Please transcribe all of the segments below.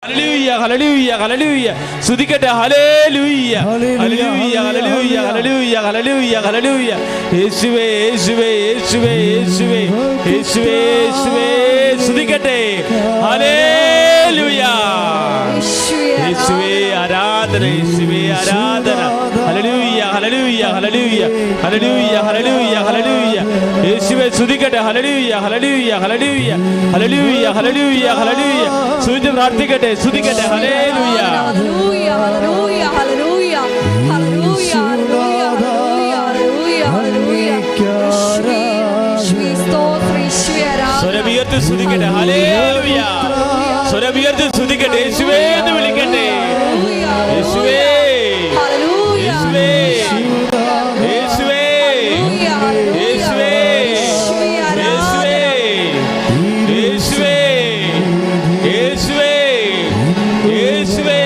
Hallelujah ഹല്ലേലൂയ ഹല്ലേലൂയ സ്തുതിക്കട്ടെ ഹല്ലേലൂയ ഹല്ലേലൂയ ഹല്ലേലൂയ ഹല്ലേലൂയ ഹല്ലേലൂയ ഹല്ലേലൂയ യേശുവേ യേശുവേ യേശുവേ യേശുവേ യേശുവേ യേശുവേ സ്തുതിക്കട്ടെ ഹല്ലേലൂയ യേശുവേ ആരാധന യേശുവേ ആരാധന ഹല്ലേലൂയ ഹല്ലേലൂയ ഹല്ലേലൂയ ഹല്ലേലൂയ ഹല്ലേലൂയ ഹല്ലേലൂയ യേശുവേ സ്തുതിക്കട്ടെ ഹല്ലേലൂയ ഹല്ലേലൂയ ഹല്ലേലൂയ ഹല്ലേലൂയ ഹല്ലേലൂയ ഹല്ലേലൂയ സ്തുതിച്ച് പ്രാർത്ഥിക്കട്ടെ സ്തുതിക്കട്ടെ ഹല്ലേലൂയ ഹല്ലേലൂയ ഹല്ലേലൂയ ഹല്ലേലൂയ ഹല്ലേലൂയ ഹല്ലേലൂയ ഹല്ലേലൂയ സ്വരമുയർത്തി സ്തുതിക്കട്ടെ ഹല്ലേലൂയ സ്വരമുയർത്തി സ്തുതിക്കട്ടെ യേശുവേ എന്ന് വിളിക്കട്ടെ യേശുവേ യേശുവേ യേശുവേ യേശുവേ യേശുവേ യേശുവേ യേശുവേ യേശുവേ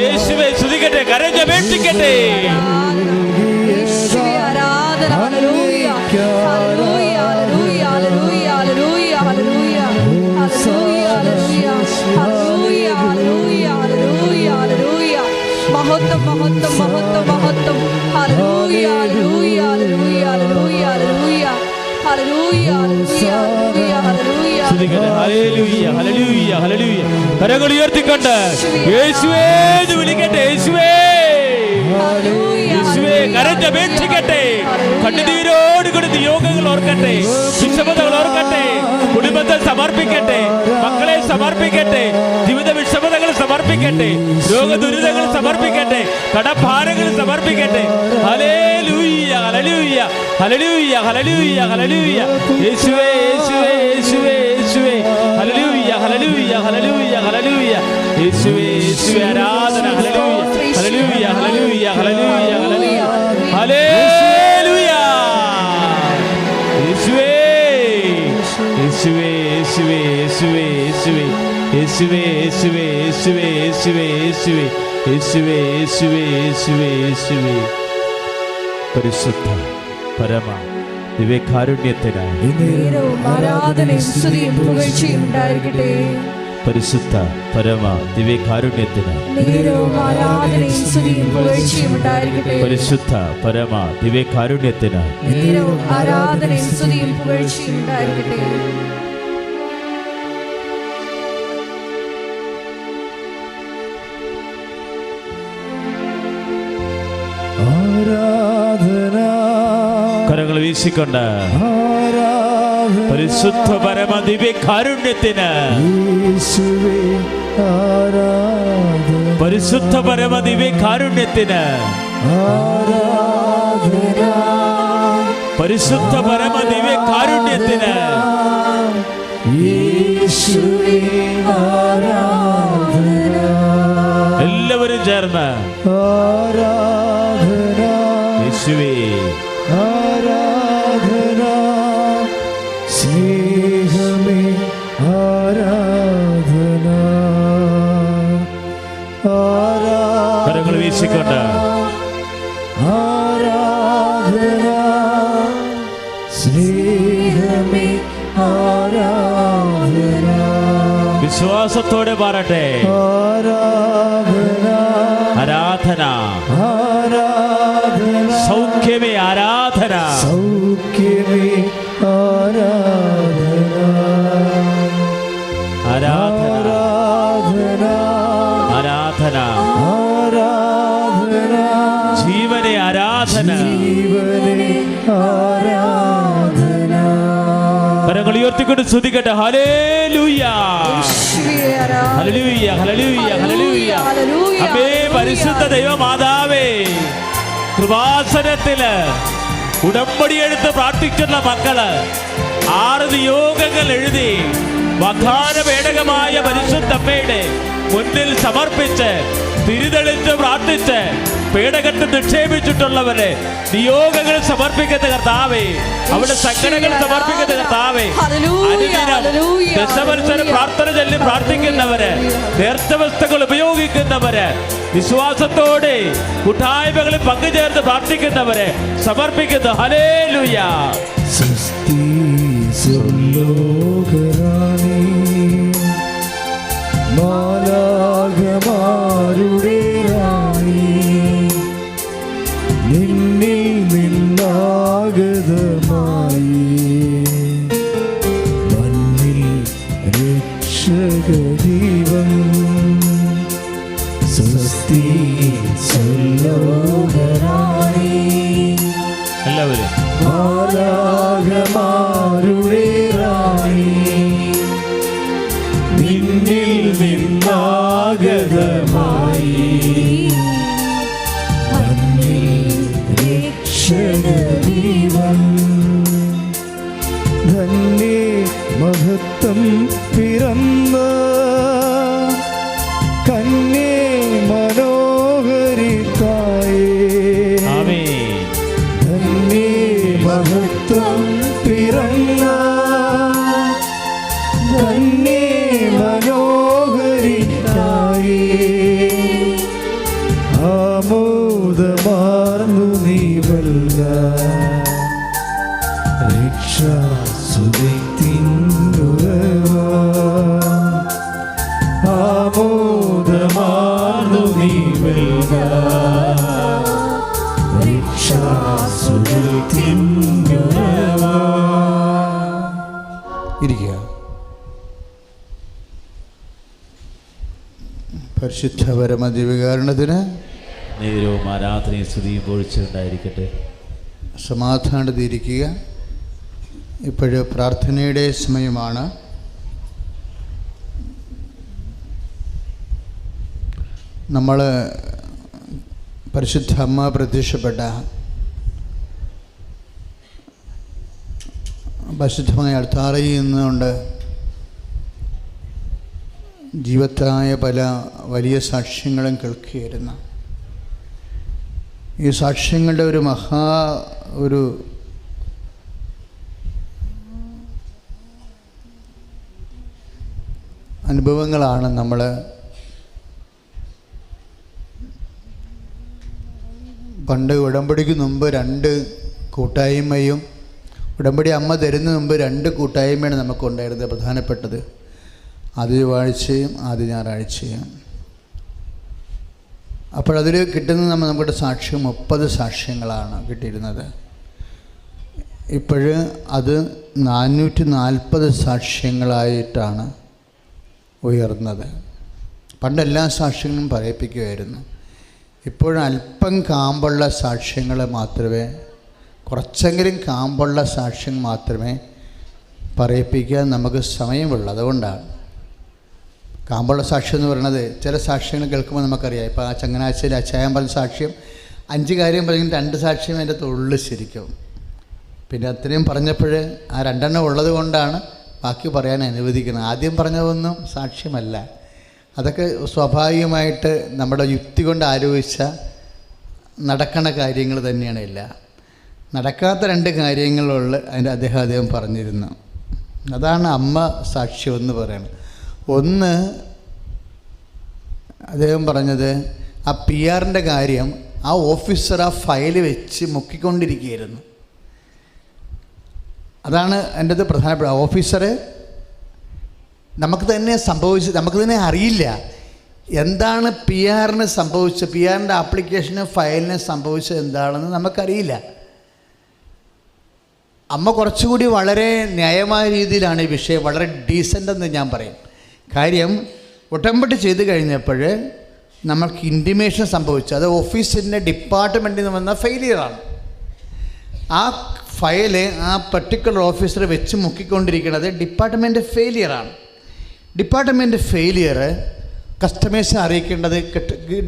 യേശുവേ സ്തുതിക്കട്ടെ കരഞ്ഞപേക്ഷിക്കട്ടെ മഹത്വം മഹത്വം മഹത്വം മഹത്വം ഹല്ലേലൂയ ഹല്ലേലൂയ ഹല്ലേലൂയ ഹല്ലേലൂയ ഹല്ലേലൂയ ഹല്ലേലൂയ ഹല്ലേലൂയ ഹല്ലേലൂയ ഹല്ലേലൂയ കരങ്ങൾ ഉയർത്തിക്കൊണ്ട് യേശുവേ എന്ന് വിളിക്കട്ടെ യേശുവേ യേശുവേ കരഞ്ഞപേക്ഷിക്കട്ടെ കണ്ണുനീരോട് കൂടി നിയോഗങ്ങൾ ഓർക്കട്ടെ വിഷമതകൾ ഓർക്കട്ടെ കുടുംബത്തെ സമർപ്പിക്കട്ടെ മക്കളെ സമർപ്പിക്കട്ടെ ജീവിത വിഷമതകൾ സമർപ്പിക്കട്ടെ രോഗദുരിതങ്ങൾ സമർപ്പിക്കട്ടെ കടഭാരങ്ങൾ സമർപ്പിക്കട്ടെ ഹല്ലേലൂയ ഹല്ലേലൂയ ഹല്ലേലൂയ ഹല്ലേലൂയ ഹല്ലേലൂയ യേശുവേ യേശുവേ യേശുവേ യേശുവേ ഹല്ലേലൂയ ഹല്ലേലൂയ ഹല്ലേലൂയ ഹല്ലേലൂയ യേശുവേ യേശുവേ ആരാധന ഹല്ലേലൂയ ഹല്ലേലൂയ ഹല്ലേലൂയ ഹല്ലേലൂയ ഹല്ലേലൂയ ഹല്ലേലൂയ യേശുവേ യേശുവേ യേശുവേ യേശുവേ യേശുവേ യേശുവേ യേശുവേ യേശുവേ യേശുവേ യേശുവേ യേശുവേ യേശുവേ യേശുവേ പരിശുദ്ധ പരമ ദിവ്യകാരുണ്യത്തിനായി ആരാധനയും സ്തുതിയും പുകഴ്ചയും ഉണ്ടായിരിക്കട്ടെ. പരിശുദ്ധ പരമ ദിവ്യകാരുണ്യത്തിനായി ആരാധനയും സ്തുതിയും പുകഴ്ചയും ഉണ്ടായിരിക്കട്ടെ. പരിശുദ്ധ പരമ ദിവ്യകാരുണ്യത്തിനായി ആരാധനയും സ്തുതിയും പുകഴ്ചയും ഉണ്ടായിരിക്കട്ടെ. കരങ്ങൾ വീശിക്കൊണ്ട് പരിശുദ്ധ പരമ ദിവ്യകാരുണ്യത്തിന് പരിശുദ്ധ പരമ ദിവ്യകാരുണ്യത്തിന് പരിശുദ്ധ പരമ ദിവ്യകാരുണ്യത്തിന് എല്ലാവരും ചേർന്ന് യേശുവേ ആരാധന സ്നേഹമേ ആരാധന കരങ്ങൾ വീശിക്കൊണ്ട് ആരാധന സ്നേഹമേ ആരാധന വിശ്വാസത്തോടെ പാടട്ടെ ആരാധന ആരാധന ആരാധന സൗഖ്യമേ ആരാധന സൗഖ്യമേ ആരാധന ആരാധന ആരാധന ആരാധന ജീവനെ ആരാധന ജീവനെ ആരാധന കരങ്ങൾ ഉയർത്തിക്കൊണ്ട് സ്തുതിക്കട്ടെ ഹല്ലേലൂയ ഹല്ലേലൂയ ഹല്ലേലൂയ ഹല്ലേലൂയ അമ്മേ പരിശുദ്ധ ദൈവമാതാവേ കൃപാസനത്തില് ഉടമ്പടി എടുത്ത് പ്രാർത്ഥിക്കുന്ന മക്കള് 6 നിയോഗങ്ങൾ എഴുതി വാഗ്ദാന പേടകമായ പരിശുദ്ധമ്മയുടെ മുന്നിൽ സമർപ്പിച്ച് തിരിതെളിച്ച് പ്രാർത്ഥിച്ച് പേടകത്തിൽ നിക്ഷേപിച്ചിട്ടുള്ളവരെ നിയോഗങ്ങൾ സമർപ്പിക്കുന്ന കർത്താവേ, അവിടെ സങ്കടങ്ങൾ സമർപ്പിക്കുന്ന കർത്താവേ, അനുദിനം ദശവത്സര പ്രാർത്ഥന ചൊല്ലി പ്രാർത്ഥിക്കുന്നവര്, നേർച്ചവസ്തുക്കൾ ഉപയോഗിക്കുന്നവര്, വിശ്വാസത്തോടെ കൂട്ടായ്മകളിൽ പങ്കുചേർന്ന് പ്രാർത്ഥിക്കുന്നവരെ സമർപ്പിക്കുന്നു. ഹല്ലേലൂയ. സ്വസ്തി സ്വർലോകരാണി ദീപം സ്വസ്തി സ്വലോകരാണി എല്ലാവരും മാലാഖമാരുടെ റാണി നിന്നിൽ നിന്നാഗതമായി രക്ഷകദീപം ധന്യേ മഹത്വം പിറന്ന കന്യേ മനോഹരി തായേ ആമേൻ. ധന്യേ മഹത്വം പിറന്ന ധന്യേ മനോഹരി തായേ ആമോദമാർന്നു നീ വല്ല രക്ഷാസുതത്തിനുറവാ ആമോദമാർന്നു നീ വല്ല രക്ഷാസുതത്തിനുറവാ. ഇരിക്കുക. പരിശുദ്ധ പരമദിവ്യകാരുണ്യത്തിന് നേരവും ആരാധനയും സ്തുതിയും പൊഴിച്ചുണ്ടായിരിക്കട്ടെ. സമാധാനത്തിരിക്കുക. ഇപ്പോഴ് പ്രാർത്ഥനയുടെ സമയമാണ്. നമ്മൾ പരിശുദ്ധ അമ്മ പ്രത്യക്ഷപ്പെട്ട പരിശുദ്ധമായ അൾത്താരയിൽ നിന്നുകൊണ്ട് ജീവിതത്തായ പല വലിയ സാക്ഷ്യങ്ങളും കേൾക്കുകയായിരുന്നു. ഈ സാക്ഷ്യങ്ങളുടെ ഒരു അനുഭവങ്ങളാണ് നമ്മൾ പണ്ട് ഉടമ്പടിക്ക് മുമ്പ് 2 കൂട്ടായ്മയും ഉടമ്പടി അമ്മ തരുന്ന മുമ്പ് 2 കൂട്ടായ്മയാണ് നമുക്കുണ്ടായിരുന്നത്. പ്രധാനപ്പെട്ടത് ആദ്യ ചൊവ്വാഴ്ചയും ആദ്യ ഞായറാഴ്ചയും. അപ്പോഴതിൽ കിട്ടുന്ന നമ്മുടെ സാക്ഷ്യം 30 സാക്ഷ്യങ്ങളാണ് കിട്ടിയിരുന്നത്. ഇപ്പോഴ് അത് 440 സാക്ഷ്യങ്ങളായിട്ടാണ് ഉയർന്നത്. പണ്ടെല്ലാ സാക്ഷ്യങ്ങളും പറയിപ്പിക്കുമായിരുന്നു. ഇപ്പോഴല്പം കാമ്പുള്ള സാക്ഷ്യങ്ങൾ മാത്രമേ, കുറച്ചെങ്കിലും കാമ്പുള്ള സാക്ഷ്യങ്ങൾ മാത്രമേ പറയിപ്പിക്കാൻ നമുക്ക് സമയമുള്ളൂ. അതുകൊണ്ടാണ് കാമ്പുള്ള സാക്ഷ്യം എന്ന് പറയുന്നത്. ചില സാക്ഷ്യങ്ങൾ കേൾക്കുമ്പോൾ നമുക്കറിയാം. ഇപ്പോൾ ആ ചങ്ങനാശ്ശേരി അച്ചായൻ പറഞ്ഞ സാക്ഷ്യം 5 കാര്യം പറഞ്ഞ് 2 സാക്ഷ്യം അതിൻ്റെ തൊഴിൽ ശരിക്കും. പിന്നെ അത്രയും പറഞ്ഞപ്പോൾ ആ 2 എണ്ണം ഉള്ളത് കൊണ്ടാണ് ബാക്കി പറയാൻ അനുവദിക്കുന്നത്. ആദ്യം പറഞ്ഞതൊന്നും സാക്ഷ്യമല്ല. അതൊക്കെ സ്വാഭാവികമായിട്ട് നമ്മുടെ യുക്തി കൊണ്ട് ആലോചിച്ച നടക്കണ കാര്യങ്ങൾ തന്നെയാണ്. എല്ലാം നടക്കാത്ത 2 കാര്യങ്ങളുള്ള അതിൻ്റെ അദ്ദേഹം പറഞ്ഞിരുന്നു. അതാണ് അമ്മ സാക്ഷ്യം എന്ന് പറയുന്നത്. ഒന്ന്, അദ്ദേഹം പറഞ്ഞത് ആ PR കാര്യം, ആ ഓഫീസർ ആ ഫയൽ വെച്ച് മുക്കിക്കൊണ്ടിരിക്കുകയായിരുന്നു. അതാണ് എൻ്റെ അത് പ്രധാനപ്പെട്ട. ഓഫീസർ നമുക്ക് തന്നെ നമുക്ക് തന്നെ അറിയില്ല എന്താണ് PR സംഭവിച്ചത്, PR ആപ്ലിക്കേഷന് ഫയലിന് സംഭവിച്ചത് എന്താണെന്ന് നമുക്കറിയില്ല. അമ്മ കുറച്ചുകൂടി വളരെ ന്യായമായ രീതിയിലാണ് ഈ വിഷയം, വളരെ ഡീസൻ്റ് ഞാൻ പറയും. കാര്യം ഉടമ്പടി ചെയ്ത് കഴിഞ്ഞപ്പോൾ നമ്മൾക്ക് ഇൻറ്റിമേഷൻ സംഭവിച്ചു. അത് ഓഫീസിൻ്റെ ഡിപ്പാർട്ട്മെൻറ്റിൽ നിന്ന് വന്ന ഫെയിലിയറാണ്. ആ ഫയല് ആ പർട്ടിക്കുലർ ഓഫീസർ വെച്ച് മുക്കിക്കൊണ്ടിരിക്കുന്നത് ഡിപ്പാർട്ട്മെൻറ്റ് ഫെയിലിയറാണ്. ഡിപ്പാർട്ട്മെൻറ്റ് ഫെയിലിയർ കസ്റ്റമേഴ്സിനെ അറിയിക്കേണ്ടത്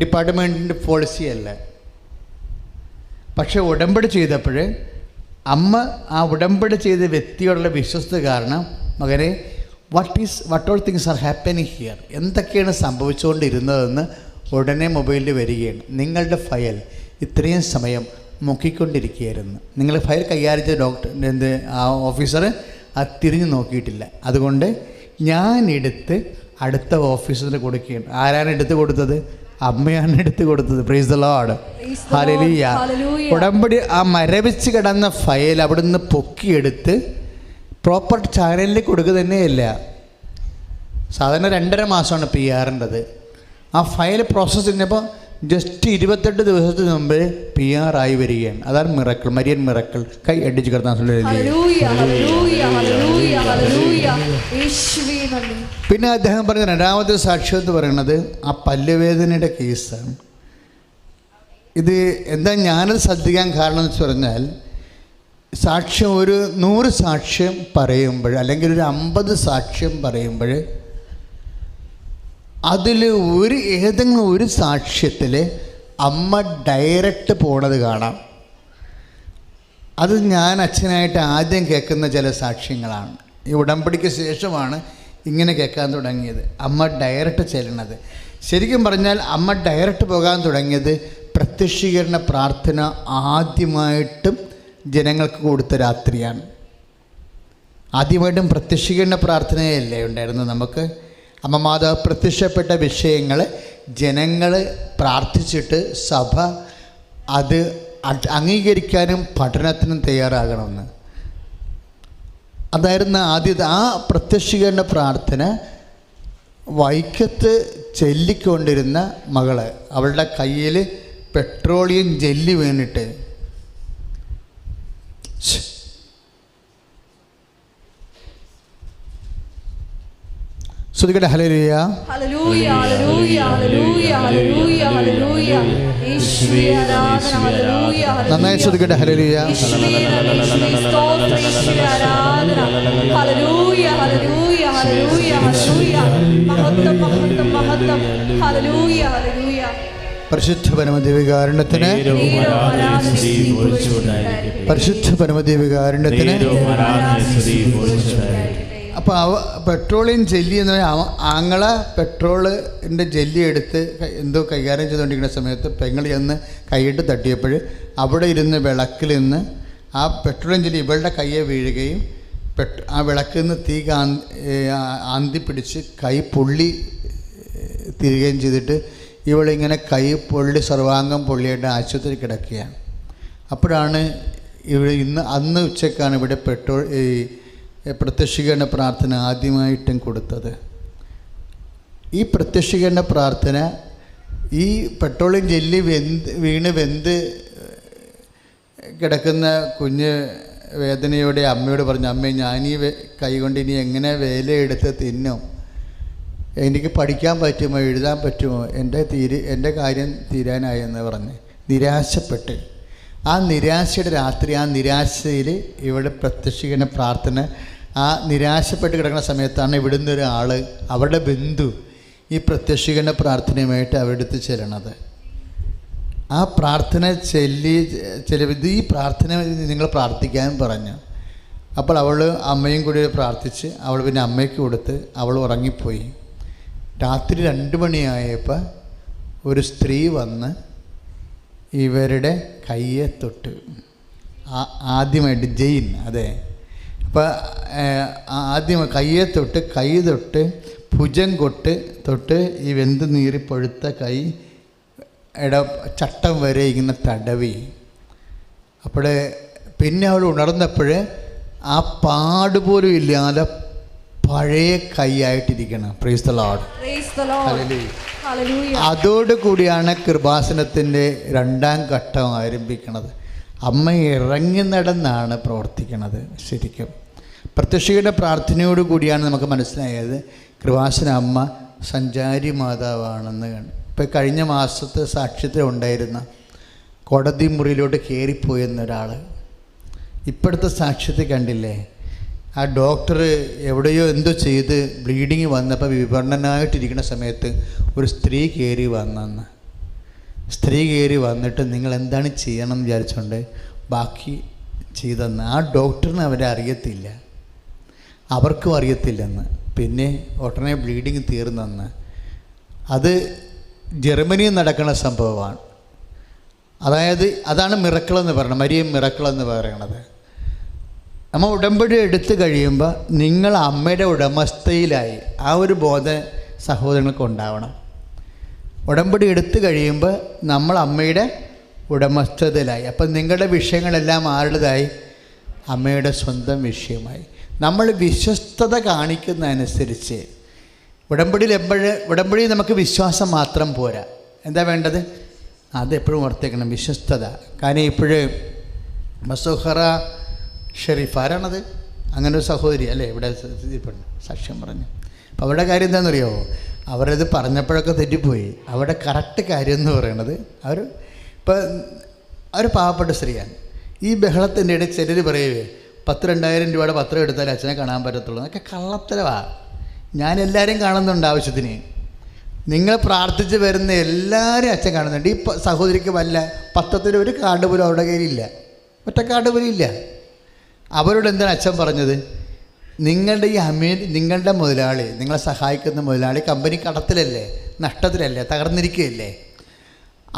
ഡിപ്പാർട്ട്മെൻറ്റിൻ്റെ പോളിസിയല്ല. പക്ഷേ ഉടമ്പടി ചെയ്തപ്പോൾ അമ്മ ആ ഉടമ്പടി ചെയ്ത വ്യക്തിയോടുള്ള വിശ്വസ്ത കാരണം, മകനെ what all things are happening here, എന്തൊക്കെയാണ് സംഭവിച്ചുകൊണ്ടിരുന്നതെന്ന് ഉടനെ മൊബൈലിൽ വരികയാണ്. നിങ്ങളുടെ ഫയൽ ഇത്രയും സമയം മുക്കിക്കൊണ്ടിരിക്കുകയായിരുന്നു. നിങ്ങൾ ഫയൽ കൈകാര്യം ചെയ്ത ആ ഓഫീസർ അത് തിരിഞ്ഞു നോക്കിയിട്ടില്ല. അതുകൊണ്ട് ഞാനെടുത്ത് അടുത്ത ഓഫീസറിന് കൊടുക്കുകയാണ്. ആരാണ് എടുത്തു കൊടുത്തത്? അമ്മയാണ് എടുത്തു കൊടുത്തത്. Price the Lord, hallelujah. ഉടമ്പടി ആ മരവിച്ച് കിടന്ന ഫയൽ അവിടുന്ന് പൊക്കിയെടുത്ത് പ്രോപ്പർ ചാനലിൽ കൊടുക്കുക തന്നെയല്ല. സാധാരണ 2.5 മാസമാണ് PR. ആ ഫയൽ പ്രോസസ്സ് ചെയ്യുമ്പോൾ ജസ്റ്റ് 28 ദിവസത്തിന് മുമ്പ് PR ആയി വരികയാണ്. അതാണ് മിറക്കിൾ, മരിയൻ മിറക്കിൾ. കൈ അടിച്ച് കിടന്നാ പിന്നെ അദ്ദേഹം പറഞ്ഞ രണ്ടാമത്തെ സാക്ഷ്യം എന്ന് പറയുന്നത് ആ പല്ലുവേദനയുടെ കേസാണ്. ഇത് എന്താ ഞാനത് ശ്രദ്ധിക്കാൻ കാരണം എന്ന് വെച്ച് പറഞ്ഞാൽ, സാക്ഷ്യം ഒരു 100 സാക്ഷ്യം പറയുമ്പോൾ അല്ലെങ്കിൽ ഒരു 50 സാക്ഷ്യം പറയുമ്പോൾ അതിൽ ഏതെങ്കിലും ഒരു സാക്ഷ്യത്തിൽ അമ്മ ഡയറക്റ്റ് പോണത് കാണാം. അത് ഞാൻ അച്ഛനായിട്ട് ആദ്യം കേൾക്കുന്ന ചില സാക്ഷ്യങ്ങളാണ്. ഈ ഉടമ്പടിക്ക് ശേഷമാണ് ഇങ്ങനെ കേൾക്കാൻ തുടങ്ങിയത്, അമ്മ ഡയറക്റ്റ് ചെല്ലണത്. ശരിക്കും പറഞ്ഞാൽ അമ്മ ഡയറക്റ്റ് പോകാൻ തുടങ്ങിയത് പ്രത്യക്ഷീകരണ പ്രാർത്ഥന ആദ്യമായിട്ടും ജനങ്ങൾക്ക് കൊടുത്ത രാത്രിയാണ്. ആദ്യമായിട്ടും പ്രത്യക്ഷീകരണ പ്രാർത്ഥനയല്ലേ ഉണ്ടായിരുന്നു നമുക്ക്. അമ്മ മാതാവ് പ്രത്യക്ഷപ്പെട്ട വിഷയങ്ങൾ ജനങ്ങൾ പ്രാർത്ഥിച്ചിട്ട് സഭ അത് അംഗീകരിക്കാനും പഠനത്തിനും തയ്യാറാകണമെന്ന്. അതായിരുന്നു ആദ്യത്തെ ആ പ്രത്യക്ഷീകരണ പ്രാർത്ഥന. വൈക്കത്ത് ചൊല്ലിക്കൊണ്ടിരുന്ന മകള്, അവളുടെ കയ്യിൽ പെട്രോളിയം ജെല്ലി വീണിട്ട് ശ്രുതികട്ടെ. ഹല്ലേലൂയ, ഹല്ലേലൂയ, ഹല്ലേലൂയ, ഹല്ലേലൂയ, ഹല്ലേലൂയ, ഹല്ലേലൂയ. യേശുവേ ആരാധന. ഹല്ലേലൂയ, നന്നായി ശ്രുതികട്ടെ. ഹല്ലേലൂയ, യേശുവേ സ്തോത്രം. യേശുവേ ആരാധന. ഹല്ലേലൂയ, ഹല്ലേലൂയ, ഹല്ലേലൂയ, ഹല്ലേലൂയ. മഹത്വം, മഹത്വം, മഹത്വം. ഹല്ലേലൂയ, ഹല്ലേലൂയ. പരിശുദ്ധ പരമദിവ്യകാരുണ്യത്തിന്, പരിശുദ്ധ പരമദിവ്യകാരുണ്യത്തിന്. അപ്പോൾ പെട്രോളിയം ജെല്ലി എന്ന് പറഞ്ഞാൽ ആങ്ങള പെട്രോളിൻ്റെ ജെല്ലി എടുത്ത് എന്തോ കൈകാര്യം ചെയ്തുകൊണ്ടിരിക്കുന്ന സമയത്ത് പെങ്ങൾ ചെന്ന് കൈയിട്ട് തട്ടിയപ്പോൾ അവിടെ ഇരുന്ന് വിളക്കിൽ നിന്ന് ആ പെട്രോളിയം ജെല്ലി ഇവളുടെ കയ്യെ വീഴുകയും ആ വിളക്കിൽ നിന്ന് തീ ആന്തി പിടിച്ച് കൈ പൊള്ളി തിരികെയും ചെയ്തിട്ട് ഇവളിങ്ങനെ കൈ പൊള്ളി സർവാംഗം പൊള്ളിയായിട്ട് ആശുപത്രി കിടക്കുകയാണ്. അപ്പോഴാണ് അന്ന് ഉച്ചക്കാണ് ഇവിടെ ഈ പ്രത്യക്ഷീകരണ പ്രാർത്ഥന ആദ്യമായിട്ടും കൊടുത്തത്. ഈ പ്രത്യക്ഷീകരണ പ്രാർത്ഥന ഈ പെട്രോളിയം ജെല്ലി വീണ് വെന്ത് കിടക്കുന്ന കുഞ്ഞ് വേദനയോടെ അമ്മയോട് പറഞ്ഞു, അമ്മേ ഞാനീ കൈ കൊണ്ട് ഇനി എങ്ങനെ വേലയെടുത്ത് തിന്നും, എനിക്ക് പഠിക്കാൻ പറ്റുമോ, എഴുതാൻ പറ്റുമോ, എൻ്റെ കാര്യം തീരാനായെന്ന് പറഞ്ഞ് നിരാശപ്പെട്ട് ആ നിരാശയുടെ രാത്രി, ആ നിരാശയിൽ ഇവിടെ പ്രത്യക്ഷീകരണ പ്രാർത്ഥന ആ നിരാശപ്പെട്ട് കിടക്കുന്ന സമയത്താണ് ഇവിടുന്ന് ഒരാൾ, അവരുടെ ബന്ധു ഈ പ്രത്യക്ഷീകരണ പ്രാർത്ഥനയുമായിട്ട് അവരുടെ അടുത്ത് ചെല്ലണത്. ആ പ്രാർത്ഥന ഈ പ്രാർത്ഥന നിങ്ങൾ പ്രാർത്ഥിക്കാൻ പറഞ്ഞു. അപ്പോൾ അവൾ അമ്മയും കൂടി പ്രാർത്ഥിച്ച് അവൾ പിന്നെ അമ്മയ്ക്ക് കൊടുത്ത് അവൾ ഉറങ്ങിപ്പോയി. രാത്രി 2 മണിയായപ്പോൾ ഒരു സ്ത്രീ വന്ന് ഇവരുടെ കയ്യെ തൊട്ട്, ആദ്യമായിട്ട് ജെയിൻ, അതെ, അപ്പോൾ ആദ്യം കയ്യെ തൊട്ട്, കൈ തൊട്ട് ഭുജം തൊട്ട് ഈ വെന്ത് നീറി പഴുത്ത കൈ ചട്ടം വരെ ഇങ്ങനെ തടവി. അപ്പോൾ പിന്നെ അവൾ ഉണർന്നപ്പോൾ ആ പാടുപോലും ഇല്ലാതെ പഴയ കൈയായിട്ടിരിക്കണം. Praise the Lord. അതോടുകൂടിയാണ് കൃപാസനത്തിൻ്റെ 2ാം ഘട്ടം ആരംഭിക്കുന്നത്. അമ്മ ഇറങ്ങി നടന്നാണ് പ്രവർത്തിക്കുന്നത്. ശരിക്കും പ്രത്യക്ഷയുടെ പ്രാർത്ഥനയോടുകൂടിയാണ് നമുക്ക് മനസ്സിലായത് കൃപാസന അമ്മ സഞ്ചാരി മാതാവാണെന്ന്. ഇപ്പോൾ കഴിഞ്ഞ മാസത്തെ സാക്ഷ്യത്തിൽ ഉണ്ടായിരുന്ന കോടതി മുറിയിലോട്ട് കയറിപ്പോയെന്നൊരാൾ ഇപ്പോഴത്തെ സാക്ഷ്യത്തിൽ കണ്ടില്ലേ, ആ ഡോക്ടർ എവിടെയോ എന്തോ ചെയ്ത് ബ്ലീഡിങ് വന്നപ്പോൾ വിവരണനായിട്ടിരിക്കുന്ന സമയത്ത് ഒരു സ്ത്രീ കയറി വന്നെന്ന്. സ്ത്രീ കയറി വന്നിട്ട് നിങ്ങൾ എന്താണ് ചെയ്യണം എന്ന് വിചാരിച്ചുകൊണ്ട് ബാക്കി ചെയ്തെന്ന്. ആ ഡോക്ടറിന് അവരെ അറിയത്തില്ല, അവർക്കും അറിയത്തില്ലെന്ന്. പിന്നെ ഉടനെ ബ്ലീഡിങ് തീർന്നെന്ന്. അത് ജർമ്മനിയിൽ നടക്കുന്ന സംഭവമാണ്. അതായത് അതാണ് മിറക്കിളെന്ന് പറയുന്നത്, മരിയം മിറക്കിളെന്ന് പറയണത്. നമ്മൾ ഉടമ്പടി എടുത്തു കഴിയുമ്പോൾ നിങ്ങൾ അമ്മയുടെ ഉടമസ്ഥയിലായി. ആ ഒരു ബോധം സഹോദരങ്ങൾക്ക് ഉണ്ടാവണം. ഉടമ്പടി എടുത്തു കഴിയുമ്പോൾ നമ്മൾ അമ്മയുടെ ഉടമസ്ഥതയിലായി. അപ്പം നിങ്ങളുടെ വിഷയങ്ങളെല്ലാം ആരുടേതായി? അമ്മയുടെ സ്വന്തം വിഷയമായി. നമ്മൾ വിശ്വസ്തത കാണിക്കുന്നതനുസരിച്ച് ഉടമ്പടി നമുക്ക് വിശ്വാസം മാത്രം പോരാ. എന്താ വേണ്ടത്? അതെപ്പോഴും ഓർത്തേക്കണം, വിശ്വസ്തത. കാരണം ഇപ്പോഴും മസുഹറ ഷെരീഫ് ആരാണത്? അങ്ങനെ ഒരു സഹോദരി അല്ലേ ഇവിടെ സാക്ഷ്യം പറഞ്ഞു. അപ്പോൾ അവരുടെ കാര്യം എന്താണെന്നറിയോ, അവരത് പറഞ്ഞപ്പോഴൊക്കെ തെറ്റിപ്പോയി. അവരുടെ കറക്റ്റ് കാര്യം എന്ന് പറയുന്നത് അവർ പാവപ്പെട്ട സ്ത്രീയാണ്. ഈ ബഹളത്തിൻ്റെ ഇടയിൽ ചിലർ പറയുവേ 10,000-2,000 രൂപയുടെ പത്രം എടുത്താൽ അച്ഛനെ കാണാൻ പറ്റത്തുള്ളൂ. അതൊക്കെ കള്ളത്തരവാണ്. ഞാൻ എല്ലാവരെയും കാണുന്നുണ്ട് ആവശ്യത്തിന്. നിങ്ങൾ പ്രാർത്ഥിച്ച് വരുന്ന എല്ലാവരും അച്ഛൻ കാണുന്നുണ്ട്. ഈ സഹോദരിക്ക് വല്ല പത്രത്തിൽ ഒരു കാർഡ് പോലും അവരുടെ കയ്യിലില്ല, ഒറ്റ കാർഡ് പോലും ഇല്ല. അവരോട് എന്താണ് അച്ഛൻ പറഞ്ഞത്? നിങ്ങളുടെ ഈ നിങ്ങളുടെ മുതലാളി, നിങ്ങളെ സഹായിക്കുന്ന മുതലാളി കമ്പനി കടത്തിലല്ലേ, നഷ്ടത്തിലല്ലേ, തകർന്നിരിക്കുകയല്ലേ.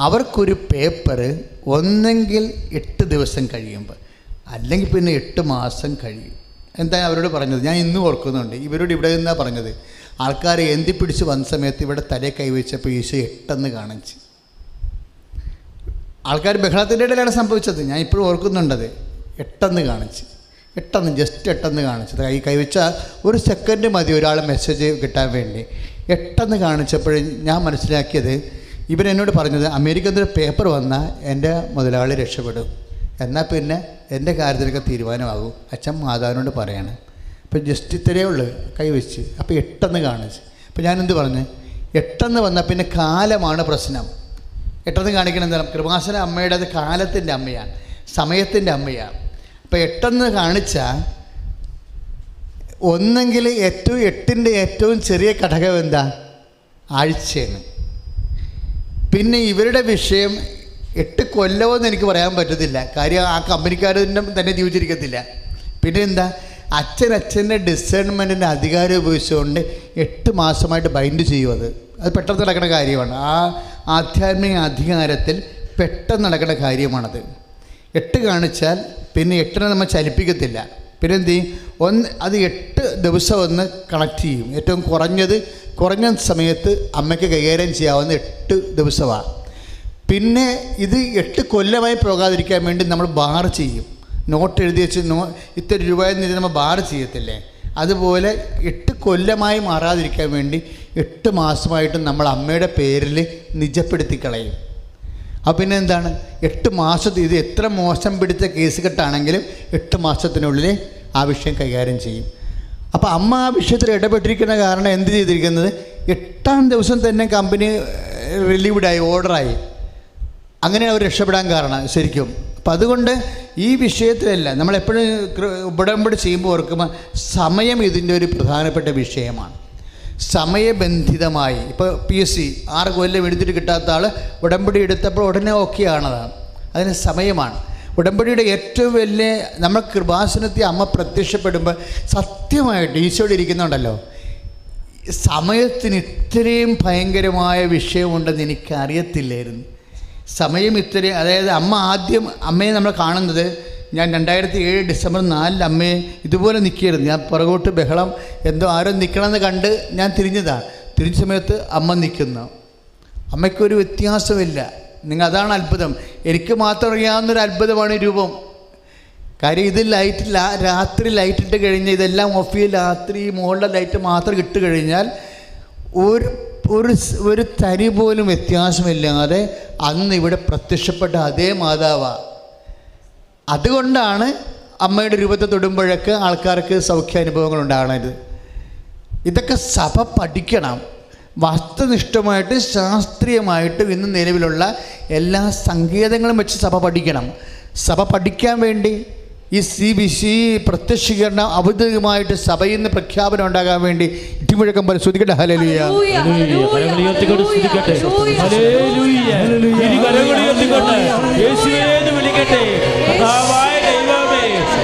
അവർക്കൊരു പേപ്പർ ഒന്നെങ്കിൽ 8 ദിവസം കഴിയുമ്പോൾ, അല്ലെങ്കിൽ പിന്നെ 8 മാസം കഴിയും. എന്താ അവരോട് പറഞ്ഞത്? ഞാൻ ഇന്നും ഓർക്കുന്നുണ്ട്. ഇവരോട് ഇവിടെ നിന്നാണ് പറഞ്ഞത്. ആൾക്കാരെ എന്തി പിടിച്ച് വന്ന സമയത്ത് ഇവിടെ തലയെ കൈവച്ചപ്പോൾ ഈശോ 8 കാണിച്ച്. ആൾക്കാർ ബഹളത്തിൻ്റെ ഇടയിലാണ് സംഭവിച്ചത്. ഞാൻ ഇപ്പോഴും ഓർക്കുന്നുണ്ടത്. 8 കാണിച്ച്, ജസ്റ്റ് 8 കാണിച്ചത്. കൈവച്ച ഒരു സെക്കൻഡ് മതി ഒരാൾ മെസ്സേജ് കിട്ടാൻ വേണ്ടി. 8 കാണിച്ചപ്പോഴും ഞാൻ മനസ്സിലാക്കിയത്, ഇവരെന്നോട് പറഞ്ഞത് അമേരിക്കയിൽ ഒരു പേപ്പർ വന്നാൽ എൻ്റെ മുതലാളി രക്ഷപ്പെടും, എന്നാൽ പിന്നെ എൻ്റെ കാര്യത്തിലൊക്കെ തീരുമാനമാകും. അച്ഛൻ മാതാവിനോട് പറയാണ്. അപ്പോൾ ജസ്റ്റ് ഇത്രയേ ഉള്ളൂ കൈവച്ച്. അപ്പോൾ 8 കാണിച്ച്. അപ്പോൾ ഞാനെന്ത് പറഞ്ഞു? 8 വന്നാൽ പിന്നെ കാലമാണ് പ്രശ്നം. 8 കാണിക്കണം എന്താണ്? കൃപാസന അമ്മയുടെ അത് കാലത്തിൻ്റെ അമ്മയാണ്, സമയത്തിൻ്റെ അമ്മയാണ്. അപ്പോൾ 8 കാണിച്ചാൽ ഒന്നെങ്കിൽ 8ൻ്റെ ഏറ്റവും ചെറിയ ഘടകം എന്താ? ആഴ്ചയാണ്. പിന്നെ ഇവരുടെ വിഷയം 8 കൊല്ലമെന്ന് എനിക്ക് പറയാൻ പറ്റത്തില്ല. കാര്യം ആ കമ്പനിക്കാരൻ്റെ തന്നെ ജീവിച്ചിരിക്കത്തില്ല. പിന്നെ എന്താ? അച്ഛൻ്റെ ഡിസേൺമെൻറ്റിൻ്റെ അധികാരം ഉപയോഗിച്ചുകൊണ്ട് 8 മാസമായിട്ട് ബൈൻഡ് ചെയ്യും. അത് പെട്ടെന്ന് നടക്കുന്ന കാര്യമാണ്. ആ ആധ്യാത്മിക അധികാരത്തിൽ പെട്ടെന്ന് നടക്കുന്ന കാര്യമാണത്. 8 കാണിച്ചാൽ പിന്നെ 8 നമ്മൾ ചലിപ്പിക്കത്തില്ല. പിന്നെ എന്ത് ചെയ്യും? അത് 8 ദിവസം ഒന്ന് കണക്ട് ചെയ്യും. ഏറ്റവും കുറഞ്ഞ സമയത്ത് അമ്മയ്ക്ക് കൈകാര്യം ചെയ്യാവുന്ന 8 ദിവസമാണ്. പിന്നെ ഇത് 8 കൊല്ലമായി പോകാതിരിക്കാൻ വേണ്ടി നമ്മൾ ബാർ ചെയ്യും. നോട്ട് എഴുതി വെച്ച് ഇത്ര രൂപയെന്ന് നമ്മൾ ബാർ ചെയ്യത്തില്ലേ, അതുപോലെ 8 കൊല്ലമായി മാറാതിരിക്കാൻ വേണ്ടി 8 മാസമായിട്ട് നമ്മൾ അമ്മയുടെ പേരിൽ നിജപ്പെടുത്തി കളയും. അപ്പോൾ പിന്നെ എന്താണ്? 8 മാസത്തിൽ ഇത് എത്ര മോശം പിടിച്ച കേസ് കെട്ടാണെങ്കിലും 8 മാസത്തിനുള്ളിൽ ആ വിഷയം കൈകാര്യം ചെയ്യും. അപ്പോൾ അമ്മ ആ വിഷയത്തിൽ ഇടപെട്ടിരിക്കുന്ന കാരണം എന്ത് ചെയ്തിരിക്കുന്നത്? 8-ാം ദിവസം തന്നെ കമ്പനി റിലീവ്ഡായി, ഓർഡറായി. അങ്ങനെ അവർ രക്ഷപ്പെടാൻ കാരണം ശരിക്കും. അപ്പം അതുകൊണ്ട് ഈ വിഷയത്തിലല്ല നമ്മളെപ്പോഴും ഉടമ്പടി ചെയ്യുമ്പോൾ ഓർക്കുമ്പോൾ സമയം ഇതിൻ്റെ ഒരു പ്രധാനപ്പെട്ട വിഷയമാണ്. സമയബന്ധിതമായി ഇപ്പോൾ PSC 6 കൊല്ലം എടുത്തിട്ട് കിട്ടാത്ത ആൾ ഉടമ്പടി എടുത്തപ്പോൾ ഉടനെ ഓക്കെ ആണതാണ്. അതിന് സമയമാണ്. ഉടമ്പടിയുടെ ഏറ്റവും വലിയ നമ്മൾ കൃപാസനത്തിൽ അമ്മ പ്രത്യക്ഷപ്പെടുമ്പോൾ സത്യമായിട്ട് ഈശോടെ ഇരിക്കുന്നുണ്ടല്ലോ, സമയത്തിന് ഇത്രയും ഭയങ്കരമായ വിഷയമുണ്ടെന്ന് എനിക്കറിയത്തില്ലായിരുന്നു. സമയം ഇത്രയും, അതായത് അമ്മയെ നമ്മൾ കാണുന്നത്, ഞാൻ 2007 ഡിസംബർ 4 അമ്മയെ ഇതുപോലെ നിൽക്കുകയായിരുന്നു. ഞാൻ പുറകോട്ട് ബഹളം എന്തോ ആരോ നിൽക്കണമെന്ന് കണ്ട് ഞാൻ തിരിഞ്ഞതാണ്. തിരിഞ്ഞ സമയത്ത് അമ്മ നിൽക്കുന്നു. അമ്മയ്ക്കൊരു വ്യത്യാസമില്ല. അതാണ് അത്ഭുതം. എനിക്ക് മാത്രം അറിയാവുന്നൊരു അത്ഭുതമാണ് ഈ രൂപം. കാര്യം ഇത് ലൈറ്റില്ല, രാത്രി ലൈറ്റിട്ട് കഴിഞ്ഞാൽ ഇതെല്ലാം ഓഫ് ചെയ്ത് രാത്രി മുകളിലെ ലൈറ്റ് മാത്രം ഇട്ട് കഴിഞ്ഞാൽ ഒരു തരി പോലും വ്യത്യാസമില്ലാതെ അന്ന് ഇവിടെ പ്രത്യക്ഷപ്പെട്ട അതേ മാതാവാണ്. അതുകൊണ്ടാണ് അമ്മയുടെ രൂപത്തെ തൊടുമ്പോഴൊക്കെ ആൾക്കാർക്ക് സൗഖ്യാനുഭവങ്ങൾ ഉണ്ടാകണത്. ഇതൊക്കെ സഭ പഠിക്കണം. വസ്തുനിഷ്ഠമായിട്ട് ശാസ്ത്രീയമായിട്ട് ഇന്ന് നിലവിലുള്ള എല്ലാ സങ്കേതങ്ങളും വെച്ച് സഭ പഠിക്കണം. സഭ പഠിക്കാൻ വേണ്ടി ഈ CBC പ്രത്യക്ഷീകരണം ഔദ്യോഗികമായിട്ട് സഭയിൽ നിന്ന് പ്രഖ്യാപനം ഉണ്ടാകാൻ വേണ്ടി ഇടിമുഴക്കം പോലെ ശ്രുതിക്കട്ടെ. ഹല്ലേലൂയ,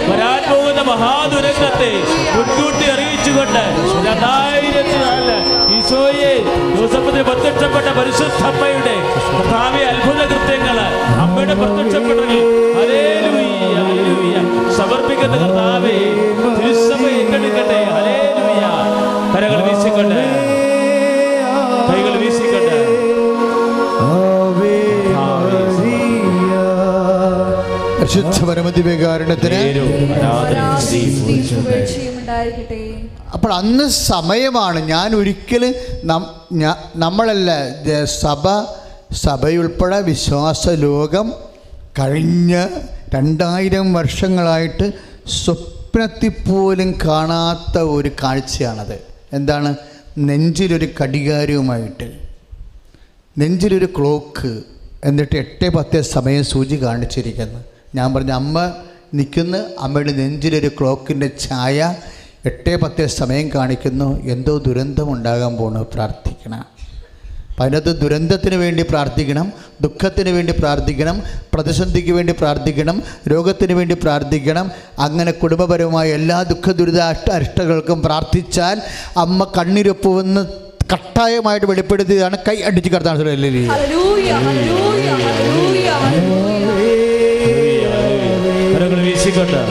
വരാൻ പോകുന്ന മഹാദുരന്തത്തെ മുൻകൂട്ടി അറിയിച്ചുകൊണ്ട് 2004 ഈശോയെ യോസഫിന് പ്രത്യക്ഷപ്പെട്ട പരിശുദ്ധ അമ്മയുടെ കർത്താവേ അത്ഭുത കൃത്യങ്ങള് അമ്മയുടെ പ്രത്യക്ഷപ്പെടലിൽ ഹല്ലേലൂയ ഹല്ലേലൂയ സമർപ്പിക്കുന്ന കർത്താവേ തിരുസഭ ഏറ്റെടുക്കട്ടെ. ഹല്ലേലൂയ. കൈകൾ വീശിക്കൊണ്ട് പരിശുദ്ധ പരമദിവ്യകാരുണ്യത്തിന്. അപ്പോൾ അന്ന് സമയമാണ്. ഞാൻ ഒരിക്കലും നമ്മളല്ല, സഭയുൾപ്പെടെ വിശ്വാസ ലോകം കഴിഞ്ഞ 2000 വർഷങ്ങളായിട്ട് സ്വപ്നത്തിൽ പോലും കാണാത്ത ഒരു കാഴ്ചയാണത്. എന്താണ്? നെഞ്ചിലൊരു കടികാരവുമായിട്ട്, നെഞ്ചിലൊരു ക്ലോക്ക്, എന്നിട്ട് 8:10 സമയം സൂചി കാണിച്ചിരിക്കുന്നു. ഞാൻ പറഞ്ഞു, അമ്മ നിൽക്കുന്ന അമ്മയുടെ നെഞ്ചിലൊരു ക്ലോക്കിൻ്റെ ഛായ 8:10 സമയം കാണിക്കുന്നു. എന്തോ ദുരന്തമുണ്ടാകാൻ പോകണം, പ്രാർത്ഥിക്കണം. അപ്പം അതിനകത്ത് ദുരന്തത്തിന് വേണ്ടി പ്രാർത്ഥിക്കണം, ദുഃഖത്തിന് വേണ്ടി പ്രാർത്ഥിക്കണം, പ്രതിസന്ധിക്ക് വേണ്ടി പ്രാർത്ഥിക്കണം, രോഗത്തിന് വേണ്ടി പ്രാർത്ഥിക്കണം. അങ്ങനെ കുടുംബപരമായ എല്ലാ ദുഃഖ ദുരിത അരിഷ്ടകൾക്കും പ്രാർത്ഥിച്ചാൽ അമ്മ കണ്ണീരൊപ്പുവെന്ന് കട്ടായമായിട്ട് വെളിപ്പെടുത്തിയതാണ്. കൈ അടിച്ച് കർത്താൻ വീശിക്കൊണ്ട്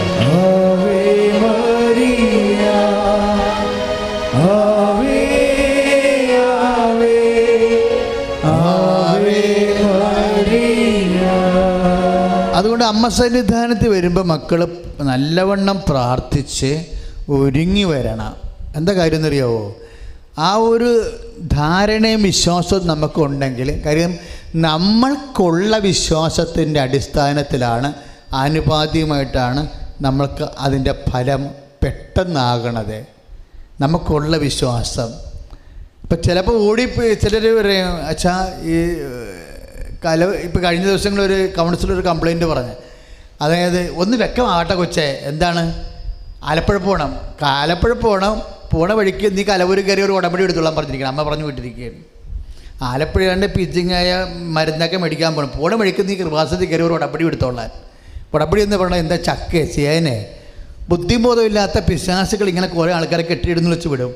അതുകൊണ്ട് അമ്മ സന്നിധാനത്തിൽ വരുമ്പോൾ മക്കൾ നല്ലവണ്ണം പ്രാർത്ഥിച്ച് ഒരുങ്ങി വരണം. എന്താ കാര്യം എന്നറിയാവോ? ആ ഒരു ധാരണയും വിശ്വാസവും നമുക്കുണ്ടെങ്കിൽ, കാര്യം നമ്മൾക്കുള്ള വിശ്വാസത്തിൻ്റെ അടിസ്ഥാനത്തിലാണ്, ആനുപാതികമായിട്ടാണ് നമ്മൾക്ക് അതിൻ്റെ ഫലം പെട്ടെന്നാകണത്. നമുക്കുള്ള വിശ്വാസം. ഇപ്പം ചിലപ്പോൾ ഓടിപ്പോയി ചിലർ പറയും, അച്ഛാ ഈ ഇപ്പോൾ കഴിഞ്ഞ ദിവസങ്ങളിൽ ഒരു കൗൺസിലർ ഒരു കംപ്ലയിൻറ്റ് പറഞ്ഞു. അതായത് ഒന്ന് വ്യക്തമാകട്ടെ കൊച്ചേ, എന്താണ്? ആലപ്പുഴ പോകണം, ആലപ്പുഴ പോണ വഴിക്ക് നീ കലവൂര് കയറി ഒരു ഉടമ്പടി എടുത്തോളാൻ പറഞ്ഞിരിക്കണം. അമ്മ പറഞ്ഞു വിട്ടിരിക്കുകയാണ്. ആലപ്പുഴ കണ്ട് പിച്ചിങ്ങായ മരുന്നൊക്കെ മേടിക്കാൻ പോണ വഴിക്ക് നീ കൃപാസനത്തിൽ കയറി ഒരു ഉടമ്പടി എടുത്തോളാൻ. ഉടമ്പടി എന്ന് പറഞ്ഞാൽ എന്താ? ചക്കേ ചേനെ ബുദ്ധിബോധമില്ലാത്ത പിശാസുകൾ ഇങ്ങനെ കുറേ ആൾക്കാരെ കെട്ടിയിടുന്നു വെച്ച് വിടും.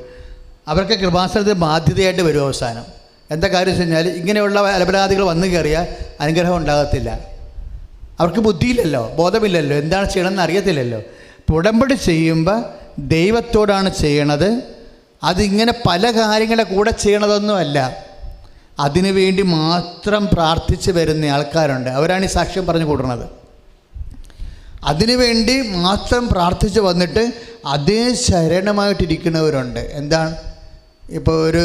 അവർക്ക് കൃപാസനത്തിൽ ബാധ്യതയായിട്ട് വരും അവസാനം. എന്താ കാര്യം വെച്ച് കഴിഞ്ഞാൽ, ഇങ്ങനെയുള്ള അലപരാധികൾ വന്നു കയറിയാൽ അനുഗ്രഹം ഉണ്ടാകത്തില്ല. അവർക്ക് ബുദ്ധിയില്ലല്ലോ, ബോധമില്ലല്ലോ, എന്താണ് ചെയ്യണമെന്ന് അറിയത്തില്ലല്ലോ. ഉടമ്പടി ചെയ്യുമ്പോൾ ദൈവത്തോടാണ് ചെയ്യണത്. അതിങ്ങനെ പല കാര്യങ്ങളുടെ കൂടെ ചെയ്യണതൊന്നുമല്ല. അതിനു വേണ്ടി മാത്രം പ്രാർത്ഥിച്ച് വരുന്ന ആൾക്കാരുണ്ട്. അവരാണ് ഈ സാക്ഷ്യം പറഞ്ഞു കൂട്ടുന്നത്. അതിനുവേണ്ടി മാത്രം പ്രാർത്ഥിച്ച് വന്നിട്ട് അതേ ശരണമായിട്ടിരിക്കുന്നവരുണ്ട്. എന്താണ്? ഇപ്പോൾ ഒരു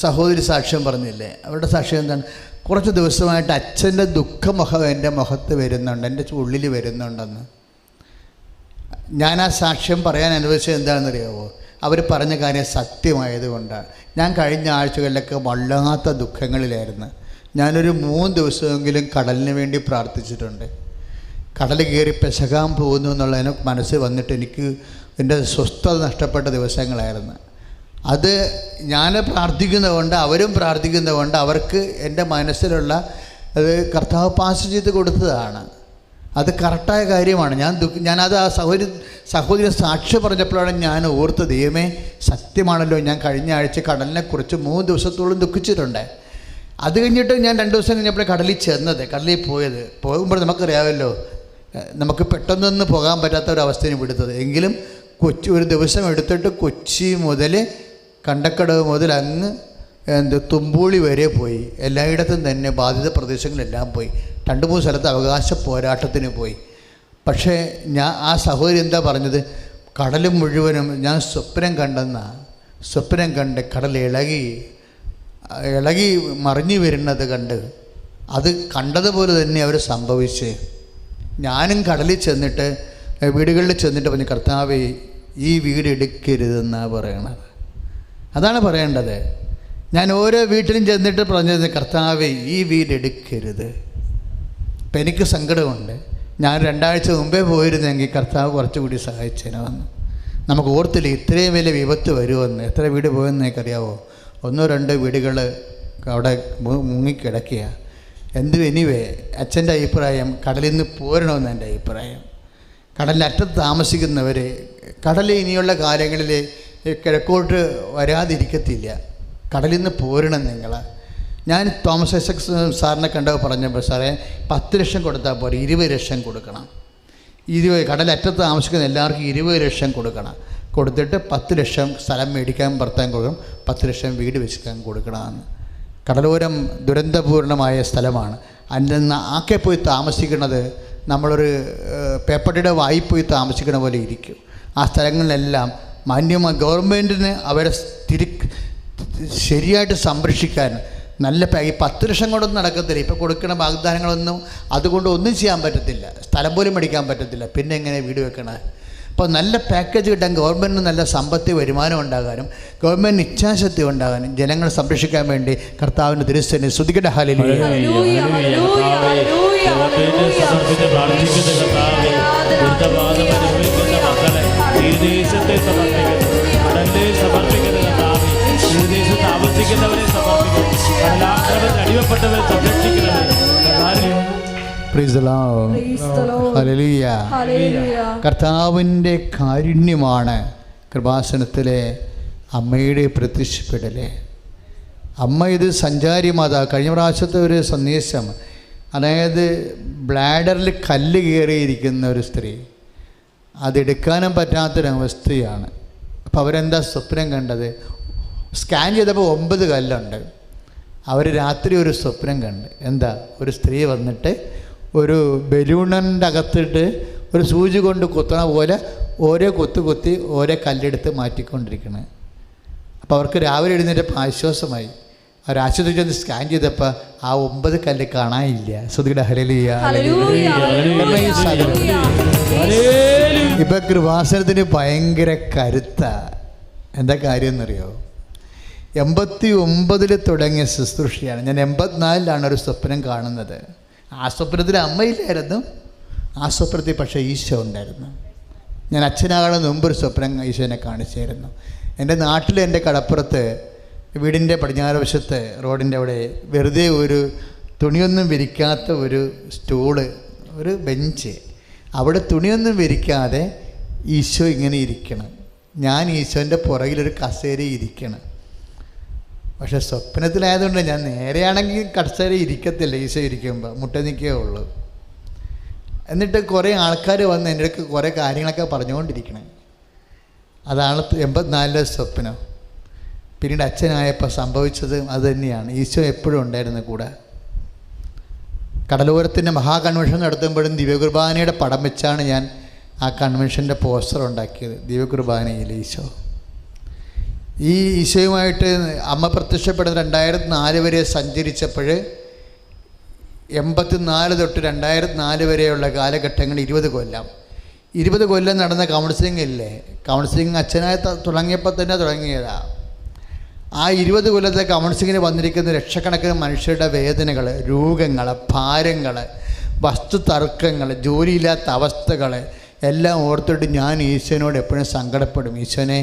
സഹോദരി സാക്ഷ്യം പറഞ്ഞില്ലേ, അവരുടെ സാക്ഷ്യം എന്താണ്? കുറച്ച് ദിവസമായിട്ട് അച്ഛൻ്റെ ദുഃഖമുഖം എൻ്റെ മുഖത്ത് വരുന്നുണ്ട്, എൻ്റെ ഉള്ളിൽ വരുന്നുണ്ടെന്ന്. ഞാൻ ആ സാക്ഷ്യം പറയാൻ അനുവദിച്ചത് എന്താണെന്നറിയാമോ? അവർ പറഞ്ഞ കാര്യം സത്യമായതുകൊണ്ടാണ്. ഞാൻ കഴിഞ്ഞ ആഴ്ചകളിലൊക്കെ വല്ലാത്ത ദുഃഖങ്ങളിലായിരുന്നു. ഞാനൊരു 3 ദിവസമെങ്കിലും കടലിന് വേണ്ടി പ്രാർത്ഥിച്ചിട്ടുണ്ട്. കടൽ കയറി പെശകാൻ പോകുന്നു എന്നുള്ളതിന് മനസ്സിൽ വന്നിട്ട് എനിക്ക് എൻ്റെ സ്വസ്ഥത നഷ്ടപ്പെട്ട ദിവസങ്ങളായിരുന്നു. അത് ഞാൻ പ്രാർത്ഥിക്കുന്നതുകൊണ്ട്, അവരും പ്രാർത്ഥിക്കുന്നതുകൊണ്ട് അവർക്ക് എൻ്റെ മനസ്സിലുള്ള അത് കർത്താവ് പാസ് ചെയ്ത് കൊടുത്തതാണ്. അത് കറക്റ്റായ കാര്യമാണ്. ഞാനത് ആ സഹോദരി സാക്ഷ്യം പറഞ്ഞപ്പോഴാണ് ഞാൻ ഓർത്ത്, ദൈവമേ സത്യമാണല്ലോ, ഞാൻ കഴിഞ്ഞ ആഴ്ച കടലിനെക്കുറിച്ച് 3 ദിവസത്തോളം ദുഃഖിച്ചിട്ടുണ്ട്. അത് കഴിഞ്ഞിട്ട് ഞാൻ 2 ദിവസം കഴിഞ്ഞപ്പോൾ കടലിൽ ചെന്നത്, കടലിൽ പോകുമ്പോൾ നമുക്കറിയാമല്ലോ, നമുക്ക് പെട്ടെന്നൊന്നും പോകാൻ പറ്റാത്ത ഒരവസ്ഥയിൽ വിടുന്നത്. എങ്കിലും ഒരു ദിവസം എടുത്തിട്ട് കൊച്ചി മുതൽ കണ്ടക്കടവ് മുതൽ അങ്ങ് തുമ്പൂളി വരെ പോയി. എല്ലായിടത്തും തന്നെ ബാധിത പ്രദേശങ്ങളെല്ലാം പോയി. 2-3 സ്ഥലത്ത് അവകാശ പോരാട്ടത്തിന് പോയി. പക്ഷേ ആ സഹോദരി എന്താ പറഞ്ഞത്? കടൽ മുഴുവനും ഞാൻ സ്വപ്നം കണ്ട് കടൽ ഇളകി മറിഞ്ഞു വരുന്നത് കണ്ട്, അത് കണ്ടതുപോലെ തന്നെ അവർ സംഭവിച്ച്. ഞാനും കടലിൽ ചെന്നിട്ട് വീടുകളിൽ ചെന്നിട്ട് പറഞ്ഞു, കർത്താവേ ഈ വീട് എടുക്കരുതെന്നാണ് പറയണത്. അതാണ് പറയേണ്ടത്. ഞാൻ ഓരോ വീട്ടിലും ചെന്നിട്ട് പറഞ്ഞത്, കർത്താവേ ഈ വീട് എടുക്കരുത്. ഇപ്പം എനിക്ക് സങ്കടമുണ്ട്. ഞാൻ 2 ആഴ്ച മുമ്പേ പോയിരുന്നെങ്കിൽ കർത്താവ് കുറച്ചുകൂടി സഹായിച്ചേനെന്ന്. നമുക്ക് ഓർത്തില്ല ഇത്രയും വലിയ വിപത്ത് വരുമെന്ന്. എത്ര വീട് പോയെന്ന് എനിക്കറിയാവോ? 1-2 വീടുകൾ അവിടെ മുങ്ങിക്കിടക്കുക. എനിവേ അച്ഛൻ്റെ അഭിപ്രായം കടലിൽ നിന്ന് പോരണമെന്ന് എൻ്റെ അഭിപ്രായം. കടലിനറ്റത്ത് താമസിക്കുന്നവർ കടൽ ഇനിയുള്ള കാലങ്ങളിൽ കിഴക്കോട്ട് വരാതിരിക്കത്തില്ല. കടലിൽ നിന്ന് പോരണം നിങ്ങൾ. ഞാൻ തോമസ് ഐസക് സാറിനെ കണ്ടപ്പോൾ പറഞ്ഞപ്പോൾ, സാറേ 10 ലക്ഷം കൊടുത്താൽ പോരെ, 20 ലക്ഷം കൊടുക്കണം. 20 കടലറ്റത്ത് താമസിക്കുന്ന എല്ലാവർക്കും 20 ലക്ഷം കൊടുക്കണം. കൊടുത്തിട്ട് 10 ലക്ഷം സ്ഥലം മേടിക്കാൻ ഭർത്താൻ കൊടുക്കണം, 10 ലക്ഷം വീട് വെച്ചിക്കാൻ കൊടുക്കണമെന്ന്. കടലോരം ദുരന്തപൂർണമായ സ്ഥലമാണ്. അതിൽ നിന്ന് ആക്കെ പോയി താമസിക്കുന്നത് നമ്മളൊരു പേപ്പട്ടിയുടെ വായി പോയി താമസിക്കണ പോലെ ഇരിക്കും. ആ സ്ഥലങ്ങളിലെല്ലാം മാന്യമായ ഗവൺമെൻറ്റിന് അവരെ ശരിയായിട്ട് സംരക്ഷിക്കാൻ നല്ല ഈ 10 ലക്ഷം കൊണ്ടൊന്നും നടക്കത്തില്ല. ഇപ്പോൾ കൊടുക്കുന്ന വാഗ്ദാനങ്ങളൊന്നും അതുകൊണ്ട് ഒന്നും ചെയ്യാൻ പറ്റത്തില്ല. സ്ഥലം പോലും മേടിക്കാൻ പറ്റത്തില്ല. പിന്നെ എങ്ങനെ വീട് വെക്കണേ? അപ്പോൾ നല്ല പാക്കേജ് കിട്ടാൻ ഗവൺമെൻറ്റിന് നല്ല സാമ്പത്തിക വരുമാനം ഉണ്ടാകാനും ഗവൺമെൻറ്റിന് ഇച്ഛാശക്തി ഉണ്ടാകാനും ജനങ്ങളെ സംരക്ഷിക്കാൻ വേണ്ടി കർത്താവിൻ്റെ തിരുസന്നിധിയിൽ സ്തുതിക്കട്ടെ. ഹല്ലേലൂയ. കർത്താവിൻ്റെ കാരുണ്യമാണ് കൃപാസനത്തിലെ അമ്മയുടെ പ്രത്യക്ഷപ്പെടൽ. അമ്മ ഇത് സഞ്ചാരി മാതാ. കഴിഞ്ഞ പ്രാവശ്യത്തെ ഒരു സന്ദേശം, അതായത് ബ്ലാഡറിൽ കല്ല് കയറിയിരിക്കുന്ന ഒരു സ്ത്രീ, അതെടുക്കാനും പറ്റാത്തൊരവസ്ഥയാണ്. അപ്പോൾ അവരെന്താ സ്വപ്നം കണ്ടത്? സ്കാൻ ചെയ്തപ്പോൾ 9 കല്ലുണ്ട്. അവർ രാത്രി ഒരു സ്വപ്നം കണ്ട്. എന്താ? ഒരു സ്ത്രീ വന്നിട്ട് ഒരു ബലൂണിൻ്റെ അകത്തിട്ട് ഒരു സൂചി കൊണ്ട് കുത്തണ പോലെ ഓരോ കുത്തി ഓരോ കല്ലെടുത്ത് മാറ്റിക്കൊണ്ടിരിക്കണേ. അപ്പോൾ അവർക്ക് രാവിലെ എഴുന്നേറ്റപ്പോൾ ആശ്വാസമായി. അവർ ആശുപത്രിയിൽ ചെന്ന് സ്കാൻ ചെയ്തപ്പോൾ ആ 9 കല്ല് കാണാനില്ല. ശ്രുതിയുടെ ഹല്ലേലൂയ. ഇപ്പം കൃപാസനത്തിന് ഭയങ്കര കരുത്താ. എന്താ കാര്യം എന്നറിയോ? 89 തുടങ്ങിയ ശുശ്രൂഷയാണ്. ഞാൻ 84 ഒരു സ്വപ്നം കാണുന്നത്. ആ സ്വപ്നത്തിൽ അമ്മയില്ലായിരുന്നു. ആ സ്വപ്നത്തിൽ പക്ഷേ ഈശോ ഉണ്ടായിരുന്നു. ഞാൻ അച്ഛനാകുന്ന മുമ്പൊരു സ്വപ്നം ഈശോനെ കാണിച്ചായിരുന്നു. എൻ്റെ നാട്ടിൽ, എൻ്റെ കടപ്പുറത്ത്, വീടിൻ്റെ പടിഞ്ഞാറ് വശത്ത് റോഡിൻ്റെ അവിടെ വെറുതെ ഒരു തുണിയൊന്നും വിരിക്കാത്ത ഒരു സ്റ്റൂള്, ഒരു ബെഞ്ച്, അവിടെ തുണിയൊന്നും വിരിക്കാതെ ഈശോ ഇങ്ങനെ ഇരിക്കണം. ഞാൻ ഈശോൻ്റെ പുറകിലൊരു കസേര ഇരിക്കണം. പക്ഷെ സ്വപ്നത്തിലായതുകൊണ്ട് ഞാൻ നേരെയാണെങ്കിൽ കസേര ഇരിക്കത്തില്ല. ഈശോ ഇരിക്കുമ്പോൾ മുട്ട നിൽക്കേ ഉള്ളൂ. എന്നിട്ട് കുറേ ആൾക്കാർ വന്ന് എൻ്റെ അടുത്ത് കുറേ കാര്യങ്ങളൊക്കെ പറഞ്ഞുകൊണ്ടിരിക്കണം. അതാണ് 84 സ്വപ്നം. പിന്നീട് അച്ഛനായപ്പോൾ സംഭവിച്ചത് അത് തന്നെയാണ്. ഈശോ എപ്പോഴും ഉണ്ടായിരുന്നു കൂടെ. കടലോരത്തിൻ്റെ മഹാകൺവെൻഷൻ നടത്തുമ്പോഴും ദിവ്യകുർബാനയുടെ പടം വെച്ചാണ് ഞാൻ ആ കൺവെൻഷൻ്റെ പോസ്റ്റർ ഉണ്ടാക്കിയത്. ദിവ്യകുർബാനയിൽ ഈശോ. ഈ ഈശോയുമായിട്ട് അമ്മ പ്രത്യക്ഷപ്പെടുന്ന 2004 വരെ സഞ്ചരിച്ചപ്പോൾ 84 തൊട്ട് 2004 വരെയുള്ള കാലഘട്ടങ്ങൾ 20 കൊല്ലം നടന്ന കൗൺസിലിംഗ് ഇല്ലേ? കൗൺസിലിംഗ് അച്ഛനായി തുടങ്ങിയപ്പോൾ തന്നെ തുടങ്ങിയതാണ്. ആ 20 കൊല്ലത്തെ കൗൺസിലിങ്ങിന് വന്നിരിക്കുന്ന ലക്ഷക്കണക്കിന് മനുഷ്യരുടെ വേദനകൾ, രോഗങ്ങൾ, ഭാരങ്ങൾ, വസ്തുതർക്കങ്ങൾ, ജോലിയില്ലാത്ത അവസ്ഥകൾ എല്ലാം ഓർത്തിട്ട് ഞാൻ ഈശോനോട് എപ്പോഴും സങ്കടപ്പെടും. ഈശോനെ,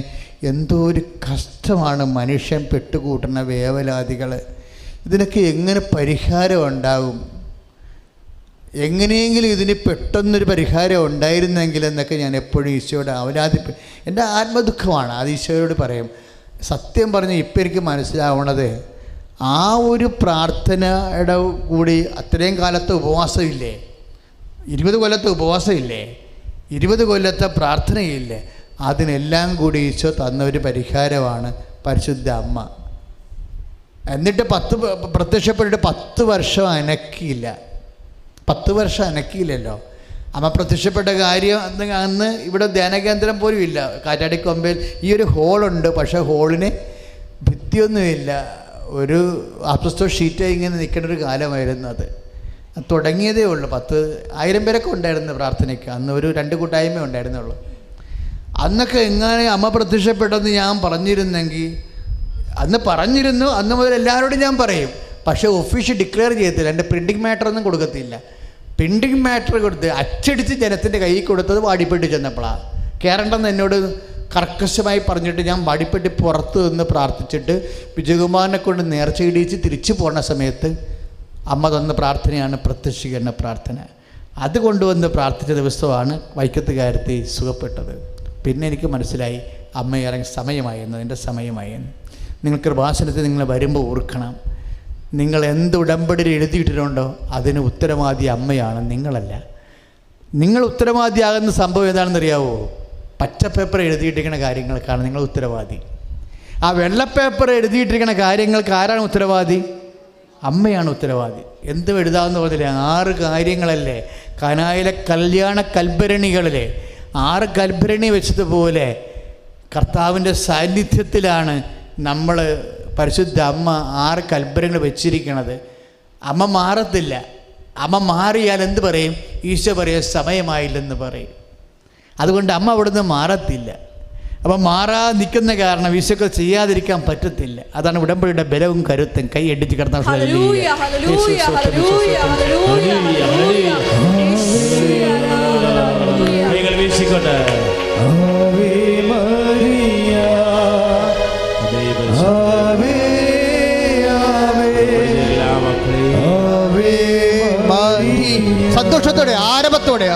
എന്തോ ഒരു കഷ്ടമാണ് മനുഷ്യൻ പെട്ടുകൂട്ടുന്ന വേവലാതികൾ. ഇതിനൊക്കെ എങ്ങനെ പരിഹാരം ഉണ്ടാകും? എങ്ങനെയെങ്കിലും ഇതിന് പെട്ടെന്നൊരു പരിഹാരം ഉണ്ടായിരുന്നെങ്കിൽ എന്നൊക്കെ ഞാൻ എപ്പോഴും ഈശോയോട് എൻ്റെ ആത്മദുഃഖമാണ്. അത് ഈശോയോട് പറയും. സത്യം പറഞ്ഞ് ഇപ്പം എനിക്ക് മനസ്സിലാവണത്, ആ ഒരു പ്രാർത്ഥനയുടെ കൂടി അത്രയും കാലത്തെ ഉപവാസമില്ലേ, 20 കൊല്ലത്തെ ഉപവാസമില്ലേ, 20 കൊല്ലത്തെ പ്രാർത്ഥനയില്ലേ, അതിനെല്ലാം കൂടി ഈശോ തന്ന ഒരു പരിഹാരമാണ് പരിശുദ്ധ അമ്മ. എന്നിട്ട് പ്രത്യക്ഷപ്പെട്ടിട്ട് 10 വർഷം അനക്കിയില്ല. 10 വർഷം അനക്കിയില്ലല്ലോ. അമ്മ പ്രത്യക്ഷപ്പെട്ട കാര്യം അന്ന് ഇവിടെ ധ്യാനകേന്ദ്രം പോലും ഇല്ല. കാറ്റാടിക്കൊമ്പയിൽ ഈ ഒരു ഹോളുണ്ട്, പക്ഷേ ഹോളിന് ഭിത്തിയൊന്നുമില്ല. ഒരു അപ്രസ്തോ ഷീറ്റ് ഇങ്ങനെ നിൽക്കേണ്ട ഒരു കാലമായിരുന്നു അത്. തുടങ്ങിയതേ ഉള്ളൂ. 10,000 പേരൊക്കെ ഉണ്ടായിരുന്നു പ്രാർത്ഥനയ്ക്ക്. അന്ന് ഒരു 2 കൂട്ടായ്മ ഉണ്ടായിരുന്നുള്ളൂ. അന്നൊക്കെ എങ്ങനെ അമ്മ പ്രത്യക്ഷപ്പെട്ടെന്ന് ഞാൻ പറഞ്ഞിരുന്നെങ്കിൽ, അന്ന് മുതൽ എല്ലാവരോടും ഞാൻ പറയും. പക്ഷേ ഒഫീഷ്യൽ ഡിക്ലെയർ ചെയ്യത്തില്ല. എൻ്റെ പ്രിൻറ്റിങ് മാറ്ററൊന്നും കൊടുക്കത്തില്ല. പ്രിൻറ്റിങ് മാറ്റർ കൊടുത്ത് അച്ചടിച്ച് ജനത്തിൻ്റെ കയ്യിൽ കൊടുത്തത് വാടിപ്പെട്ടി ചെന്നപ്പോഴാണ്. കയറണ്ടെന്ന് എന്നോട് കർക്കശമായി പറഞ്ഞിട്ട് ഞാൻ വാടിപ്പെട്ടി പുറത്ത് നിന്ന് പ്രാർത്ഥിച്ചിട്ട് വിജയകുമാറിനെ കൊണ്ട് നേർച്ച ഇടിച്ച് തിരിച്ചു പോകുന്ന സമയത്ത് അമ്മ തന്ന പ്രാർത്ഥനയാണ് പ്രത്യക്ഷീകരണ പ്രാർത്ഥന. അത് കൊണ്ടുവന്ന് പ്രാർത്ഥിച്ച ദിവസമാണ് വൈക്കത്തുകാരത്തി സുഖപ്പെട്ടത്. പിന്നെ എനിക്ക് മനസ്സിലായി അമ്മ ഇറങ്ങി സമയമായെന്ന്, എൻ്റെ സമയമായെന്ന്. നിങ്ങൾ കൃപാസനത്തിൽ നിങ്ങൾ വരുമ്പോൾ ഓർക്കണം, നിങ്ങൾ എന്ത് ഉടമ്പടിയിൽ എഴുതിയിട്ടിട്ടുണ്ടോ അതിന് ഉത്തരവാദി അമ്മയാണ്, നിങ്ങളല്ല. നിങ്ങൾ ഉത്തരവാദിയാകുന്ന സംഭവം ഏതാണെന്നറിയാവോ? പച്ച പേപ്പർ എഴുതിയിട്ടിരിക്കുന്ന കാര്യങ്ങൾക്കാണ് നിങ്ങൾ ഉത്തരവാദി. ആ വെള്ള പേപ്പർ എഴുതിയിട്ടിരിക്കുന്ന കാര്യങ്ങൾക്ക് ആരാണ് ഉത്തരവാദി? അമ്മയാണ് ഉത്തരവാദി. എന്തും എഴുതാമെന്ന് പറഞ്ഞില്ലേ? 6 കാര്യങ്ങളല്ലേ കനായിലെ കല്യാണ കൽഭരണികളിലെ 6 കൽഭരണി വെച്ചതുപോലെ കർത്താവിൻ്റെ സാന്നിധ്യത്തിലാണ് നമ്മൾ പരിശുദ്ധ അമ്മ 6 കൽഭരണികൾ വെച്ചിരിക്കുന്നത്. അമ്മ മാറത്തില്ല. അമ്മ മാറിയാൽ എന്ത് പറയും? ഈശോ പറയും സമയമായില്ലെന്ന് പറയും. അതുകൊണ്ട് അമ്മ അവിടുന്ന് മാറത്തില്ല. അപ്പം മാറാതെ നിൽക്കുന്ന കാരണം ഈശോക്ക് ചെയ്യാതിരിക്കാൻ പറ്റത്തില്ല. അതാണ് ഉടമ്പടിയുടെ ബലവും കരുത്തും. കൈ അടിച്ച് കിടന്ന സന്തോഷത്തോടെ ആരവത്തോടെ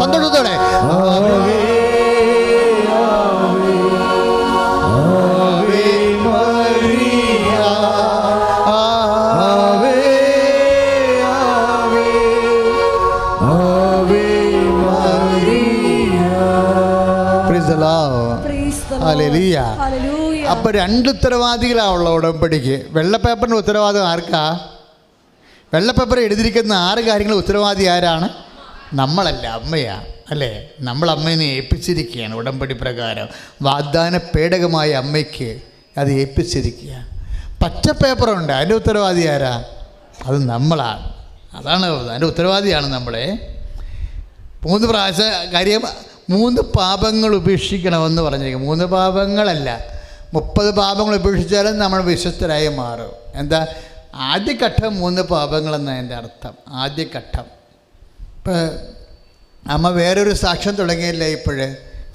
സന്തോഷത്തോടെ അപ്പൊ 2 ഉത്തരവാദികളാണുള്ള ഉടമ്പടിക്ക്. വെള്ളപ്പേപ്പറിന്റെ ഉത്തരവാദിത്വം ആർക്കാ? വെള്ളപ്പേപ്പർ എഴുതിയിരിക്കുന്ന 6 കാര്യങ്ങൾ ഉത്തരവാദി ആരാണ്? നമ്മളല്ല, അമ്മയാ, അല്ലേ? നമ്മൾ അമ്മയെ ഏൽപ്പിച്ചിരിക്കുകയാണ്. ഉടമ്പടി പ്രകാരം വാഗ്ദാന പേടകമായ അമ്മയ്ക്ക് അത് ഏൽപ്പിച്ചിരിക്കുകയാണ്. പച്ച പേപ്പറുണ്ട്, അതിൻ്റെ ഉത്തരവാദി ആരാ? അത് നമ്മളാണ്. അതാണ് അതിൻ്റെ ഉത്തരവാദിയാണ് നമ്മളെ. 3 പ്രാവശ്യം കാര്യം 3 പാപങ്ങൾ ഉപേക്ഷിക്കണമെന്ന് പറഞ്ഞിരിക്കും. 3 പാപങ്ങളല്ല, 30 പാപങ്ങൾ ഉപേക്ഷിച്ചാലും നമ്മൾ വിശ്വസ്തരായി മാറും. എന്താ? ആദ്യഘട്ടം 3 പാപങ്ങളെന്നാണ് എൻ്റെ അർത്ഥം. ആദ്യഘട്ടം. ഇപ്പോൾ അമ്മ വേറൊരു സാക്ഷ്യം തുടങ്ങിയില്ല ഇപ്പോഴേ,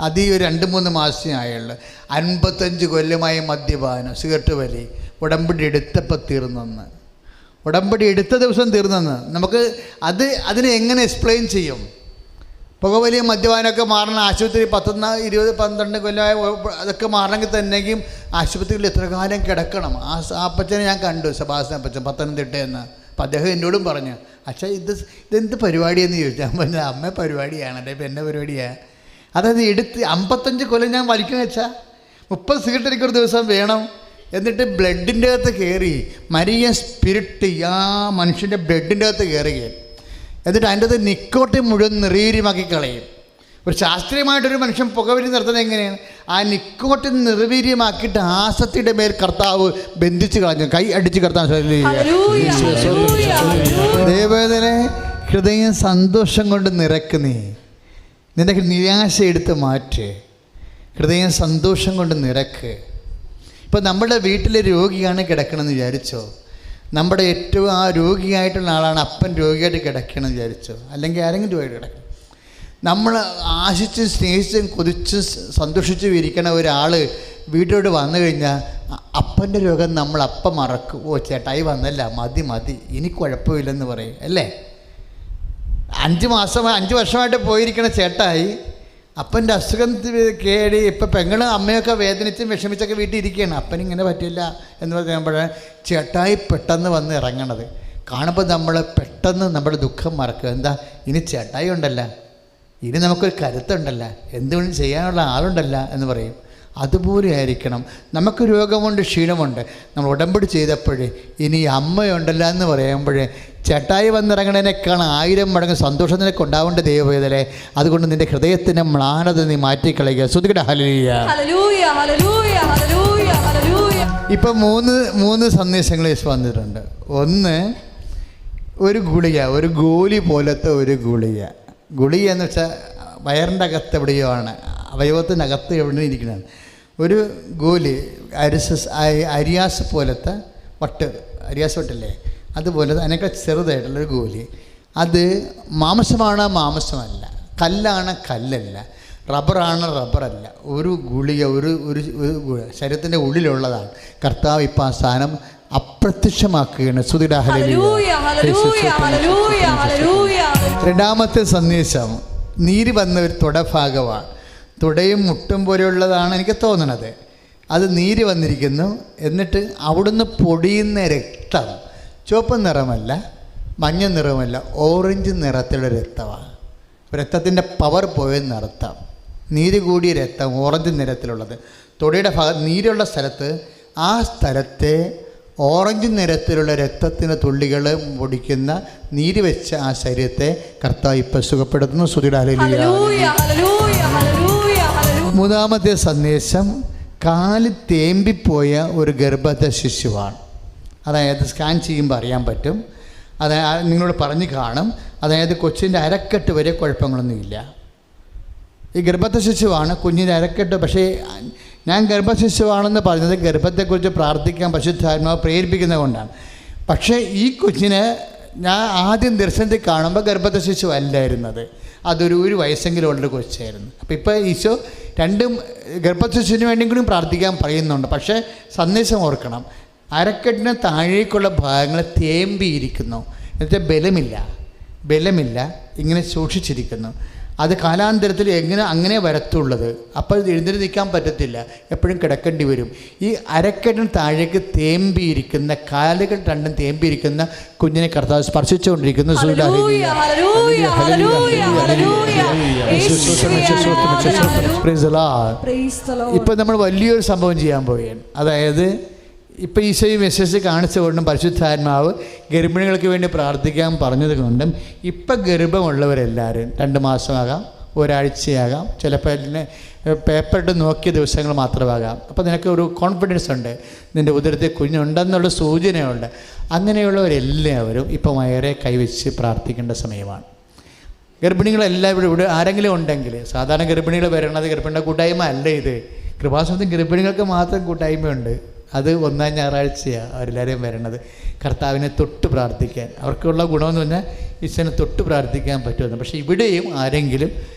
അത് ഈ ഒരു 2-3 മാസമേ ആയുള്ളൂ. 55 കൊല്ലമായി മദ്യപാനം, സിഗരറ്റ് വലി. ഉടമ്പടി എടുത്തപ്പോൾ തീർന്നെന്ന്. ഉടമ്പടി എടുത്ത ദിവസം തീർന്നെന്ന്. നമുക്ക് അതിനെ എങ്ങനെ എക്സ്പ്ലെയിൻ ചെയ്യും? പുകവലിയ മദ്യപാനമൊക്കെ മാറണം. ആശുപത്രി 10, 20, 12 കൊല്ലമായ അതൊക്കെ മാറണമെങ്കിൽ തന്നെയും ആശുപത്രിയിൽ എത്ര കാലം കിടക്കണം. ആ അപ്പച്ചനെ ഞാൻ കണ്ടു, സെബാസ്റ്റ്യൻ അപ്പച്ചൻ, പത്തനംതിട്ടയെന്ന്. അപ്പം അദ്ദേഹം എന്നോടും പറഞ്ഞു, അച്ഛാ ഇതെന്ത് പരിപാടിയെന്ന് ചോദിച്ചു. ഞാൻ പറഞ്ഞത് അമ്മ പരിപാടിയാണ്, അല്ലെ ഇപ്പം എൻ്റെ പരിപാടിയാണ്. അതായത് 55 കൊല്ലം ഞാൻ വലിക്കുന്ന വെച്ചാൽ 30 സിഗരറ്റ് എനിക്കൊരു ദിവസം വേണം. എന്നിട്ട് ബ്ലഡിൻ്റെ അകത്ത് കയറി മരിയൻ സ്പിരിറ്റ് ആ മനുഷ്യൻ്റെ ബ്ലഡിൻ്റെ അകത്ത് കയറുകയും എന്നിട്ട് അതിൻ്റെ അകത്ത് നിക്കോട്ടിൻ മുഴുവൻ നിർവീര്യമാക്കി കളയും. ഒരു ശാസ്ത്രീയമായിട്ടൊരു മനുഷ്യൻ പുകവലി നിർത്തുന്നത് എങ്ങനെയാണ്? ആ നിക്കോട്ടിൻ നിർവീര്യമാക്കിയിട്ട് ആസക്തിയുടെ മേൽ കർത്താവ് ബന്ധിച്ച് കളഞ്ഞു. കൈ അടിച്ച് കർത്താവ് ദൈവവേദനെ ഹൃദയം സന്തോഷം കൊണ്ട് നിറക്കുന്നേ. നിന്റെ നിരാശ എടുത്ത് മാറ്റ്, ഹൃദയം സന്തോഷം കൊണ്ട് നിറക്ക്. ഇപ്പം നമ്മുടെ വീട്ടിലെ രോഗിയാണ് കിടക്കണമെന്ന് വിചാരിച്ചോ, നമ്മുടെ ഏറ്റവും ആ രോഗിയായിട്ടുള്ള ആളാണ് അപ്പൻ രോഗിയായിട്ട് കിടക്കണമെന്ന് വിചാരിച്ചോ, അല്ലെങ്കിൽ ആരെങ്കിലും രോഗിയായിട്ട് കിടക്കണം. നമ്മൾ ആശിച്ചും സ്നേഹിച്ചും കൊതിച്ചും സന്തോഷിച്ചും ഇരിക്കണ ഒരാൾ വീട്ടിലോട്ട് വന്നു കഴിഞ്ഞാൽ അപ്പൻ്റെ രോഗം നമ്മൾ അപ്പം മറക്കും. ഓ ചേട്ടായി വന്നല്ല, മതി ഇനി കുഴപ്പമില്ലെന്ന് പറയും, അല്ലേ? 5 വർഷമായിട്ട് പോയിരിക്കണ ചേട്ടായി അപ്പൻ്റെ അസുഖം കേടി ഇപ്പം പെങ്ങളും അമ്മയൊക്കെ വേദനിച്ചും വിഷമിച്ചൊക്കെ വീട്ടിൽ ഇരിക്കുകയാണ്. അപ്പനിങ്ങനെ പറ്റില്ല എന്ന് പറയുമ്പോഴേ ചേട്ടായി പെട്ടെന്ന് വന്ന് ഇറങ്ങണത് കാണുമ്പോൾ നമ്മൾ പെട്ടെന്ന് നമ്മുടെ ദുഃഖം മറക്കുക. എന്താ? ഇനി ചേട്ടായി ഉണ്ടല്ല, ഇനി നമുക്കൊരു കരുത്തുണ്ടല്ല, എന്തുകൊണ്ടും ചെയ്യാനുള്ള ആളുണ്ടല്ല എന്ന് പറയും. അതുപോലെ ആയിരിക്കണം. നമുക്ക് രോഗമുണ്ട്, ക്ഷീണമുണ്ട്. നമ്മൾ ഉടമ്പടി ചെയ്തപ്പോഴേ ഇനി അമ്മയുണ്ടല്ല എന്ന് പറയുമ്പോഴേ ചേട്ടായി വന്നിറങ്ങണതിനേക്കാൾ 1000 മടങ്ങ് സന്തോഷം നിനക്ക് ഉണ്ടാവേണ്ട ദൈവവേദനേ. അതുകൊണ്ട് നിന്റെ ഹൃദയത്തിൻ്റെ മ്ലാനത നീ മാറ്റിക്കളയുക. ശ്രുതികട ഹല്ലേലൂയ. ഇപ്പം 3 സന്ദേശങ്ങൾ വന്നിട്ടുണ്ട്. ഒന്ന്, ഒരു ഗുളിക, ഒരു ഗോലി പോലത്തെ ഒരു ഗുളിക. ഗുളിക എന്ന് വെച്ചാൽ വയറിൻ്റെ അകത്ത് എവിടെയോ ആണ്, അവയവത്തിനകത്ത് എവിടെ ഇരിക്കുന്നതാണ്. ഒരു ഗോലി, അരിയാസ് പോലത്തെ വട്ട്, അരിയാസ് വട്ടല്ലേ, അതുപോലെ അതിനൊക്കെ ചെറുതായിട്ടുള്ളൊരു ഗോലി. അത് മാംസമാണ്, മാംസമല്ല. കല്ലാണ്, കല്ലല്ല. റബ്ബറാണ്, റബ്ബറല്ല. ഒരു ഗുളിക, ഒരു ശരീരത്തിൻ്റെ ഉള്ളിലുള്ളതാണ്. കർത്താവ് ഇപ്പം ആ സാധനം അപ്രത്യക്ഷമാക്കുകയാണ്. സ്തുതിയുടെ ഹല്ലേലൂയ. രണ്ടാമത്തെ സന്ദേശം നീര് വന്ന ഒരു തുടഭാഗമാണ്. തുടയും മുട്ടും പോലെയുള്ളതാണ് എനിക്ക് തോന്നണത്. അത് നീര് വന്നിരിക്കുന്നു. എന്നിട്ട് അവിടുന്ന് പൊടിയുന്ന രക്തം ചുവപ്പ് നിറമല്ല, മഞ്ഞ നിറമല്ല, ഓറഞ്ച് നിറത്തിലുള്ള രക്തമാണ്. രക്തത്തിൻ്റെ പവർ പോയെന്നർത്ഥം. നീര് കൂടിയ രക്തം ഓറഞ്ച് നിറത്തിലുള്ളത്. തുടയുടെ ഭാഗം നീരുള്ള സ്ഥലത്ത്, ആ സ്ഥലത്തെ ഓറഞ്ച് നിറത്തിലുള്ള രക്തത്തിന് തുള്ളികൾ പൊടിക്കുന്ന നീര് വെച്ച ആ ശരീരത്തെ കർത്താവ് ഇപ്പം സുഖപ്പെടുത്തുന്നു. സ്തുതിയുടെ ഹല്ലേലൂയ. മൂന്നാമത്തെ സന്ദേശം കാല് തേമ്പിപ്പോയ ഒരു ഗർഭസ്ഥ ശിശുവാണ്. അതായത് സ്കാൻ ചെയ്യുമ്പോൾ അറിയാൻ പറ്റും. അതായത് നിങ്ങളോട് പറഞ്ഞു കാണും. അതായത് കൊച്ചിൻ്റെ അരക്കെട്ട് വരെ കുഴപ്പങ്ങളൊന്നുമില്ല. ഈ ഗർഭസ്ഥ ശിശുവാണ്, കുഞ്ഞിൻ്റെ അരക്കെട്ട്. പക്ഷേ ഞാൻ ഗർഭശിശുവാണെന്ന് പറഞ്ഞത് ഗർഭത്തെക്കുറിച്ച് പ്രാർത്ഥിക്കാൻ പരിശുദ്ധാത്മാവ് പ്രേരിപ്പിക്കുന്നത് കൊണ്ടാണ്. പക്ഷേ ഈ കൊച്ചിനെ ഞാൻ ആദ്യം ദർശനത്തിൽ കാണുമ്പോൾ ഗർഭസ്ഥ ശിശു അല്ലായിരുന്നത്, അതൊരു 1 വയസ്സെങ്കിലും ഉള്ളൊരു കൊച്ചായിരുന്നു. അപ്പോൾ ഇപ്പോൾ ഈശോ രണ്ടും ഗർഭസ്ഥ ശിശുവിന് വേണ്ടിയെങ്കിലും പ്രാർത്ഥിക്കാൻ പറയുന്നുണ്ട്. പക്ഷേ സന്ദേശം ഓർക്കണം, അരക്കെട്ടിന് താഴേക്കുള്ള ഭാഗങ്ങൾ തേമ്പിയിരിക്കുന്നു, എന്നുവെച്ചാൽ ബലമില്ല, ഇങ്ങനെ സൂക്ഷിച്ചിരിക്കുന്നു. അത് കാലാന്തരത്തിൽ അങ്ങനെ വരത്തുള്ളത്. അപ്പോൾ എഴുന്നേറ്റ് നിൽക്കാൻ പറ്റത്തില്ല, എപ്പോഴും കിടക്കേണ്ടി വരും. ഈ അരക്കെട്ടിന് താഴേക്ക് തേമ്പിയിരിക്കുന്ന, കാലുകൾ രണ്ടും തേമ്പിയിരിക്കുന്ന കുഞ്ഞിനെ കർത്താവ് സ്പർശിച്ചുകൊണ്ടിരിക്കുന്നു. ഇപ്പം നമ്മൾ വലിയൊരു സംഭവം ചെയ്യാൻ പോവുകയാണ്. അതായത് ഇപ്പോൾ ഈശോയും മെസ്സേജ് കാണിച്ചുകൊണ്ടും പരിശുദ്ധാത്മാവ് ഗർഭിണികൾക്ക് വേണ്ടി പ്രാർത്ഥിക്കാൻ പറഞ്ഞത് കൊണ്ടും ഇപ്പം ഗർഭമുള്ളവരെല്ലാവരും 2 മാസമാകാം, ഒരാഴ്ചയാകാം, ചിലപ്പോൾ പേപ്പറിട്ട് നോക്കിയ ദിവസങ്ങൾ മാത്രമാകാം. അപ്പോൾ നിനക്ക് ഒരു കോൺഫിഡൻസ് ഉണ്ട്, നിൻ്റെ ഉദരത്തിൽ കുഞ്ഞുണ്ടെന്നുള്ള സൂചനയുണ്ട്. അങ്ങനെയുള്ളവരെല്ലാവരും ഇപ്പം വയറെ കൈവച്ച് പ്രാർത്ഥിക്കേണ്ട സമയമാണ്. ഗർഭിണികളെല്ലാവരും ഇവിടെ ആരെങ്കിലും ഉണ്ടെങ്കിൽ, സാധാരണ ഗർഭിണികൾ വരണത് ഗർഭിണിയുടെ കൂട്ടായ്മ അല്ല ഇത്. കൃപാസനത്തിൽ ഗർഭിണികൾക്ക് മാത്രം കൂട്ടായ്മയുണ്ട്. അത് 1-ാം ഞായറാഴ്ചയാണ് അവരെല്ലാവരെയും വരണത് കർത്താവിനെ തൊട്ട് പ്രാർത്ഥിക്കാൻ. അവർക്കുള്ള ഗുണമെന്ന് പറഞ്ഞാൽ ഈശോനെ തൊട്ട് പ്രാർത്ഥിക്കാൻ പറ്റുമെന്ന്. പക്ഷേ ഇവിടെയും ആരെങ്കിലും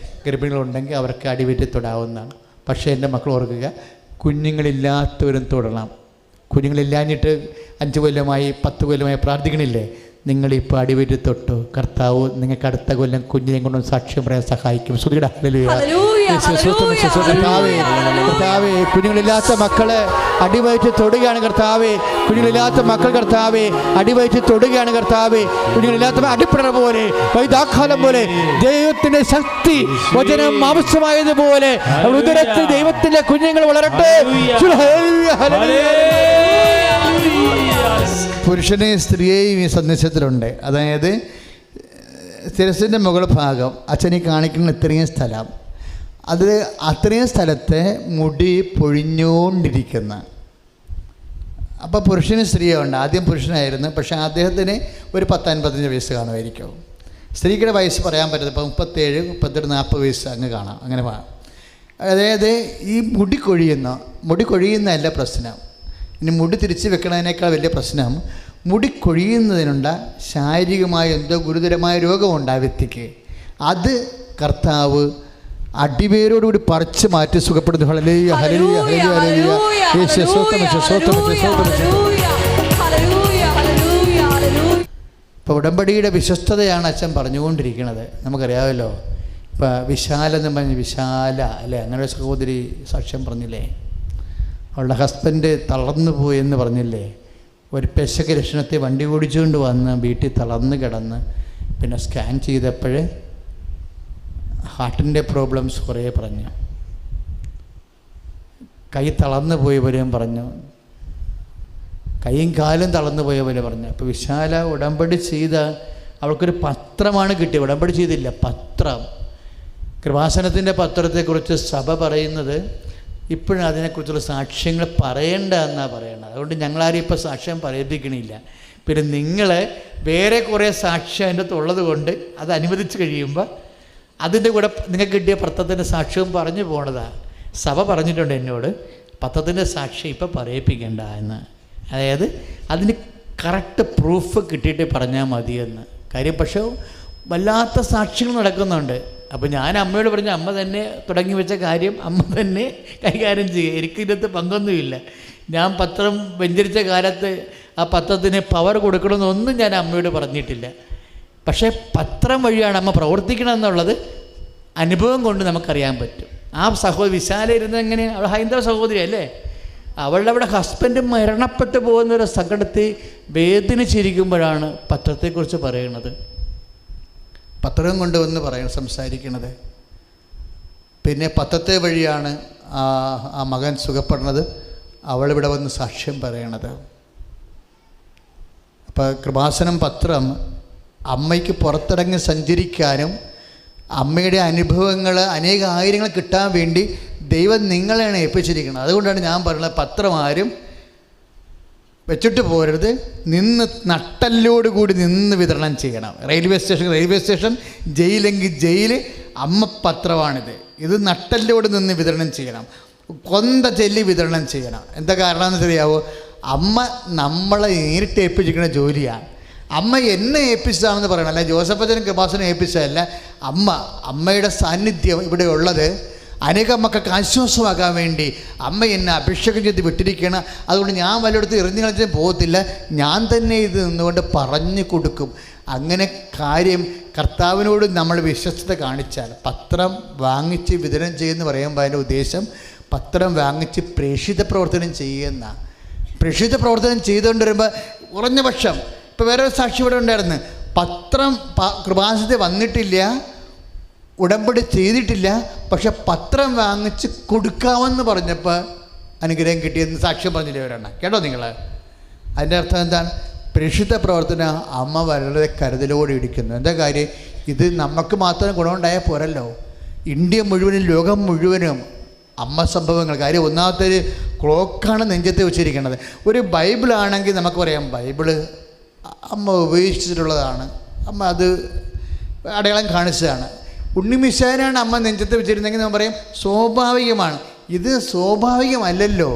ഗർഭിണികളുണ്ടെങ്കിൽ അവർക്ക് അടിവെറ്റി തൊടാവുന്നതാണ്. പക്ഷേ എൻ്റെ മക്കൾ ഓർക്കുക, കുഞ്ഞുങ്ങളില്ലാത്തവരും തൊടണം. കുഞ്ഞുങ്ങളില്ലാഞ്ഞിട്ട് 5 കൊല്ലമായി 10 കൊല്ലമായി പ്രാർത്ഥിക്കണില്ലേ? നിങ്ങളിപ്പോൾ അടിവെറ്റി തൊട്ടു, കർത്താവ് നിങ്ങൾക്ക് അടുത്ത കൊല്ലം കുഞ്ഞിനെ കൊണ്ടും സാക്ഷ്യം പറയാൻ സഹായിക്കും. കർത്താവേ, കുഞ്ഞുങ്ങളില്ലാത്ത മക്കളെ അടിവയറ്റ് തൊടുകയാണ് കർത്താവേ. കുഞ്ഞുങ്ങളില്ലാത്ത മക്കൾ കർത്താവേ അടിവയറ്റ് തൊടുകയാണ് കർത്താവേ. കുഞ്ഞുങ്ങളില്ലാത്ത അടിപ്പിടർ പോലെ, വൈദാഖാലം പോലെ ദൈവത്തിന്റെ ശക്തി വചനം ആവശ്യമായതുപോലെ ഉദരത്തിൽ ദൈവത്തിന്റെ കുഞ്ഞുങ്ങൾ വളരട്ടെ. പുരുഷനെയും സ്ത്രീയെയും ഈ സന്ദേശത്തിലുണ്ട്. അതായത് ശിരസിൻ്റെ മുകൾ ഭാഗം അച്ഛനെ കാണിക്കുന്ന ഇത്രയും സ്ഥലം, അത് അത്രയും സ്ഥലത്തെ മുടി പൊഴിഞ്ഞുകൊണ്ടിരിക്കുന്ന. അപ്പോൾ പുരുഷനും സ്ത്രീയും ഉണ്ട്. ആദ്യം പുരുഷനായിരുന്നു, പക്ഷേ അദ്ദേഹത്തിന് ഒരു 10-55 വയസ്സ് കാണുമായിരിക്കും. സ്ത്രീയുടെ വയസ്സ് പറയാൻ പറ്റത്തില്ല. ഇപ്പോൾ 37, 38, 40 വയസ്സ് അങ്ങ് കാണാം. അങ്ങനെ അതായത് ഈ മുടി കൊഴിയുന്നതല്ല പ്രശ്നം. ഇനി മുടി തിരിച്ച് വെക്കണതിനേക്കാൾ വലിയ പ്രശ്നം മുടി കൊഴിയുന്നതിനുള്ള ശാരീരികമായ എന്തോ ഗുരുതരമായ രോഗമുണ്ട് ആ വ്യക്തിക്ക്. അത് കർത്താവ് അടിവേരോടുകൂടി പറിച്ച് മാറ്റി സുഖപ്പെടുന്നു. ഹല്ലേലൂയ, ഹല്ലേലൂയ, ഹല്ലേലൂയ, യേശുവേ സ്തോത്രം, സ്തോത്രം, സ്തോത്രം. ഇപ്പോൾ ഉടമ്പടിയുടെ വിശ്വസ്തതയാണ് അച്ഛൻ പറഞ്ഞുകൊണ്ടിരിക്കുന്നത്. നമുക്കറിയാമല്ലോ. ഇപ്പോൾ വിശാലെന്ന് പറഞ്ഞ് വിശാല അല്ലേ, അങ്ങനെ ഒരു സഹോദരി സാക്ഷ്യം പറഞ്ഞില്ലേ? അവളുടെ ഹസ്ബൻഡ് തളർന്നു പോയി എന്ന് പറഞ്ഞില്ലേ? ഒരു പെശക ലക്ഷണത്തെ വണ്ടി ഓടിച്ചുകൊണ്ട് വന്ന് വീട്ടിൽ തളർന്ന് കിടന്ന് പിന്നെ സ്കാൻ ചെയ്തപ്പോൾ ഹാർട്ടിൻ്റെ പ്രോബ്ലംസ് കുറേ പറഞ്ഞു. കൈ തളർന്നു പോയവരെയും പറഞ്ഞു, കൈയും കാലും തളർന്നു പോയവരെ പറഞ്ഞു. അപ്പോൾ വിശാല ഉടമ്പടി ചെയ്ത അവൾക്കൊരു പത്രമാണ് കിട്ടിയത്. ഉടമ്പടി ചെയ്തില്ല, പത്രം. കൃപാസനത്തിൻ്റെ പത്രത്തെക്കുറിച്ച് സഭ പറയുന്നത് ഇപ്പോഴും അതിനെക്കുറിച്ചുള്ള സാക്ഷ്യങ്ങൾ പറയേണ്ട എന്നാണ് പറയണത്. അതുകൊണ്ട് ഞങ്ങളാരും ഇപ്പോൾ സാക്ഷ്യം പറയിപ്പിക്കണില്ല. പിന്നെ നിങ്ങൾ വേറെ കുറേ സാക്ഷ്യം അതിൻ്റെ അകത്തുള്ളത് കൊണ്ട് അത് അനുവദിച്ച് കഴിയുമ്പോൾ അതിൻ്റെ കൂടെ നിങ്ങൾക്ക് കിട്ടിയ പത്രത്തിൻ്റെ സാക്ഷ്യവും പറഞ്ഞു പോണതാണ്. സഭ പറഞ്ഞിട്ടുണ്ട് എന്നോട്, പത്രത്തിൻ്റെ സാക്ഷ്യം ഇപ്പോൾ പറയിപ്പിക്കേണ്ട എന്ന്. അതായത് അതിന് കറക്റ്റ് പ്രൂഫ് കിട്ടിയിട്ട് പറഞ്ഞാൽ മതിയെന്ന് കാര്യം. പക്ഷേ വല്ലാത്ത സാക്ഷ്യങ്ങൾ നടക്കുന്നുണ്ട്. അപ്പോൾ ഞാൻ അമ്മയോട് പറഞ്ഞു, അമ്മ തന്നെ തുടങ്ങി വെച്ച കാര്യം അമ്മ തന്നെ കൈകാര്യം ചെയ്യുക, എനിക്കിതിനകത്ത് പങ്കൊന്നുമില്ല. ഞാൻ പത്രം വെഞ്ചരിച്ച കാലത്ത് ആ പത്രത്തിന് പവർ കൊടുക്കണമെന്നൊന്നും ഞാൻ അമ്മയോട് പറഞ്ഞിട്ടില്ല. പക്ഷേ പത്രം വഴിയാണ് അമ്മ പ്രവർത്തിക്കണമെന്നുള്ളത് അനുഭവം കൊണ്ട് നമുക്കറിയാൻ പറ്റും. ആ സഹോദരി വിശാല ഇരുന്നത് എങ്ങനെയാണ്? അവൾ ഹൈന്ദവ സഹോദരി അല്ലേ? അവളുടെ അവിടെ ഹസ്ബൻഡ് മരണപ്പെട്ടു പോകുന്നൊരു സങ്കടത്തിൽ വേദനിച്ചിരിക്കുമ്പോഴാണ് പത്രത്തെക്കുറിച്ച് പറയുന്നത്. പത്രം കൊണ്ടുവന്ന് സംസാരിക്കണത്. പിന്നെ പത്രത്തെ വഴിയാണ് ആ മകൻ സുഖപ്പെടുന്നത്. അവളിവിടെ വന്ന് സാക്ഷ്യം പറയണത്. അപ്പോൾ കൃപാസനം പത്രം അമ്മയ്ക്ക് പുറത്തിറങ്ങി സഞ്ചരിക്കാനും അമ്മയുടെ അനുഭവങ്ങൾ അനേകായിരങ്ങൾ കിട്ടാൻ വേണ്ടി ദൈവം നിങ്ങളെയാണ് ഏൽപ്പിച്ചിരിക്കുന്നത്. അതുകൊണ്ടാണ് ഞാൻ പറയുന്നത്, പത്രം ആരും വെച്ചിട്ട് പോരുത്, നിന്ന് നട്ടല്ലോട് കൂടി നിന്ന് വിതരണം ചെയ്യണം. റെയിൽവേ സ്റ്റേഷൻ, ജയിലെങ്കിൽ ജയിൽ, അമ്മ പത്രമാണിത്. ഇത് നട്ടല്ലോട് നിന്ന് വിതരണം ചെയ്യണം, കൊന്ത ചൊല്ലി വിതരണം ചെയ്യണം. എന്താ കാരണം എന്ന് അറിയാവോ? അമ്മ നമ്മളെ നേരിട്ട് ഏൽപ്പിച്ചിരിക്കുന്ന ജോലിയാണ്. അമ്മ എന്നെ ഏൽപ്പിച്ചതാണെന്ന് പറയണം, അല്ല ജോസഫച്ചനും കൃപാസനും ഏൽപ്പിച്ചതല്ല. അമ്മയുടെ സാന്നിധ്യം ഇവിടെ ഉള്ളത് അനേകം മക്കൾക്ക് ആശ്വാസമാകാൻ വേണ്ടി അമ്മ എന്നെ അഭിഷേകം ചെയ്ത് വിട്ടിരിക്കണം. അതുകൊണ്ട് ഞാൻ വല്ലയിടത്തും എറിഞ്ഞു കളിച്ചാൽ പോകത്തില്ല, ഞാൻ തന്നെ ഇത് നിന്നുകൊണ്ട് പറഞ്ഞു കൊടുക്കും. അങ്ങനെ കാര്യം കർത്താവിനോട് നമ്മൾ വിശ്വസ്തത കാണിച്ചാൽ, പത്രം വാങ്ങിച്ച് വിതരണം ചെയ്യുമെന്ന് പറയുമ്പോൾ അതിൻ്റെ ഉദ്ദേശം പത്രം വാങ്ങിച്ച് പ്രേക്ഷിത പ്രവർത്തനം ചെയ്യുന്ന, പ്രേക്ഷിത പ്രവർത്തനം ചെയ്തുകൊണ്ട് വരുമ്പോൾ കുറഞ്ഞ പക്ഷം, ഇപ്പോൾ വേറെ സാക്ഷി ഇവിടെ ഉണ്ടായിരുന്നു, പത്രം കൃപാസനത്തിൽ വന്നിട്ടില്ല, ഉടമ്പടി ചെയ്തിട്ടില്ല, പക്ഷെ പത്രം വാങ്ങിച്ച് കൊടുക്കാമെന്ന് പറഞ്ഞപ്പോൾ അനുഗ്രഹം കിട്ടിയെന്ന് സാക്ഷ്യം പറഞ്ഞില്ലേ ഒരെണ്ണം, കേട്ടോ നിങ്ങൾ? അതിൻ്റെ അർത്ഥം എന്താണ്? പ്രേക്ഷിത പ്രവർത്തനം അമ്മ വളരെ കരുതലോടെ ഇരിക്കുന്നു. എന്താ കാര്യം? ഇത് നമുക്ക് മാത്രം ഗുണമുണ്ടായാൽ പോരല്ലോ, ഇന്ത്യ മുഴുവനും ലോകം മുഴുവനും അമ്മ സംഭവങ്ങൾ. കാര്യം ഒന്നാമത്തെ ഒരു ക്ലോക്കാണ് നെഞ്ചത്ത് വെച്ചിരിക്കുന്നത്. ഒരു ബൈബിളാണെങ്കിൽ നമുക്ക് പറയാം ബൈബിള് അമ്മ ഉപയോഗിച്ചിട്ടുള്ളതാണ്, അമ്മ അത് അടയാളം കാണിച്ചതാണ്. ഉണ്ണിമിശാനാണ് അമ്മ നെഞ്ചത്ത് വെച്ചിരുന്നെങ്കിൽ നമ്മൾ പറയും സ്വാഭാവികമാണ്. ഇത് സ്വാഭാവികമല്ലല്ലോ.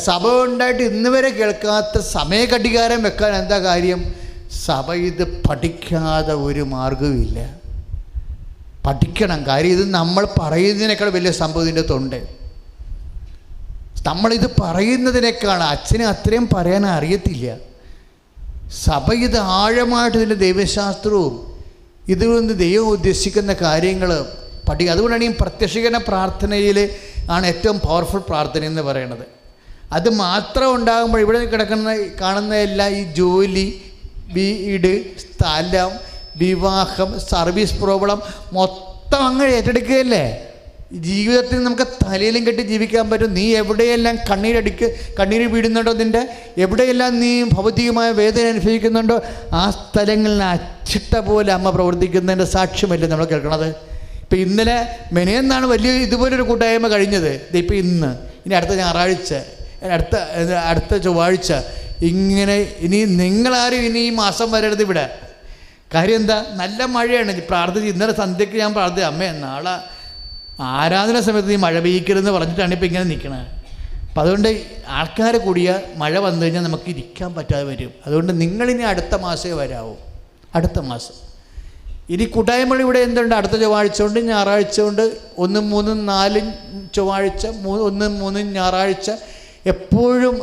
സഭ ഉണ്ടായിട്ട് ഇന്ന് വരെ കേൾക്കാത്ത സമയഘടികാരം വെക്കാൻ എന്താ കാര്യം? സഭ ഇത് പഠിക്കാതെ ഒരു മാർഗവുമില്ല. പഠിക്കണം. കാര്യം ഇത് നമ്മൾ പറയുന്നതിനേക്കാൾ വലിയ സംഭവം ഇതിൻ്റെ തൊണ്ട്. നമ്മളിത് പറയുന്നതിനേക്കാൾ അച്ഛന് അത്രയും പറയാൻ അറിയത്തില്ല. സഭ ഇത് ആഴമായിട്ട് ഇതിൻ്റെ ദൈവശാസ്ത്രവും ഇതുകൊണ്ട് ദൈവം ഉദ്ദേശിക്കുന്ന കാര്യങ്ങൾ പഠിക്കുക. അതുകൊണ്ടാണ് ഈ പ്രത്യക്ഷീകരണ പ്രാർത്ഥനയിൽ ആണ് ഏറ്റവും പവർഫുൾ പ്രാർത്ഥന എന്ന് പറയുന്നത്. അത് മാത്രം ഉണ്ടാകുമ്പോൾ ഇവിടെ കാണുന്ന എല്ലാം ഈ ജോലി, വീട്, സ്ഥലം, വിവാഹം, സർവീസ് പ്രോബ്ലം മൊത്തം അങ്ങനെ ഏറ്റെടുക്കുകയല്ലേ. ജീവിതത്തിൽ നമുക്ക് തലയിലും കെട്ടി ജീവിക്കാൻ പറ്റും. നീ എവിടെയെല്ലാം കണ്ണീര് വീടുന്നുണ്ടോ, നിൻ്റെ എവിടെയെല്ലാം നീ ഭൗതികമായ വേദന അനുഭവിക്കുന്നുണ്ടോ, ആ സ്ഥലങ്ങളിൽ അച്ചിട്ട പോലെ അമ്മ പ്രവർത്തിക്കുന്നതിൻ്റെ സാക്ഷ്യമല്ലേ നമ്മൾ കേൾക്കണത്. ഇപ്പം ഇന്നലെ മെനയെന്നാണ് വലിയ ഇതുപോലൊരു കൂട്ടായ്മ കഴിഞ്ഞത്. ഇപ്പം ഇനി അടുത്ത ഞായറാഴ്ച, അടുത്ത ചൊവ്വാഴ്ച, ഇങ്ങനെ ഇനി നിങ്ങളാരും ഇനി ഈ മാസം വരരുത് ഇവിടെ. കാര്യം എന്താ? നല്ല മഴയാണ്. പ്രാർത്ഥിച്ച് ഇന്നലെ സന്ധ്യയ്ക്ക് ഞാൻ പ്രാർത്ഥിച്ചു, അമ്മേ നാളെ ആരാധന സമയത്ത് നീ മഴ പെയ്യിക്കരുതെന്ന് പറഞ്ഞിട്ടാണ് ഇപ്പം ഇങ്ങനെ നിൽക്കണത്. അപ്പം അതുകൊണ്ട് ആൾക്കാർ കൂടിയ മഴ വന്നു കഴിഞ്ഞാൽ നമുക്ക് ഇരിക്കാൻ പറ്റാതെ വരും. അതുകൊണ്ട് നിങ്ങളിനി അടുത്ത മാസമേ വരാവൂ. അടുത്ത മാസം ഇനി കൂട്ടായ്മകൾ ഇവിടെ എന്തുണ്ട്? അടുത്ത ചൊവ്വാഴ്ച ഉണ്ട്, ഞായറാഴ്ച ഉണ്ട്, 1, 3, 4 ചൊവ്വാഴ്ച, 1, 3 ഞായറാഴ്ച. എപ്പോഴും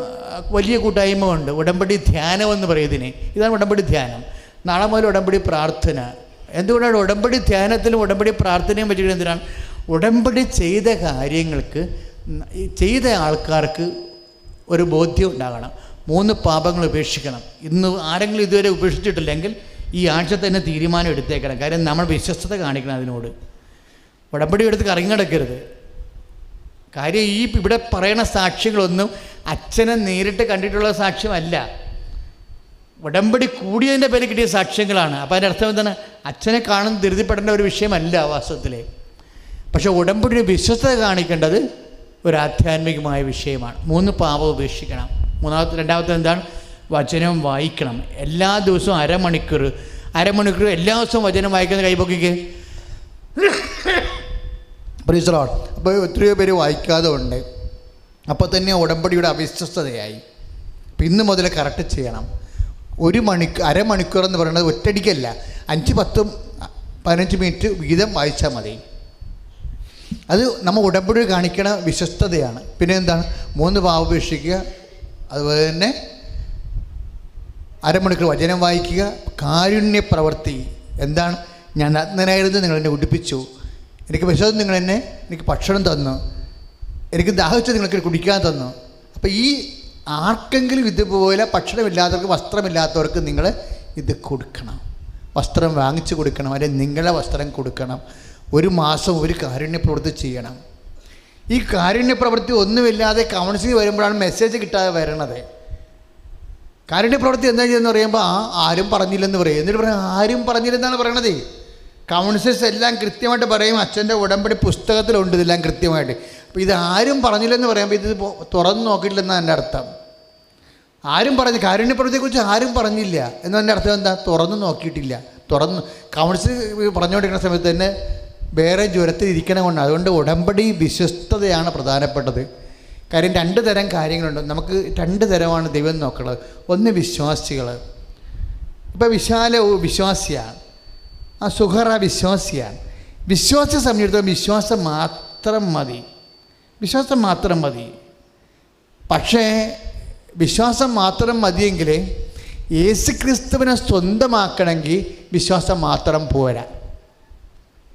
വലിയ കൂട്ടായ്മ ഉണ്ട്. ഉടമ്പടി ധ്യാനം എന്ന് പറയുന്നതിന് ഇതാണ് ഉടമ്പടി ധ്യാനം. നാളെ മുതൽ ഉടമ്പടി പ്രാർത്ഥന. എന്തുകൊണ്ടാണ് ഉടമ്പടി ധ്യാനത്തിലും ഉടമ്പടി പ്രാർത്ഥനയും പറ്റിയിട്ട്? എന്തിനാണ്? ഉടമ്പടി ചെയ്ത കാര്യങ്ങൾക്ക് ചെയ്ത ആൾക്കാർക്ക് ഒരു ബോധ്യം ഉണ്ടാകണം. 3 പാപങ്ങൾ ഉപേക്ഷിക്കണം. ഇന്ന് ആരെങ്കിലും ഇതുവരെ ഉപേക്ഷിച്ചിട്ടില്ലെങ്കിൽ ഈ ആഴ്ച തന്നെ തീരുമാനം എടുത്തേക്കണം. കാര്യം നമ്മൾ വിശ്വസ്തത കാണിക്കണം അതിനോട്. ഉടമ്പടി എടുത്ത് കറങ്ങിടക്കരുത്. കാര്യം ഈ ഇവിടെ പറയുന്ന സാക്ഷ്യങ്ങളൊന്നും അച്ഛനെ നേരിട്ട് കണ്ടിട്ടുള്ള സാക്ഷ്യമല്ല, ഉടമ്പടി കൂടിയതിൻ്റെ പേരിൽ കിട്ടിയ സാക്ഷ്യങ്ങളാണ്. അപ്പോൾ അതിൻ്റെ അർത്ഥം എന്താണ്? അച്ഛനെ കാണുന്ന ധൃതിപ്പെടേണ്ട ഒരു വിഷയമല്ല വാസ്തവത്തിൽ. പക്ഷേ ഉടമ്പടി വിശ്വസ്തത കാണിക്കേണ്ടത് ഒരു ആധ്യാത്മികമായ വിഷയമാണ്. 3 പാപം ഉപേക്ഷിക്കണം. രണ്ടാമത്തെ എന്താണ്? വചനം വായിക്കണം. എല്ലാ ദിവസവും അരമണിക്കൂർ എല്ലാ ദിവസവും വചനം വായിക്കുന്ന കൈപൊക്കിക്ക്. Price the Lord. അപ്പോൾ എത്രയോ പേര് വായിക്കാതെ ഉണ്ട്. അപ്പോൾ തന്നെ ഉടമ്പടിയുടെ അവിശ്വസ്തതയായി. അപ്പം ഇന്ന് മുതൽ കറക്റ്റ് ചെയ്യണം. അരമണിക്കൂർ എന്ന് പറയുന്നത് ഒറ്റയടിക്കല്ല, 5, 10, 15 മിനിറ്റ് വീതം വായിച്ചാൽ മതി. അത് നമ്മൾ ഉടമ്പടി കാണിക്കണ വിശ്വസ്തതയാണ്. പിന്നെ എന്താണ്? 3 പാപം ഉപേക്ഷിക്കുക, അതുപോലെ തന്നെ അരമണിക്കൂർ വചനം വായിക്കുക. കാരുണ്യ പ്രവൃത്തി എന്താണ്? ഞാൻ നഗ്നനായിരുന്നു, നിങ്ങളെന്നെ ഉടുപ്പിച്ചു. എനിക്ക് വിശ്വാസം, എനിക്ക് ഭക്ഷണം തന്നു. എനിക്ക് ദാഹിച്ചത് നിങ്ങൾക്ക് കുടിക്കാൻ തന്നു. അപ്പോൾ ഈ ആർക്കെങ്കിലും ഇതുപോലെ ഭക്ഷണമില്ലാത്തവർക്ക്, വസ്ത്രമില്ലാത്തവർക്ക് നിങ്ങൾ ഇത് കൊടുക്കണം. വസ്ത്രം വാങ്ങിച്ചു കൊടുക്കണം, അല്ലെങ്കിൽ നിങ്ങളുടെ വസ്ത്രം കൊടുക്കണം. 1 മാസം ഒരു കാരുണ്യ പ്രവൃത്തി ചെയ്യണം. ഈ കാരുണ്യ പ്രവൃത്തി ഒന്നുമില്ലാതെ കൗൺസിലിംഗ് വരുമ്പോഴാണ് മെസ്സേജ് കിട്ടാതെ വരണത്. കാരുണ്യ പ്രവൃത്തി എന്താ ചെയ്യുന്നത് പറയുമ്പോൾ ആരും പറഞ്ഞില്ലെന്ന് പറയും. എന്നിട്ട് പറയാം ആരും പറഞ്ഞില്ലെന്നാണ് പറയണത്. കൗൺസിലേഴ്സ് എല്ലാം കൃത്യമായിട്ട് പറയും, അച്ഛൻ്റെ ഉടമ്പടി പുസ്തകത്തിലുണ്ട് ഇതെല്ലാം കൃത്യമായിട്ട്. അപ്പോൾ ഇത് ആരും പറഞ്ഞില്ലെന്ന് പറയുമ്പോൾ ഇത് തുറന്നു നോക്കിയിട്ടില്ലെന്നാണ് എൻ്റെ അർത്ഥം. ആരും പറഞ്ഞു, കാരുണ്യപ്രവൃത്തിയെക്കുറിച്ച് ആരും പറഞ്ഞില്ല എന്നതിൻ്റെ അർത്ഥം എന്താ? തുറന്നു നോക്കിയിട്ടില്ല. കൗൺസിൽ പറഞ്ഞുകൊണ്ടിരിക്കുന്ന സമയത്ത് തന്നെ വേറെ ജ്വരത്തിൽ ഇരിക്കണം കൊണ്ട്. അതുകൊണ്ട് ഉടമ്പടി വിശ്വസ്തതയാണ് പ്രധാനപ്പെട്ടത്. കാര്യം 2 തരം കാര്യങ്ങളുണ്ട്. നമുക്ക് 2 തരമാണ് ദൈവം നോക്കുന്നത്. ഒന്ന് വിശ്വാസികൾ. ഇപ്പോൾ വിശാല വിശ്വാസിയാണ്, ആ സുഹറ വിശ്വാസിയാണ്. വിശ്വാസിയെ സംബന്ധിച്ചിടത്തോളം വിശ്വാസം മാത്രം മതി. പക്ഷേ വിശ്വാസം മാത്രം മതിയെങ്കിൽ യേശുക്രിസ്തുവിനെ സ്വന്തമാക്കണമെങ്കിൽ വിശ്വാസം മാത്രം പോരാ.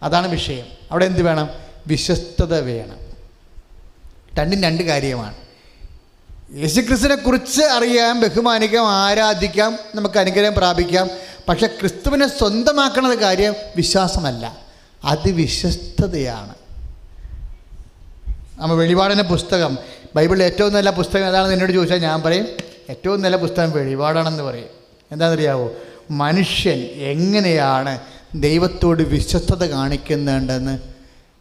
അതാണ് വിഷയം. അവിടെ എന്ത് വേണം? വിശ്വസ്തത വേണം. 2 കാര്യമാണ്. യേശുക്രിസ്തുവിനെ കുറിച്ച് അറിയാം, ബഹുമാനിക്കാം, ആരാധിക്കാം, നമുക്ക് അനുഗ്രഹം പ്രാപിക്കാം. പക്ഷെ ക്രിസ്തുവിനെ സ്വന്തമാക്കണത് കാര്യം വിശ്വാസമല്ല, അത് വിശ്വസ്തതയാണ്. നമ്മൾ വെളിപാടിൻ്റെ പുസ്തകം, ബൈബിളിൽ ഏറ്റവും നല്ല പുസ്തകം ഏതാണെന്ന് എന്നോട് ചോദിച്ചാൽ ഞാൻ പറയും ഏറ്റവും നല്ല പുസ്തകം വെളിപാടാണെന്ന് പറയും. എന്താണെന്നറിയാവോ? മനുഷ്യൻ എങ്ങനെയാണ് ദൈവത്തോട് വിശ്വസ്തത കാണിക്കുന്നുണ്ടെന്ന്.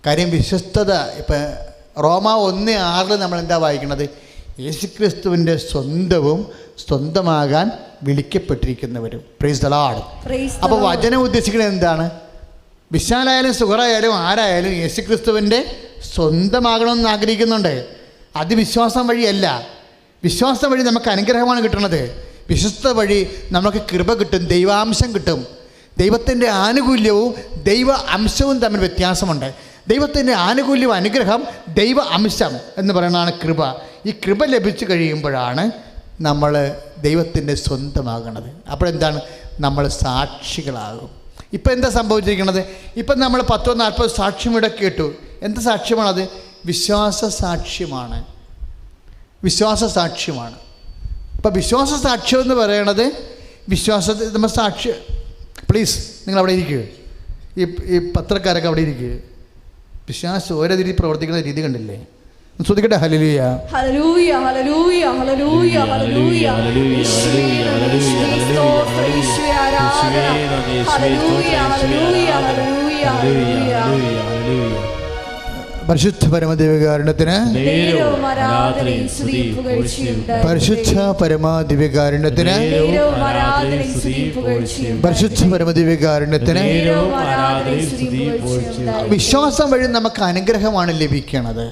കാര്യം വിശ്വസ്തത, ഇപ്പം റോമ 1:6 നമ്മൾ എന്താ വായിക്കണത്? യേശുക്രിസ്തുവിൻ്റെ സ്വന്തമാകാൻ വിളിക്കപ്പെട്ടിരിക്കുന്നവരും. Praise the Lord. അപ്പോൾ വചനം ഉദ്ദേശിക്കുന്നത് എന്താണ്? വിശാലായാലും സുഹറായാലും ആരായാലും യേശുക്രിസ്തുവിൻ്റെ സ്വന്തമാകണമെന്ന് ആഗ്രഹിക്കുന്നുണ്ട്. അത് വിശ്വാസം വഴിയല്ല. വിശ്വാസം വഴി നമുക്ക് അനുഗ്രഹമാണ് കിട്ടുന്നത്. വിശ്വസ്ത വഴി നമുക്ക് കൃപ കിട്ടും, ദൈവാംശം കിട്ടും. ദൈവത്തിൻ്റെ ആനുകൂല്യവും ദൈവ അംശവും തമ്മിൽ വ്യത്യാസമുണ്ട്. ദൈവത്തിൻ്റെ ആനുകൂല്യം, അനുഗ്രഹം, ദൈവ അംശം എന്ന് പറയുന്നതാണ് കൃപ. ഈ കൃപ ലഭിച്ചു കഴിയുമ്പോഴാണ് നമ്മൾ ദൈവത്തിൻ്റെ സ്വന്തമാകണത്. അപ്പോഴെന്താണ്? നമ്മൾ സാക്ഷികളാകും. ഇപ്പം എന്താ സംഭവിച്ചിരിക്കുന്നത്? ഇപ്പം നമ്മൾ 10-40 സാക്ഷ്യം ഇവിടെ കേട്ടു. എന്ത് സാക്ഷ്യമാണത്? വിശ്വാസ സാക്ഷ്യമാണ്. ഇപ്പം വിശ്വാസ സാക്ഷ്യം എന്ന് പറയണത് വിശ്വാസത്തിൽ നമ്മൾ സാക്ഷ്യം. പ്ലീസ് നിങ്ങൾ അവിടെ ഇരിക്കുക, ഈ പത്രക്കാരൊക്കെ അവിടെ ഇരിക്കുക. വിശ്വാസം ഓരോ രീതി പ്രവർത്തിക്കുന്ന രീതി കണ്ടില്ലേ? ശ്രദ്ധിക്കട്ടെ. ഹല്ലേലൂയ, ഹല്ലേലൂയ, ഹല്ലേലൂയ, ഹല്ലേലൂയ, ഹല്ലേലൂയ. യേശുവേ ആരാധന. ഹല്ലേലൂയ, ഹല്ലേലൂയ, ഹല്ലേലൂയ, ഹല്ലേലൂയ. പരിശുദ്ധ പരമദിവ്യകാരുണ്യത്തിന്, പരിശുദ്ധ പരമദിവ്യകാരുണ്യത്തിന്, പരിശുദ്ധ പരമദിവ്യകാരുണ്യത്തിന്. വിശ്വാസം വഴി നമുക്ക് അനുഗ്രഹമാണ് ലഭിക്കുന്നത്.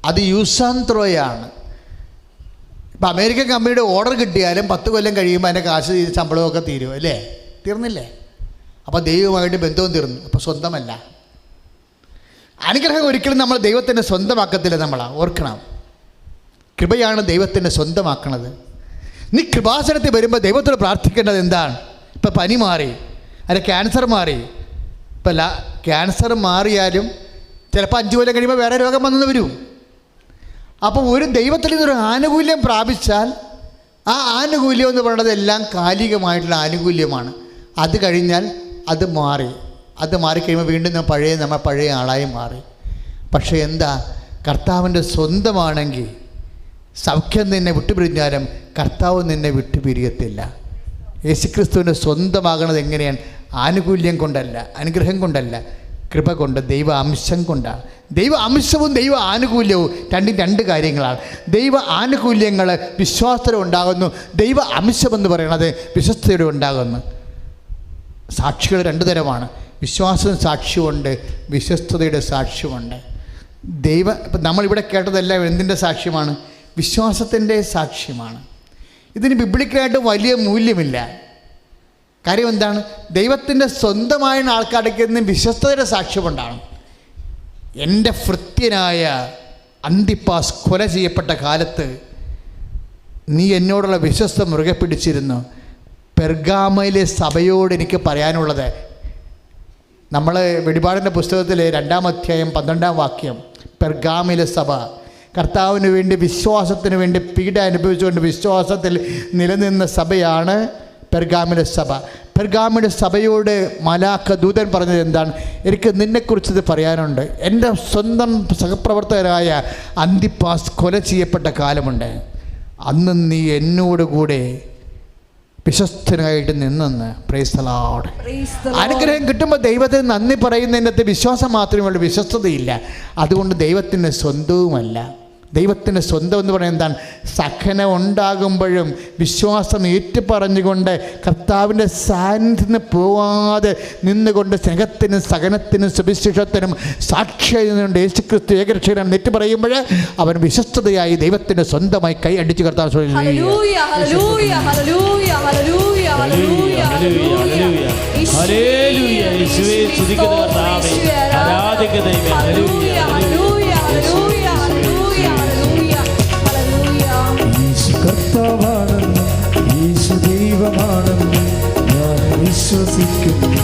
അത് യൂസ് ആൻഡ് ത്രോയാണ്. ഇപ്പം അമേരിക്കൻ കമ്പനിയുടെ ഓർഡർ കിട്ടിയാലും 10 കൊല്ലം കഴിയുമ്പോൾ അതിൻ്റെ കാശ് ശമ്പളമൊക്കെ തീരും അല്ലേ? തീർന്നില്ലേ? അപ്പോൾ ദൈവമായിട്ട് ബന്ധവും തീർന്നു. അപ്പോൾ സ്വന്തമല്ല. അനുഗ്രഹം ഒരിക്കലും നമ്മൾ ദൈവത്തിൻ്റെ സ്വന്തമാക്കത്തില്ല. നമ്മളാണ് ഓർക്കണം, കൃപയാണ് ദൈവത്തിൻ്റെ സ്വന്തമാക്കണത്. നീ കൃപാസനത്തിൽ വരുമ്പോൾ ദൈവത്തോട് പ്രാർത്ഥിക്കേണ്ടത് എന്താണ്? ഇപ്പം പനി മാറി, അല്ല ക്യാൻസർ മാറി. ഇപ്പം ക്യാൻസർ മാറിയാലും ചിലപ്പോൾ 5 കൊല്ലം കഴിയുമ്പോൾ വേറെ രോഗം വന്നെന്ന് വരും. അപ്പോൾ ഒരു ദൈവത്തിൽ നിന്നൊരു ആനുകൂല്യം പ്രാപിച്ചാൽ ആ ആനുകൂല്യം എന്ന് പറയുന്നത് എല്ലാം കാലികമായിട്ടുള്ള ആനുകൂല്യമാണ്. അത് കഴിഞ്ഞാൽ അത് മാറിക്കഴിയുമ്പോൾ വീണ്ടും നമ്മൾ പഴയ ആളായി മാറി. പക്ഷേ എന്താ? കർത്താവിൻ്റെ സ്വന്തമാണെങ്കിൽ സൗഖ്യം നിന്നെ വിട്ടുപിരിഞ്ഞാലും കർത്താവ് നിന്നെ വിട്ടുപിരിയത്തില്ല. യേശുക്രിസ്തുവിൻ്റെ സ്വന്തമാകണത് എങ്ങനെയാണ്? ആനുകൂല്യം കൊണ്ടല്ല, അനുഗ്രഹം കൊണ്ടല്ല, കൃപ കൊണ്ട്, ദൈവ അംശം കൊണ്ടാണ്. ദൈവ അംശവും ദൈവ ആനുകൂല്യവും 2 കാര്യങ്ങളാണ്. ദൈവ ആനുകൂല്യങ്ങൾ വിശ്വാസത്തോടെ ഉണ്ടാകുന്നു. ദൈവ അംശമെന്ന് പറയുന്നത് വിശ്വസ്തയോടെ ഉണ്ടാകുന്നു. സാക്ഷികൾ 2 തരമാണ്. വിശ്വാസ സാക്ഷ്യമുണ്ട്, വിശ്വസ്തതയുടെ സാക്ഷ്യമുണ്ട്. ഇപ്പം നമ്മളിവിടെ കേട്ടതെല്ലാം എന്തിൻ്റെ സാക്ഷ്യമാണ്? വിശ്വാസത്തിൻ്റെ സാക്ഷ്യമാണ്. ഇതിന് ബിബ്ലിക്കലായിട്ട് വലിയ മൂല്യമില്ല. കാര്യം എന്താണ്? ദൈവത്തിൻ്റെ സ്വന്തമായ ആൾക്കാർക്ക് വിശ്വസ്തതയുടെ സാക്ഷ്യമുണ്ടാണ്. എൻ്റെ ഭൃത്യനായ അന്തിപ്പാസ് കൊല ചെയ്യപ്പെട്ട കാലത്ത് നീ എന്നോടുള്ള വിശ്വസ്ത മുറുകെ പിടിച്ചിരുന്നു. പെർഗാമയിലെ സഭയോട് എനിക്ക് പറയാനുള്ളത്, നമ്മൾ വെളിപാടിൻ്റെ പുസ്തകത്തിലെ 2-ാം അധ്യായം 12-ാം വാക്യം, പെർഗാമയിലെ സഭ കർത്താവിന് വേണ്ടി വിശ്വാസത്തിന് വേണ്ടി പീഡ അനുഭവിച്ചുകൊണ്ട് വിശ്വാസത്തിൽ നിലനിന്ന സഭയാണ് പെർഗാമിലെ സഭ. പെർഗാമിലെ സഭയോട് മലാഖ ദൂതൻ പറഞ്ഞത് എന്താണ്? എനിക്ക് നിന്നെക്കുറിച്ചത് പറയാനുണ്ട്. എൻ്റെ സ്വന്തം സഹപ്രവർത്തകരായ അന്തിപ്പാസ് കൊല ചെയ്യപ്പെട്ട കാലമുണ്ട്. അന്ന് നീ എന്നോടുകൂടെ വിശ്വസ്തനായിട്ട് നിന്നെന്ന്. Praise the Lord. Praise the Lord. അനുഗ്രഹം കിട്ടുമ്പോൾ ദൈവത്തിന് നന്ദി പറയുന്നതിനകത്ത് വിശ്വാസം മാത്രമേ ഉള്ളൂ, വിശ്വസ്തതയില്ല. അതുകൊണ്ട് ദൈവത്തിൻ്റെ സ്വന്തവുമല്ല. ദൈവത്തിൻ്റെ സ്വന്തം എന്ന് പറയുന്നത് എന്താണ്? സഹനം ഉണ്ടാകുമ്പോഴും വിശ്വാസം ഏറ്റുപറഞ്ഞുകൊണ്ട് കർത്താവിൻ്റെ സാന്നിധ്യത്തിന് പോവാതെ നിന്നുകൊണ്ട് സ്നേഹത്തിനും സഹനത്തിനും സുവിശേഷത്തിനും സാക്ഷിയായതുകൊണ്ട് യേശുക്രിസ്തു ഏകരക്ഷകനാണ് നെറ്റ് പറയുമ്പോൾ അവൻ വിശ്വസ്തതയായി ദൈവത്തിൻ്റെ സ്വന്തമായി കൈ അടിച്ച് കർത്താവ് Hallelujah, hallelujah, hallelujah, hallelujah, hallelujah, hallelujah. Hallelujah. യേശുവേ സ്തുതിക്കുന്ന കർത്താവേ, ആരാധിക്കുന്ന ദൈവമേ. Hallelujah, hallelujah, hallelujah, hallelujah, hallelujah, hallelujah. യേശു കർത്താവാണെന്ന്, യേശു ദൈവമാണെന്ന് ഞാൻ വിശ്വസിക്കുന്നു,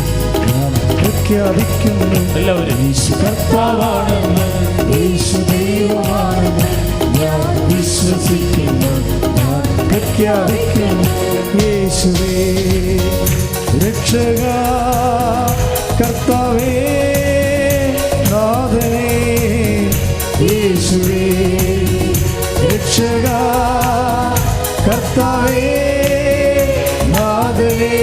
ഞാൻ പ്രഖ്യാപിക്കുന്നു. എല്ലാവരും യേശു കർത്താവാണെന്ന്, യേശു ദൈവമാണെന്ന് ഞാൻ വിശ്വസിക്കുന്നു, ഞാൻ പ്രഖ്യാപിക്കുന്നു. യേശുവേ രക്ഷക, കർത്താവേ നാഥനേ, യേശുവേ രക്ഷക, കർത്താവേ നാഥനേ.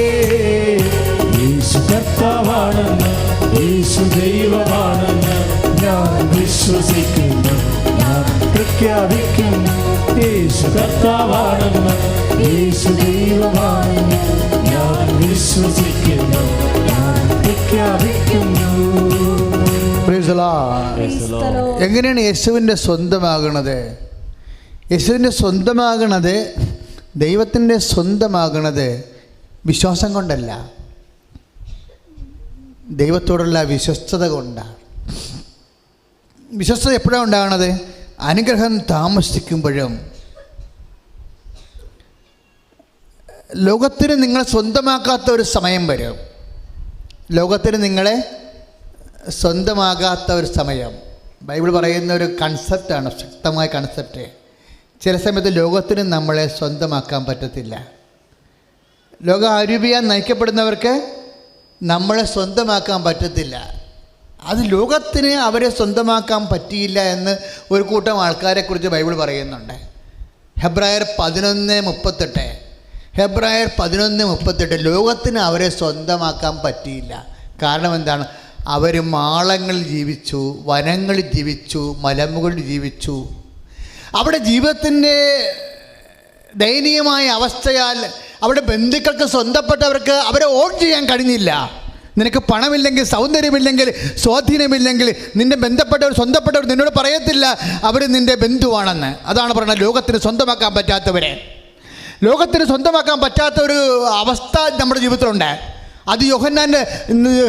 യേശു കർത്താവാണെന്ന്, യേശു ദൈവമാണെന്ന് ഞാൻ വിശ്വസിക്കുന്നു, ഞാൻ പ്രഖ്യാപിക്കുന്നു. യേശു കർത്താവാണെന്ന്, യേശു ദൈവമാണെന്ന് ഞാൻ വിശ്വസിക്കുന്നു, ഞാൻ പ്രഖ്യാപിക്കുന്നു. Price the Lord. Praise the Lord. എങ്ങനെയാണ് യേശുവിൻ്റെ സ്വന്തമാകണത്? യേശുവിൻ്റെ സ്വന്തമാകണത്, ദൈവത്തിൻ്റെ സ്വന്തമാകണത് വിശ്വാസം കൊണ്ടല്ല, ദൈവത്തോടുള്ള വിശ്വസ്തത കൊണ്ടാണ്. വിശ്വസ്തത എപ്പോഴാണ് ഉണ്ടാകണത്? അനുഗ്രഹം താമസിക്കുമ്പോഴും. ലോകത്തിന് നിങ്ങൾ സ്വന്തമാക്കാത്ത ഒരു സമയം വരും. ലോകത്തിന് നിങ്ങളെ സ്വന്തമാകാത്ത ഒരു സമയം ബൈബിൾ പറയുന്ന ഒരു കൺസെപ്റ്റാണ്, ശക്തമായ കൺസെപ്റ്റ്. ചില സമയത്ത് ലോകത്തിന് നമ്മളെ സ്വന്തമാക്കാൻ പറ്റത്തില്ല. ലോക അരൂപിയാൻ നയിക്കപ്പെടുന്നവർക്ക് നമ്മളെ സ്വന്തമാക്കാൻ പറ്റത്തില്ല. അത് ലോകത്തിന് അവരെ സ്വന്തമാക്കാൻ പറ്റിയില്ല എന്ന് ഒരു കൂട്ടം ആൾക്കാരെക്കുറിച്ച് ബൈബിൾ പറയുന്നുണ്ട്. ഹെബ്രായർ 11:38, ഹെബ്രായർ 11:38 ലോകത്തിന് അവരെ സ്വന്തമാക്കാൻ പറ്റിയില്ല. കാരണം എന്താണ്? അവർ മാളങ്ങളിൽ ജീവിച്ചു, വനങ്ങളിൽ ജീവിച്ചു, മലമുകളിൽ ജീവിച്ചു. അവിടെ ജീവിതത്തിൻ്റെ ദയനീയമായ അവസ്ഥയാൽ അവിടെ ബന്ധുക്കൾക്ക് സ്വന്തപ്പെട്ടവർക്ക് അവരെ ഓൺ ചെയ്യാൻ കഴിഞ്ഞില്ല. നിനക്ക് പണമില്ലെങ്കിൽ, സൗന്ദര്യമില്ലെങ്കിൽ, സ്വാധീനമില്ലെങ്കിൽ നിൻ്റെ ബന്ധപ്പെട്ടവർ സ്വന്തപ്പെട്ടവർ നിന്നോട് പറയത്തില്ല അവർ നിൻ്റെ ബന്ധുവാണെന്ന്. അതാണ് പറയുന്നത്, ലോകത്തിന് സ്വന്തമാക്കാൻ പറ്റാത്തവരെ. ലോകത്തിന് സ്വന്തമാക്കാൻ പറ്റാത്ത ഒരു അവസ്ഥ നമ്മുടെ ജീവിതത്തിലുണ്ട്. അത് യോഹന്നാൻ്റെ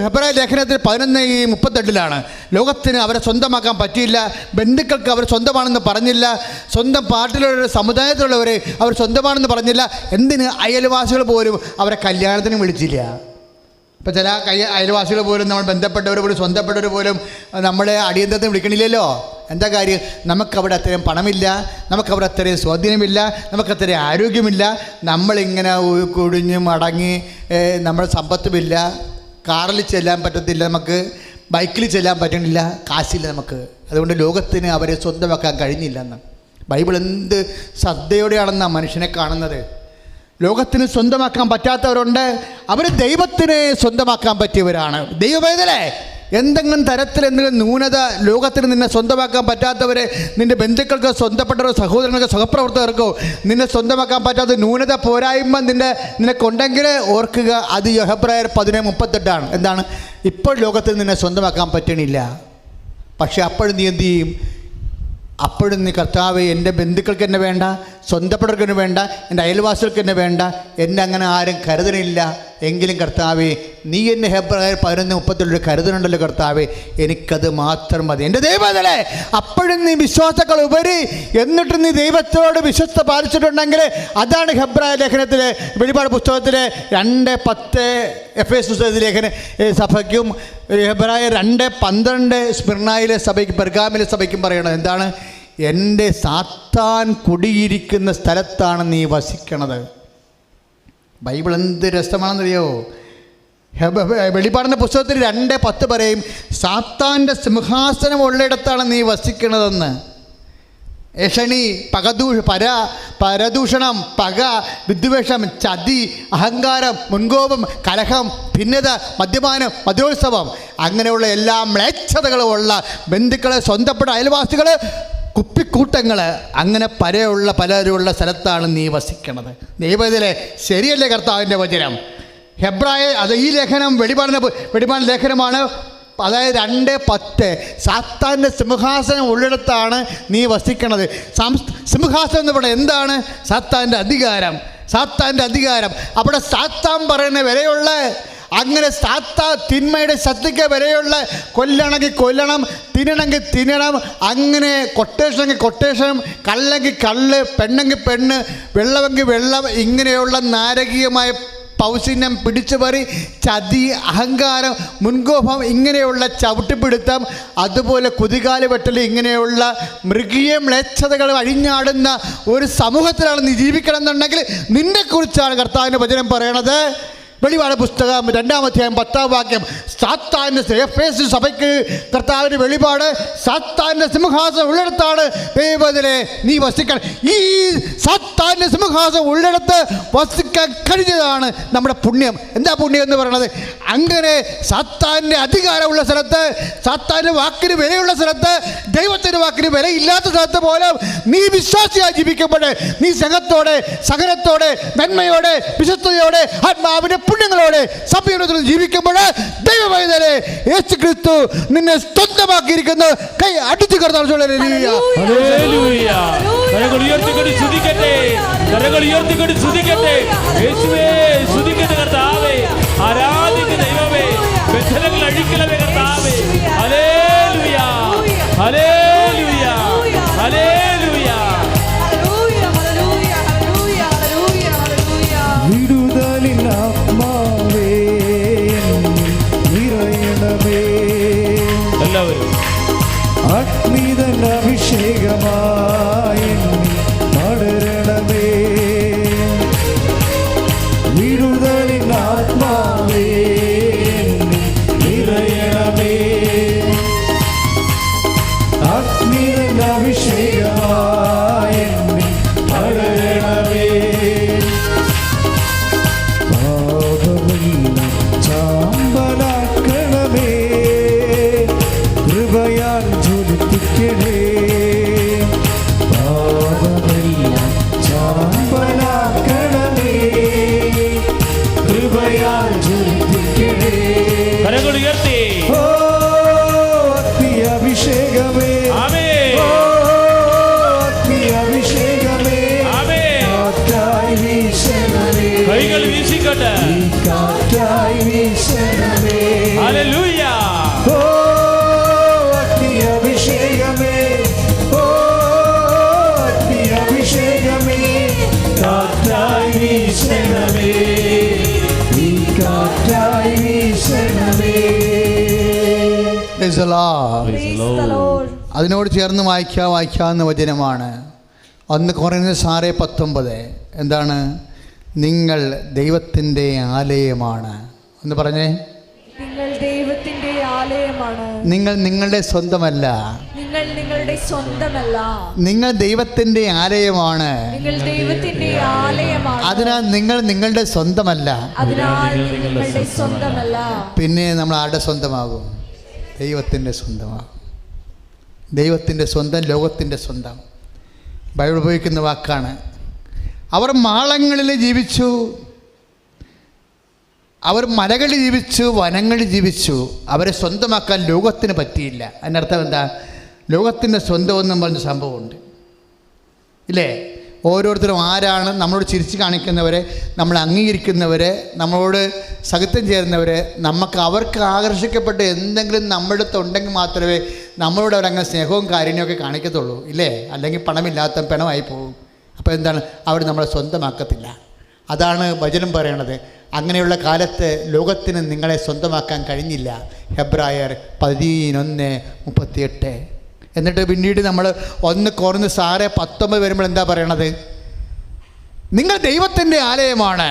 ഹെബ്രായ ലേഖനത്തിൽ 11:38 ലോകത്തിന് അവരെ സ്വന്തമാക്കാൻ പറ്റിയില്ല. ബന്ധുക്കൾക്ക് അവർ സ്വന്തമാണെന്ന് പറഞ്ഞില്ല. സ്വന്തം പാർട്ടിലുള്ള സമുദായത്തിലുള്ളവരെ അവർ സ്വന്തമാണെന്ന് പറഞ്ഞില്ല. എന്തിന്? അയൽവാസികൾ പോലും അവരെ കല്യാണത്തിന് വിളിച്ചില്ല. ഇപ്പോൾ ചില അയൽവാസികൾ പോലും, നമ്മൾ ബന്ധപ്പെട്ടവർ പോലും, സ്വന്തപ്പെട്ടവർ പോലും നമ്മളെ അടിയന്തരത്തിന് വിളിക്കണില്ലല്ലോ. എന്താ കാര്യം? നമുക്കവിടെ അത്രയും പണമില്ല, നമുക്കവിടെ അത്രയും സ്വാധീനമില്ല, നമുക്കത്രയും ആരോഗ്യമില്ല. നമ്മളിങ്ങനെ കുടിഞ്ഞ് മടങ്ങി, നമ്മുടെ സമ്പത്തുമില്ല, കാറിൽ ചെല്ലാൻ പറ്റത്തില്ല, നമുക്ക് ബൈക്കിൽ ചെല്ലാൻ പറ്റണില്ല, കാശില്ല നമുക്ക്. അതുകൊണ്ട് ലോകത്തിന് അവരെ സ്വന്തമാക്കാൻ കഴിഞ്ഞില്ലെന്ന് ബൈബിൾ എന്ത് ശ്രദ്ധയോടെയാണെന്ന് ആ മനുഷ്യനെ കാണുന്നത്. ലോകത്തിന് സ്വന്തമാക്കാൻ പറ്റാത്തവരുണ്ട്, അവർ ദൈവത്തിനെ സ്വന്തമാക്കാൻ പറ്റിയവരാണ്. ദൈവവേദനേ, എന്തെങ്കിലും തരത്തിൽ എന്തെങ്കിലും ന്യൂനത ലോകത്തിന് നിന്നെ സ്വന്തമാക്കാൻ പറ്റാത്തവരെ, നിൻ്റെ ബന്ധുക്കൾക്ക്, സ്വന്തപ്പെട്ടവർക്ക്, സഹോദരങ്ങൾക്ക്, സഹപ്രവർത്തകർക്കോ നിന്നെ സ്വന്തമാക്കാൻ പറ്റാത്ത ന്യൂനത, പോരായ്മ നിനക്കുണ്ടെങ്കിൽ ഓർക്കുക, അത് ഹെബ്രായർ 11:38 എന്താണ്? ഇപ്പോൾ ലോകത്തിൽ നിന്നെ സ്വന്തമാക്കാൻ പറ്റണില്ല, പക്ഷെ അപ്പോഴും നീ എന്ത് ചെയ്യും? അപ്പോഴും നീ കർത്താവേ, എൻ്റെ ബന്ധുക്കൾക്ക് എന്നെ വേണ്ട, സ്വന്തപ്പെട്ടവർക്ക് എന്നെ വേണ്ട, എൻ്റെ അയൽവാസികൾക്ക് എന്നെ വേണ്ട, എന്നെ അങ്ങനെ ആരും കരുതണില്ല. എങ്കിലും കർത്താവേ, നീ എന്നെ ഹെബ്രായർ 11:38 കരുതണുണ്ടല്ലോ കർത്താവേ, എനിക്കത് മാത്രം മതി. എൻ്റെ ദൈവമേ, അപ്പോഴും നീ വിശ്വാസങ്ങൾ ഉപരി എന്നിട്ട് നീ ദൈവത്തോട് വിശ്വസ്ത പാലിച്ചിട്ടുണ്ടെങ്കിൽ അതാണ് ഹെബ്രായ ലേഖനത്തിലെ, വെളിപാട് പുസ്തകത്തിലെ 2:10 എഫേസ്യ ലേഖന സഭയ്ക്കും ഹെബ്രായർ 2:12 സ്മിർനായിലെ സഭയ്ക്കും പെർഗാമിലെ സഭയ്ക്കും പറയണത് എന്താണ്? എൻ്റെ സാത്താൻ കുടിയിരിക്കുന്ന സ്ഥലത്താണ് നീ വസിക്കണത്. ബൈബിൾ എന്ത് രസമാണെന്നറിയോ? വെളിപാടിൻ്റെ പുസ്തകത്തിൽ 2:10 പറയും, സാത്താൻ്റെ സിംഹാസനം ഉള്ളിടത്താണ് നീ വസിക്കണതെന്ന്. ഏഷണി, പരദൂഷണം, പക, വിദ്വേഷം, ചതി, അഹങ്കാരം, മുൻകോപം, കലഹം, ഭിന്നത, മദ്യപാനം, മദ്യോത്സവം, അങ്ങനെയുള്ള എല്ലാ മ്ലേച്ഛതകളുമുള്ള ബന്ധുക്കൾ, സ്വന്തപ്പെട്ട അയൽവാസികൾ, കുപ്പിക്കൂട്ടങ്ങൾ, അങ്ങനെ പലരുള്ള സ്ഥലത്താണ് നീ വസിക്കണത്. ദൈവത്തിലെ ശരിയല്ലേ കർത്താവിൻ്റെ വചനം? ഹെബ്രായ അത് ഈ ലേഖനം വെളിപാട് ലേഖനമാണ്. അതായത് 2:10 സാത്താൻ്റെ സിംഹാസനം ഉള്ളിടത്താണ് നീ വസിക്കണത്. സിംഹാസനം എന്ന് പറയുന്നത് എന്താണ്? സാത്താൻ്റെ അധികാരം. അവിടെ സാത്താൻ പറയുന്ന വിലയുള്ള, അങ്ങനെ തിന്മയുടെ ശക്തിക്ക് വരെയുള്ള, കൊല്ലണമെങ്കിൽ കൊല്ലണം, തിന്നണമെങ്കിൽ തിന്നണം, അങ്ങനെ കൊട്ടേഷനെങ്കിൽ കൊട്ടേഷൻ, കള്ളെങ്കിൽ കള്ള്, പെണ്ണെങ്കിൽ പെണ്ണ്, വെള്ളമെങ്കിൽ വെള്ളം, ഇങ്ങനെയുള്ള നാരകീയമായ പൗശന്യം, പിടിച്ചുപറി, ചതി, അഹങ്കാരം, മുൻകോപം, ഇങ്ങനെയുള്ള ചവിട്ടിപ്പിടുത്തം, അതുപോലെ കുതികാല് വെട്ടൽ, ഇങ്ങനെയുള്ള മൃഗീയ മ്ലേച്ഛതകൾ അഴിഞ്ഞാടുന്ന ഒരു സമൂഹത്തിലാണ് നീ ജീവിക്കണം എന്നുണ്ടെങ്കിൽ നിന്നെക്കുറിച്ചാണ് കർത്താവിൻ്റെ വചനം പറയണത്. വെളിപാട് പുസ്തകം 2-ാം അധ്യായം 10-ാം വാക്യം. സാത്താൻ്റെ എഫേസ്യ സഭയ്ക്ക് കർത്താവിൻ്റെ വെളിപാട്, സാത്താൻ്റെ സിംഹാസനം ഉള്ളിടത്താണ് ദൈവത്തിലെ നീ വസിക്കണം. ഈ സാത്താൻ്റെ സിംഹാസനം ഉള്ളിടത്ത് വസിക്കാൻ കഴിഞ്ഞതാണ് നമ്മുടെ പുണ്യം. എന്താ പുണ്യം എന്ന് പറയുന്നത്? അങ്ങനെ സാത്താൻ്റെ അധികാരമുള്ള സ്ഥലത്ത്, സാത്താൻ്റെ വാക്കിന് വിലയുള്ള സ്ഥലത്ത്, ദൈവത്തിൻ്റെ വാക്കിന് വിലയില്ലാത്ത സ്ഥലത്ത് പോലും നീ വിശ്വാസിയായി ജീവിക്കുമ്പോൾ, നീ സ്നേഹത്തോടെ, സഹനത്തോടെ, നന്മയോടെ, വിശുദ്ധതയോടെ, ആത്മാവിൻ്റെ പുണ്യങ്ങളോടെ സഭയോടെ ജീവിക്കുമ്പോൾ ദൈവമൈതലേ യേശു ക്രിസ്തു നിന്നെ സ്വന്തമാക്കിയിരിക്കുന്നു. കൈ അടിച്ചു കർത്താവ് ആരാധിക്കുന്ന ദൈവമേ, ബന്ധനങ്ങൾ അഴിക്കണമേ കർത്താവേ. ഹല്ലേലൂയ, ഹല്ലേലൂയ, ഹല്ലേലൂയ. വിടുതലിൻ ആത്മാവേ നിറയണമേ, എല്ലാവരും അഗ്നിതൻ അഭിഷേകമായി പടരണമേ. വിടുതലിൻ ആത്മാവേ നിറയണമേ, അഗ്നിതൻ അഭിഷേകമായി പടരണമേ. ചാമ്പലാക്കണമേ, കൃപയാൽ ജ്വലിപ്പിക്കണേ. പാപമെല്ലാം ചാമ്പലാക്കണമേ, കൃപയാൽ ജ്വലിപ്പിക്കണേ. കരങ്ങൾ ഉയർത്തി. ഓ അഗ്നി അഭിഷേകമേ, ആമേൻ. ഓ അഗ്നി അഭിഷേകമേ, ആമേൻ. കാറ്റായി വീശണമേ, കൈകൾ വീശിക്കട്ടെ. കാറ്റായി വീശണമേ. ഹല്ലേലൂയ. ഓ അഗ്നി അഭിഷേകമേ, ഓ അഗ്നി അഭിഷേകമേ, കാറ്റായി വീശണമേ, ഈ കാറ്റായി വീശണമേ. Praise the Lord. Praise the Lord. അതിനോട് ചേർന്ന് വായിക്കാവുന്ന വചനമാണ് 1 Corinthians 6:19. എന്താണ്? നിങ്ങൾ ദൈവത്തിൻ്റെ ആലയമാണ് എന്ന് പറഞ്ഞേ. നിങ്ങൾ ദൈവത്തിന്റെ ആലയമാണ്. നിങ്ങൾ നിങ്ങളുടെ സ്വന്തമല്ല. നിങ്ങൾ നിങ്ങളുടെ സ്വന്തമല്ല. നിങ്ങൾ ദൈവത്തിൻ്റെ ആലയമാണ്. നിങ്ങൾ ദൈവത്തിന്റെ ആലയമാണ്. അതിനാൽ നിങ്ങൾ നിങ്ങളുടെ സ്വന്തമല്ല. അതിനാൽ നിങ്ങളുടെ സ്വന്തമല്ല. പിന്നെ നമ്മൾ ആരുടെ സ്വന്തമാകും? ദൈവത്തിൻ്റെ സ്വന്തമാകും. ദൈവത്തിൻ്റെ സ്വന്തം, ലോകത്തിൻ്റെ സ്വന്തം. ബൈബിൾ ഉപയോഗിക്കുന്ന വാക്കാണ്. അവർ മാളങ്ങളിൽ ജീവിച്ചു, അവർ മലകളിൽ ജീവിച്ചു, വനങ്ങളിൽ ജീവിച്ചു. അവരെ സ്വന്തമാക്കാൻ ലോകത്തിന് പറ്റിയില്ല. അതിനർത്ഥം എന്താ? ലോകത്തിൻ്റെ സ്വന്തമെന്നും പറഞ്ഞ സംഭവമുണ്ട് ഇല്ലേ? ഓരോരുത്തരും ആരാണ്? നമ്മളോട് ചിരിച്ച് കാണിക്കുന്നവരെ, നമ്മളെ അംഗീകരിക്കുന്നവരെ, നമ്മളോട് സഹിത്വം ചേരുന്നവരെ, അവർക്ക് ആകർഷിക്കപ്പെട്ട് എന്തെങ്കിലും നമ്മുടെ അടുത്ത് ഉണ്ടെങ്കിൽ മാത്രമേ നമ്മളോട് അവരങ്ങനെ സ്നേഹവും കാരുണ്യമൊക്കെ കാണിക്കത്തുള്ളൂ ഇല്ലേ? അല്ലെങ്കിൽ പണമില്ലാത്ത പിണമായി പോകും. അപ്പോൾ എന്താണ്? അവർ നമ്മളെ സ്വന്തമാക്കത്തില്ല. അതാണ് വചനം പറയണത്. അങ്ങനെയുള്ള കാലത്ത് ലോകത്തിന് നിങ്ങളെ സ്വന്തമാക്കാൻ കഴിഞ്ഞില്ല. ഹെബ്രായർ 11:38. എന്നിട്ട് പിന്നീട് നമ്മൾ 1 Corinthians 6:19 വരുമ്പോൾ എന്താ പറയണത്? നിങ്ങൾ ദൈവത്തിൻ്റെ ആലയമാണ്,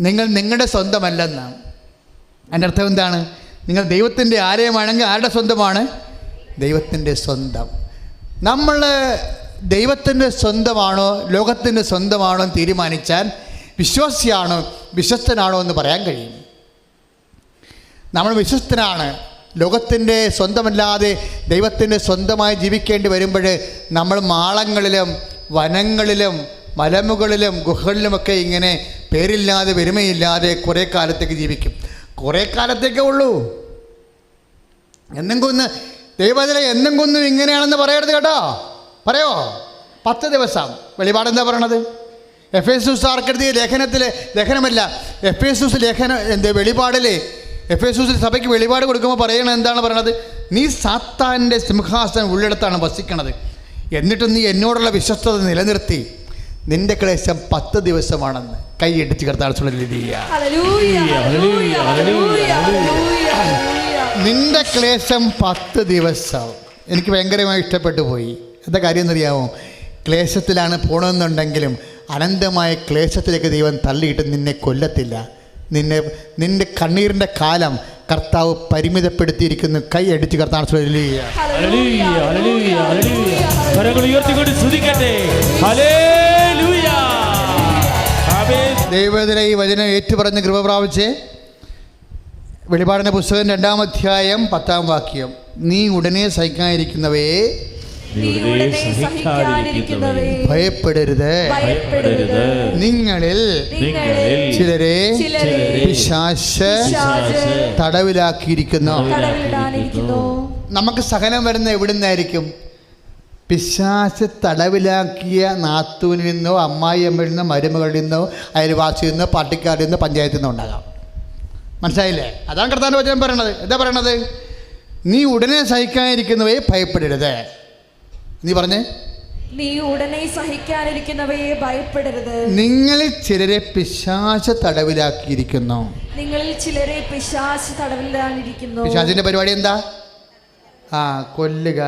നിങ്ങൾ നിങ്ങളുടെ സ്വന്തമല്ലെന്നാണ്. അതിൻ്റെ അർത്ഥം എന്താണ്? നിങ്ങൾ ദൈവത്തിൻ്റെ ആലയമാണെങ്കിൽ ആരുടെ സ്വന്തമാണ്? ദൈവത്തിൻ്റെ സ്വന്തം. നമ്മൾ ദൈവത്തിൻ്റെ സ്വന്തമാണോ ലോകത്തിൻ്റെ സ്വന്തമാണോ എന്ന് തീരുമാനിച്ചാൽ വിശ്വാസിയാണോ വിശ്വസ്തനാണോ എന്ന് പറയാൻ കഴിയും. നമ്മൾ വിശ്വസ്തനാണ്, ലോകത്തിൻ്റെ സ്വന്തമല്ലാതെ ദൈവത്തിൻ്റെ സ്വന്തമായി ജീവിക്കേണ്ടി വരുമ്പോൾ നമ്മൾ മാളങ്ങളിലും വനങ്ങളിലും മലമുകളിലും ഗുഹകളിലുമൊക്കെ ഇങ്ങനെ പേരില്ലാതെ പെരുമയില്ലാതെ കുറേ കാലത്തേക്ക് ജീവിക്കും. കുറേ കാലത്തേക്കേ ഉള്ളൂ. എന്നും കൊന്ന് ദൈവത്തിലെ എന്നും കൊന്നും ഇങ്ങനെയാണെന്ന് പറയരുത് കേട്ടോ. പറയോ? 10 ദിവസം. വെളിപാട് എന്താ പറയണത്? എഫേസൂസുകാർക്കെഴുതിയ ലേഖനമല്ല, എഫേസൂസ് വെളിപാടിൽ എഫേസൂസിൽ സഭയ്ക്ക് വെളിപാട് കൊടുക്കുമ്പോൾ പറയണത് എന്താണ് പറയണത്? നീ സാത്താൻ്റെ സിംഹാസനം ഉള്ളിടത്താണ് വസിക്കണത്, എന്നിട്ട് നീ എന്നോടുള്ള വിശ്വസ്തത നിലനിർത്തി. നിന്റെ ക്ലേശം 10 ദിവസമാണെന്ന് കൈയടിച്ച് കർത്താവ്. നിന്റെ ക്ലേശം 10 ദിവസം. എനിക്ക് ഭയങ്കരമായി ഇഷ്ടപ്പെട്ടു പോയി. എന്താ കാര്യം എന്നറിയാമോ? ക്ലേശത്തിലാണ് പോകണമെന്നുണ്ടെങ്കിലും അനന്തമായ ക്ലേശത്തിലേക്ക് ദൈവം തള്ളിയിട്ട് നിന്നെ കൊല്ലത്തില്ല. നിന്റെ കണ്ണീരിൻ്റെ കാലം കർത്താവ് പരിമിതപ്പെടുത്തിയിരിക്കുന്നു. കൈ അടിച്ച് കർത്താവ്. ദൈവത്തിലെ ഈ വചനം ഏറ്റുപറഞ്ഞ് കൃപ പ്രാപിച്ച് വെളിപാടിൻ്റെ പുസ്തകം 2-ാം അധ്യായം 10-ാം വാക്യം. നീ ഉടനെ സഹിക്കാനിരിക്കുന്നവയെ ഭയപ്പെടരുത്. നിങ്ങളിൽ ചിലരെ പിശാച് തടവിലാക്കിയിരിക്കുന്നു. നമുക്ക് സഹനം വരുന്ന എവിടെ നിന്നായിരിക്കും? പിശാച് തടവിലാക്കിയ നാത്തൂനിൽ നിന്നോ അമ്മായിയമ്മയിൽ നിന്നോ മരുമകളിൽ നിന്നോ അയൽവാസിയിൽ നിന്നോ പാർട്ടിക്കാരിൽ നിന്നോ പഞ്ചായത്തിൽ നിന്നോ ഉണ്ടാകാം. മനസ്സിലായില്ലേ? അതാണ് കർത്താവിൻ്റെ വചനം പറയണത്. എന്താ പറയണത്? നീ ഉടനെ സഹിക്കാനിരിക്കുന്നവയെ ഭയപ്പെടരുത്. നീ പറഞ്ഞേ, നീ ഉടനെ സഹിക്കാനിരിക്കുന്നവയെ ഭയപ്പെടരുത്. നിങ്ങളിൽ ചിലരെ പിശാച് തടവിലാക്കിയിരിക്കുന്നു. നിങ്ങളിൽ ചിലരെ പിശാച് തടവിലാക്കിയിരിക്കുന്നു. പിശാചിന്റെ പരിപാടി എന്താ? കൊല്ലുക,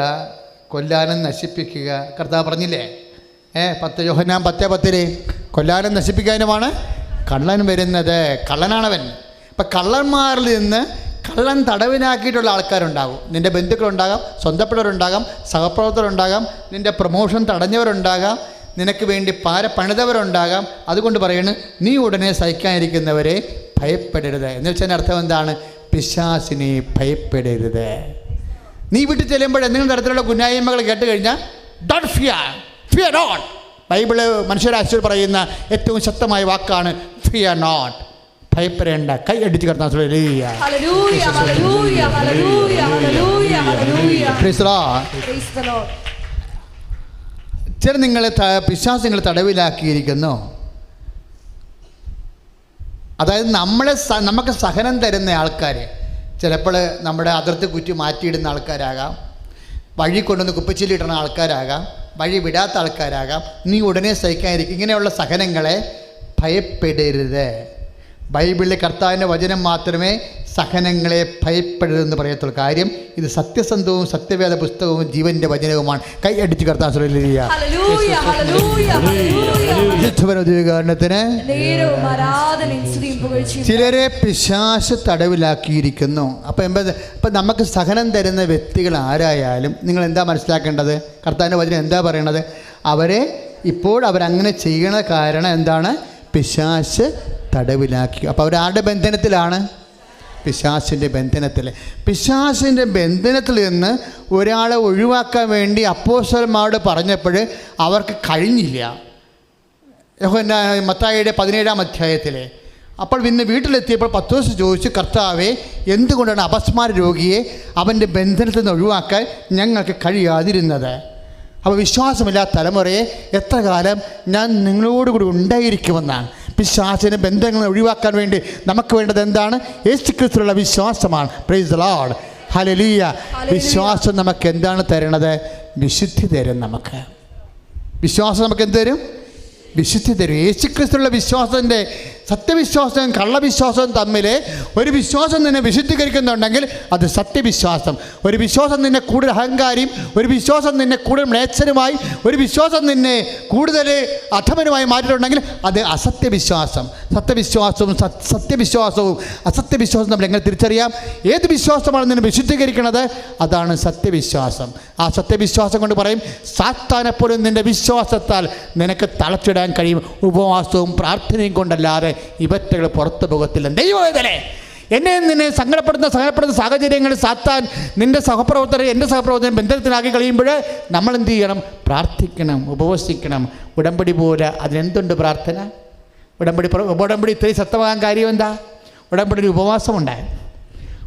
കൊല്ലാനും നശിപ്പിക്കുക. കർത്താവ് പറഞ്ഞില്ലേ? 10 യോഹന്നാൻ 10:10 കൊല്ലാനും നശിപ്പിക്കാനുമാണ് കള്ളൻ വരുന്നത്. കള്ളനാണവൻ. അപ്പം കള്ളന്മാരിൽ നിന്ന് കള്ളൻ തടവിനാക്കിയിട്ടുള്ള ആൾക്കാരുണ്ടാകും. നിൻ്റെ ബന്ധുക്കളുണ്ടാകാം, സ്വന്തപ്പെട്ടവരുണ്ടാകാം, സഹപ്രവർത്തകരുണ്ടാകാം, നിൻ്റെ പ്രൊമോഷൻ തടഞ്ഞവരുണ്ടാകാം, നിനക്ക് വേണ്ടി പണിതവരുണ്ടാകാം. അതുകൊണ്ട് പറയുന്നു, നീ ഉടനെ സഹിക്കാനിരിക്കുന്നവരെ ഭയപ്പെടരുത്. എന്ന് വെച്ചാൽ അർത്ഥം എന്താണ്? പിശാചിനെ ഭയപ്പെടരുത്. നീ വീട്ടിൽ ചെല്ലുമ്പോൾ എന്തെങ്കിലും തരത്തിലുള്ള കുന്നായ്മകൾ കേട്ട് കഴിഞ്ഞാൽ ഡോണ്ട് ഫിയർ നോട്ട്. ബൈബിള് മനുഷ്യരാശിയിൽ പറയുന്ന ഏറ്റവും ശക്തമായ വാക്കാണ് ഫിയർ നോട്ട്. ഭയപ്പെടേണ്ട. കൈ അടിച്ച് കർത്താവ്. ചില നിങ്ങളെ പിശാച് നിങ്ങളെ തടവിലാക്കിയിരിക്കുന്നു. അതായത് നമുക്ക് സഹനം തരുന്ന ആൾക്കാർ ചിലപ്പോൾ നമ്മുടെ അതിർത്തി കുറ്റി മാറ്റിയിടുന്ന ആൾക്കാരാകാം, വഴി കൊണ്ടുവന്ന് കുപ്പച്ചിലിടുന്ന ആൾക്കാരാകാം, വഴി വിടാത്ത ആൾക്കാരാകാം. നീ ഉടനെ സഹിക്കാതിരിക്കും. ഇങ്ങനെയുള്ള സഹനങ്ങളെ ഭയപ്പെടരുത്. ബൈബിളിലെ കർത്താവിൻ്റെ വചനം മാത്രമേ സഹനങ്ങളെ ഭയപ്പെടരുതെന്ന് പറയത്തുള്ളൂ. കാര്യം ഇത് സത്യസന്ധവും സത്യവേദ പുസ്തകവും ജീവൻ്റെ വചനവുമാണ്. കൈ അടിച്ച് കർത്താവ്. ചിലരെ പിശാച് തടവിലാക്കിയിരിക്കുന്നു. അപ്പം നമുക്ക് സഹനം തരുന്ന വ്യക്തികൾ ആരായാലും നിങ്ങൾ എന്താ മനസ്സിലാക്കേണ്ടത്? കർത്താവിൻ്റെ വചനം എന്താ പറയണത്? അവരങ്ങനെ ചെയ്യണ കാരണം എന്താണ്? പിശാച് തടവിലാക്കി. അപ്പോൾ അവരാരുടെ ബന്ധനത്തിലാണ്? പിശാചിൻ്റെ ബന്ധനത്തിൽ. പിശാചിൻ്റെ ബന്ധനത്തിൽ നിന്ന് ഒരാളെ ഒഴിവാക്കാൻ വേണ്ടി അപ്പോസ്തലന്മാരോട് പറഞ്ഞപ്പോൾ അവർക്ക് കഴിഞ്ഞില്ല. മത്തായിയുടെ 17-ാം അധ്യായത്തിൽ. അപ്പോൾ പിന്നെ വീട്ടിലെത്തിയപ്പോൾ പത്രോസ് ചോദിച്ചു, കർത്താവേ, എന്തുകൊണ്ടാണ് അപസ്മാര രോഗിയെ അവൻ്റെ ബന്ധനത്തിൽ നിന്ന് ഒഴിവാക്കാൻ ഞങ്ങൾക്ക് കഴിയാതിരുന്നത്? അപ്പോൾ വിശ്വാസമില്ലാത്ത തലമുറയെ എത്ര കാലം ഞാൻ നിങ്ങളോടുകൂടി ഉണ്ടായിരിക്കുമെന്നാണ്. പിശാചിൻ്റെ ബന്ധങ്ങളെ ഒഴിവാക്കാൻ വേണ്ടി നമുക്ക് വേണ്ടത് എന്താണ്? യേശുക്രിസ്തുവിലുള്ള വിശ്വാസമാണ്. Price the Lord. ഹല്ലേലൂയ. വിശ്വാസം നമുക്ക് എന്താണ് തരണത്? വിശുദ്ധി തരും. നമുക്ക് വിശ്വാസം നമുക്ക് എന്ത് തരും? വിശുദ്ധി തരും. യേശുക്രിസ്തുവിലുള്ള വിശ്വാസത്തിൻ്റെ സത്യവിശ്വാസവും കള്ളവിശ്വാസവും തമ്മിൽ ഒരു വിശ്വാസം നിന്നെ വിശുദ്ധീകരിക്കുന്നുണ്ടെങ്കിൽ അത് സത്യവിശ്വാസം. ഒരു വിശ്വാസം നിന്നെ കൂടുതൽ അഹങ്കാരിയും, ഒരു വിശ്വാസം നിന്നെ കൂടുതൽ മ്ലേച്ഛനുമായി, ഒരു വിശ്വാസം നിന്നെ കൂടുതൽ അധമനുമായി മാറ്റിയിട്ടുണ്ടെങ്കിൽ അത് അസത്യവിശ്വാസം. സത്യവിശ്വാസവും അസത്യവിശ്വാസവും നമ്മൾ എങ്ങനെ തിരിച്ചറിയാം? ഏത് വിശ്വാസമാണ് നിന്നെ വിശുദ്ധീകരിക്കുന്നത്? അതാണ് സത്യവിശ്വാസം. ആ സത്യവിശ്വാസം കൊണ്ട് പറയും, സാത്താനെപ്പോലും നിൻ്റെ വിശ്വാസത്താൽ നിനക്ക് തളച്ചിടാൻ കഴിയും. ഉപവാസവും പ്രാർത്ഥനയും കൊണ്ടല്ലാതെ ഇവറ്റകൾ പുറത്തു പോകത്തില്ല. ദൈവവേദനെ നിന്നെ സങ്കടപ്പെടുന്ന സാഹചര്യങ്ങളിൽ സാത്താൻ നിൻ്റെ സഹപ്രവർത്തകരെ, എൻ്റെ സഹപ്രവർത്തകരെ ബന്ധത്തിലാക്കി കഴിയുമ്പോൾ നമ്മൾ എന്ത് ചെയ്യണം? പ്രാർത്ഥിക്കണം, ഉപവസിക്കണം. ഉടമ്പടി പോലെ അതിനെന്തുണ്ട് പ്രാർത്ഥന? ഉടമ്പടി ഇത്രയും ശക്തമാകാൻ കാര്യം എന്താ? ഉടമ്പടിയിൽ ഉപവാസമുണ്ടായി.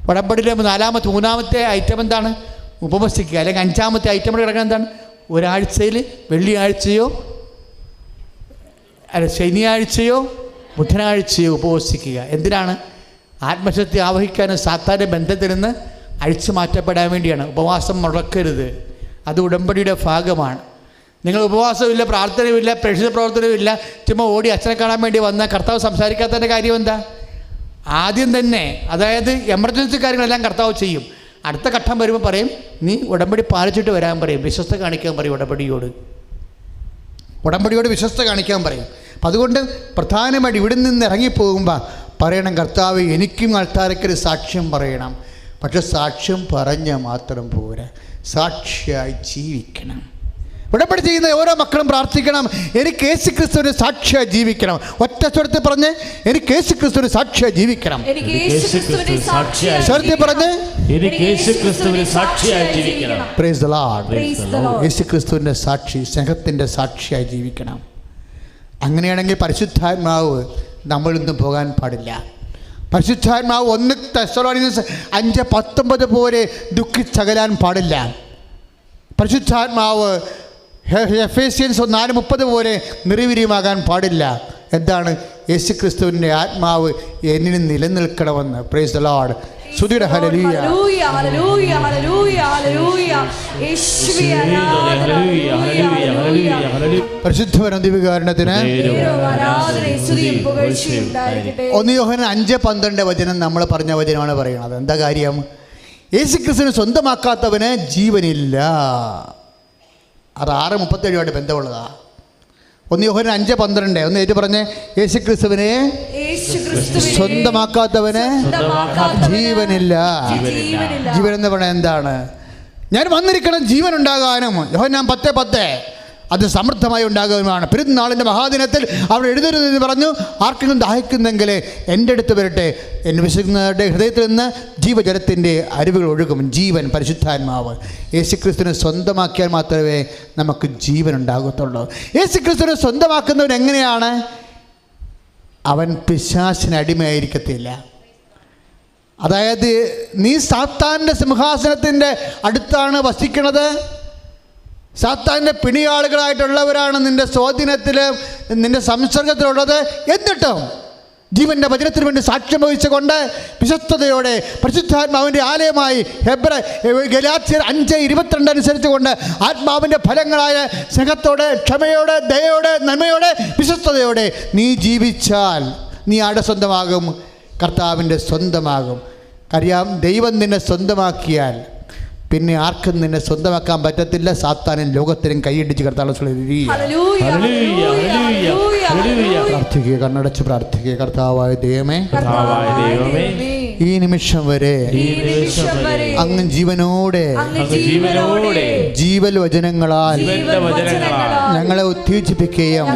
ഉടമ്പടിയിലെ മൂന്നാമത്തെ ഐറ്റം എന്താണ്? ഉപവസിക്കുക. അല്ലെങ്കിൽ 5ാമത്തെ ഐറ്റം കൂടെ കിടക്കുന്നത് എന്താണ്? ഒരാഴ്ചയിൽ വെള്ളിയാഴ്ചയോ ശനിയാഴ്ചയോ ബുധനാഴ്ചയോ ഉപവസിക്കുക. എന്തിനാണ്? ആത്മശക്തി ആവഹിക്കാനും സാത്താൻ്റെ ബന്ധത്തിൽ നിന്ന് അഴിച്ചു മാറ്റപ്പെടാൻ വേണ്ടിയാണ്. ഉപവാസം മുടക്കരുത്. അത് ഉടമ്പടിയുടെ ഭാഗമാണ്. നിങ്ങൾ ഉപവാസമില്ല, പ്രാർത്ഥനയുമില്ല, പ്രേക്ഷിത പ്രവർത്തനവുമില്ല, ചുമ്മാ ഓടി അച്ഛനെ കാണാൻ വേണ്ടി വന്ന കർത്താവ് സംസാരിക്കാത്തതിൻ്റെ കാര്യം എന്താ? ആദ്യം തന്നെ, അതായത് എമർജൻസി കാര്യങ്ങളെല്ലാം കർത്താവ് ചെയ്യും. അടുത്ത ഘട്ടം വരുമ്പോൾ പറയും, നീ ഉടമ്പടി പാലിച്ചിട്ട് വരാൻ പറയും, വിശ്വസ്ത കാണിക്കാൻ പറയും. ഉടമ്പടിയോട് വിശ്വസ്ത കാണിക്കാൻ പറയും. അപ്പം അതുകൊണ്ട് പ്രധാനമായിട്ട് ഇവിടെ നിന്ന് ഇറങ്ങിപ്പോകുമ്പോൾ പറയണം, കർത്താവ് എനിക്കും ആൾക്കാരൊക്കെ ഒരു സാക്ഷ്യം പറയണം. പക്ഷെ സാക്ഷ്യം പറഞ്ഞാൽ മാത്രം പോരാ, സാക്ഷിയായി ജീവിക്കണം. ഉടമ്പടി ചെയ്യുന്ന ഓരോ മക്കളും പ്രാർത്ഥിക്കണം, എനിക്ക് യേശുക്രിസ്തുവിന്റെ സാക്ഷിയായി ജീവിക്കണം. ഒറ്റ സ്വരത്തിൽ പറഞ്ഞ്, എനിക്ക് യേശുക്രിസ്തുവിന്റെ സാക്ഷിയായി ജീവിക്കണം. സ്വരത്തിൽ പറഞ്ഞ്, പ്രൈസ് ദി ലോർഡ്. യേശുക്രിസ്തുവിന്റെ സാക്ഷി, സ്നേഹത്തിന്റെ സാക്ഷിയായി ജീവിക്കണം. അങ്ങനെയാണെങ്കിൽ പരിശുദ്ധാത്മാവ് നമ്മളിന്നും പോകാൻ പാടില്ല. പരിശുദ്ധാത്മാവ് 1 തെസ്സലോനിക്കൻസ് 5:19 പോലെ ദുഃഖിച്ചകലാൻ പാടില്ല. പരിശുദ്ധാത്മാവ് എഫേസ്യൻസ് 4:30 പോലെ നിർവീര്യമാകാൻ പാടില്ല. എന്താണ്? യേശുക്രിസ്തുവിൻ്റെ ആത്മാവ് എന്നിൽ നിലനിൽക്കണമെന്ന്. Praise the Lord. സ്തുതിയുടെ ഹല്ലേലൂയ. പരിശുദ്ധവരം ദിവ്യകാരുണ്യത്തിന് 1 യോഹന്നാൻ 5:12 വചനം നമ്മൾ പറഞ്ഞ വചനമാണ് പറയുന്നത്. എന്താ കാര്യം? യേശുക്രിസ്തുവിനെ സ്വന്തമാക്കാത്തവന് ജീവനില്ല. അത് 6:37 ബന്ധമുള്ളതാ. 1 യോഹന്നാൻ 5:12 ഒന്ന് ഏറ്റു പറഞ്ഞേ, യേശുക്രിസ്തുവിനെ സ്വന്തമാക്കാത്തവന് ജീവനില്ല. ജീവൻ എന്ന് പറഞ്ഞാൽ എന്താണ്? ഞാൻ വന്നിരിക്കണം ജീവൻ ഉണ്ടാകാനും. യോഹന്നാൻ 10:10 അത് സമൃദ്ധമായി ഉണ്ടാകുന്നതാണ്. പെരുന്നാളിൻ്റെ മഹാദിനത്തിൽ അവർ എഴുതരുതെന്ന് പറഞ്ഞു, ആർക്കെങ്കിലും ദാഹിക്കുന്നെങ്കിൽ എൻ്റെ അടുത്ത് വരട്ടെ, എന്നെ വിശക്കുന്നവരുടെ ഹൃദയത്തിൽ നിന്ന് ജീവജലത്തിൻ്റെ അരുവികൾ ഒഴുകും. ജീവൻ, പരിശുദ്ധാത്മാവ്. യേശുക്രിസ്തുവിനെ സ്വന്തമാക്കിയാൽ മാത്രമേ നമുക്ക് ജീവൻ ഉണ്ടാകത്തുള്ളൂ. യേശുക്രിസ്തുവിനെ സ്വന്തമാക്കുന്നവൻ എങ്ങനെയാണ്? അവൻ പിശാചിന് അടിമയായിരിക്കത്തില്ല. അതായത് നീ സാത്താൻ്റെ സിംഹാസനത്തിൻ്റെ അടുത്താണ് വസിക്കുന്നത്. സാത്താൻ്റെ പിണിയാളുകളായിട്ടുള്ളവരാണ് നിൻ്റെ സ്വാധീനത്തിൽ, നിൻ്റെ സംസർഗത്തിലുള്ളത്. എന്നിട്ടും ജീവൻ്റെ വചനത്തിന് വേണ്ടി സാക്ഷ്യം വഹിച്ചുകൊണ്ട് വിശ്വസ്തയോടെ പരിശുദ്ധാത്മാവിൻ്റെ ആലയമായി ഗലാത്യർ 5:22 അനുസരിച്ച് കൊണ്ട് ആത്മാവിൻ്റെ ഫലങ്ങളായ സ്നേഹത്തോടെ, ക്ഷമയോടെ, ദയയോടെ, നന്മയോടെ, വിശ്വസ്തയോടെ നീ ജീവിച്ചാൽ നീ ആടെ സ്വന്തമാകും, കർത്താവിൻ്റെ സ്വന്തമാകും. അറിയാം, ദൈവം നിന്നെ സ്വന്തമാക്കിയാൽ പിന്നെ ആർക്കും നിന്നെ സ്വന്തമാക്കാൻ പറ്റത്തില്ല. സാത്താനും ലോകത്തിനും കൈയിടിച്ച് കർത്താവ് പ്രാർത്ഥിക്കുക, കണ്ണടച്ച് പ്രാർത്ഥിക്കുക. കർത്താവായ ദൈവമേ, ഈ നിമിഷം വരെ അങ്ങ് ജീവനോടെ ജീവവചനങ്ങളാൽ ഞങ്ങളെ ഉത്തേജിപ്പിക്കുകയും